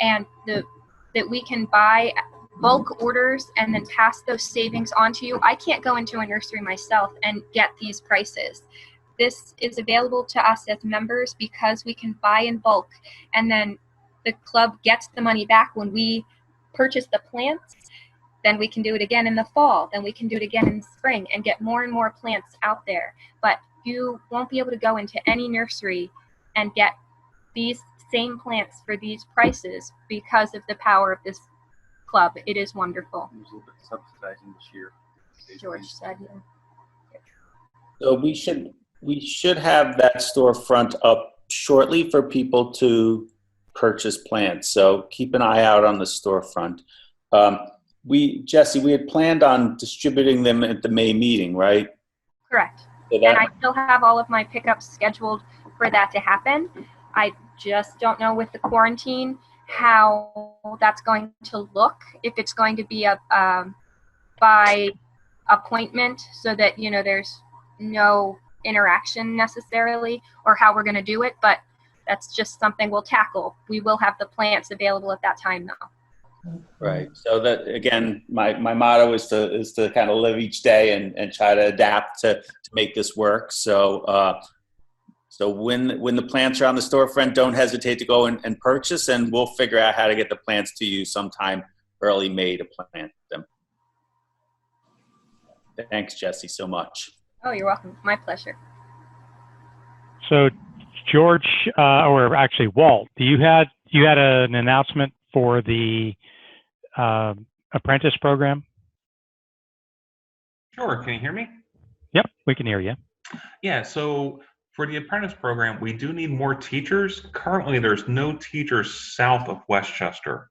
Speaker 12: and that we can buy bulk orders and then pass those savings on to you. I can't go into a nursery myself and get these prices. This is available to us as members because we can buy in bulk, and then the club gets the money back when we purchase the plants. Then we can do it again in the fall. Then we can do it again in the spring and get more and more plants out there. But you won't be able to go into any nursery and get these same plants for these prices because of the power of this club. It is wonderful.
Speaker 15: There's a little bit subsidizing this year.
Speaker 12: George said, yeah.
Speaker 1: So we should have that storefront up shortly for people to purchase plants. So keep an eye out on the storefront. Jesse, we had planned on distributing them at the May meeting, right?
Speaker 12: Correct.
Speaker 1: So
Speaker 12: And I still have all of my pickups scheduled for that to happen. I just don't know with the quarantine how that's going to look. If it's going to be a by appointment so that, you know, there's no interaction necessarily, or how we're going to do it, but that's just something we'll tackle. We will have the plants available at that time though.
Speaker 1: Right. So that, again, my motto is to kind of live each day and try to adapt to make this work. So so when the plants are on the storefront, don't hesitate to go and purchase, and we'll figure out how to get the plants to you sometime early May to plant them. Thanks, Jesse, so much.
Speaker 12: Oh, you're welcome. My pleasure.
Speaker 2: So George, or actually Walt, you had an announcement for the apprentice program?
Speaker 13: Sure. Can you hear me?
Speaker 2: Yep, we can hear you.
Speaker 13: Yeah. So for the apprentice program, we do need more teachers. Currently, there's no teachers south of Westchester.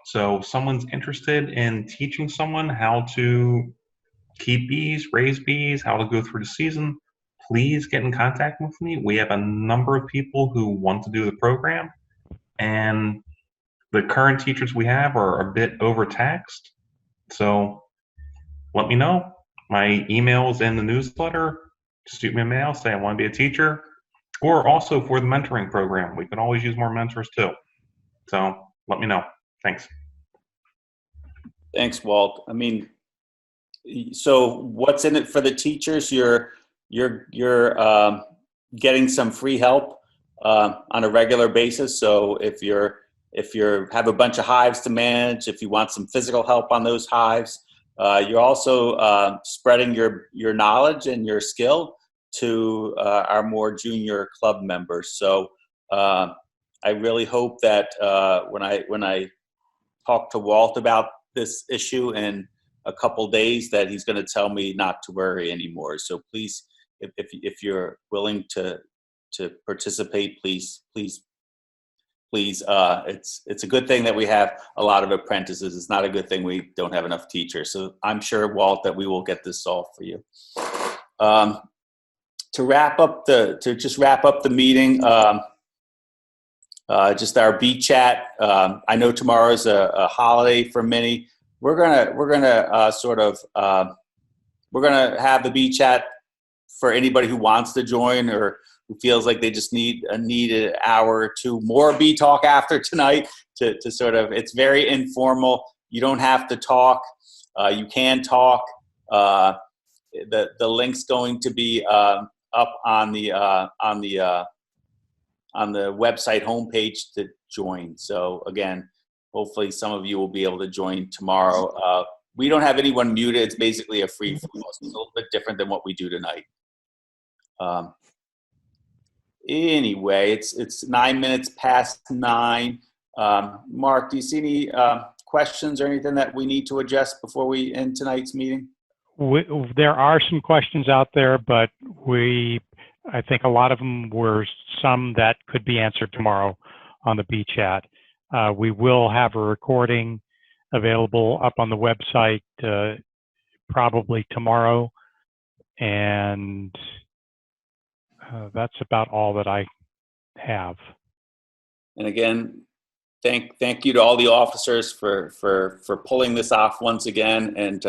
Speaker 13: So if someone's interested in teaching someone how to keep bees, raise bees, how to go through the season, please get in contact with me. We have a number of people who want to do the program, and the current teachers we have are a bit overtaxed. So let me know. My email is in the newsletter. Shoot me a mail, say I want to be a teacher. Or also for the mentoring program. We can always use more mentors too. So let me know. Thanks.
Speaker 1: Thanks, Walt. I mean, so what's in it for the teachers? You're getting some free help on a regular basis. So if you have a bunch of hives to manage, if you want some physical help on those hives, you're also spreading your knowledge and your skill to our more junior club members. So I really hope that when I talk to Walt about this issue in a couple days, that he's going to tell me not to worry anymore. So please, if you're willing to participate, please. It's a good thing that we have a lot of apprentices. It's not a good thing we don't have enough teachers. So I'm sure, Walt, that we will get this solved for you. To wrap up the meeting, just our bee chat. I know tomorrow is a holiday for many. We're gonna have the bee chat for anybody who wants to join or who feels like they just need an hour or two more bee talk after tonight to sort of, it's very informal. You don't have to talk. You can talk. The link's going to be up on the website homepage to join. So again, hopefully some of you will be able to join tomorrow. We don't have anyone muted. It's basically a free flow. It's a little bit different than what we do tonight. Anyway, it's 9 minutes past 9. Mark, do you see any questions or anything that we need to address before we end tonight's meeting?
Speaker 2: There are some questions out there, but I think a lot of them were some that could be answered tomorrow on the bee chat. We will have a recording available up on the website probably tomorrow, and that's about all that I have.
Speaker 1: And again, thank you to all the officers for pulling this off once again, and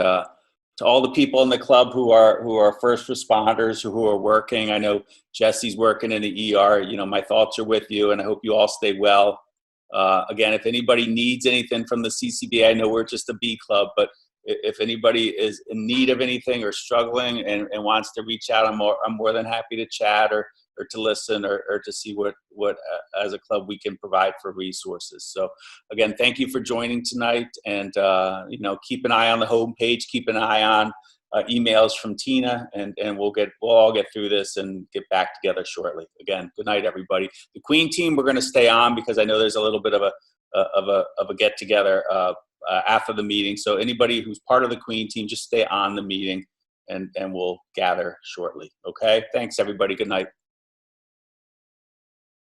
Speaker 1: to all the people in the club who are first responders, who are working. I know Jesse's working in the ER. You know, my thoughts are with you, and I hope you all stay well. Again, if anybody needs anything from the CCBA, I know we're just a B club, but if anybody is in need of anything or struggling and wants to reach out, I'm more than happy to chat or to listen or to see what as a club we can provide for resources. So again, thank you for joining tonight, and you know, keep an eye on the homepage, keep an eye on emails from Tina, and we'll all get through this and get back together shortly. Again, good night, everybody. The Queen team, we're going to stay on because I know there's a little bit of a get together after the meeting. So anybody who's part of the Queen team, just stay on the meeting, and we'll gather shortly. Okay. Thanks, everybody. Good night.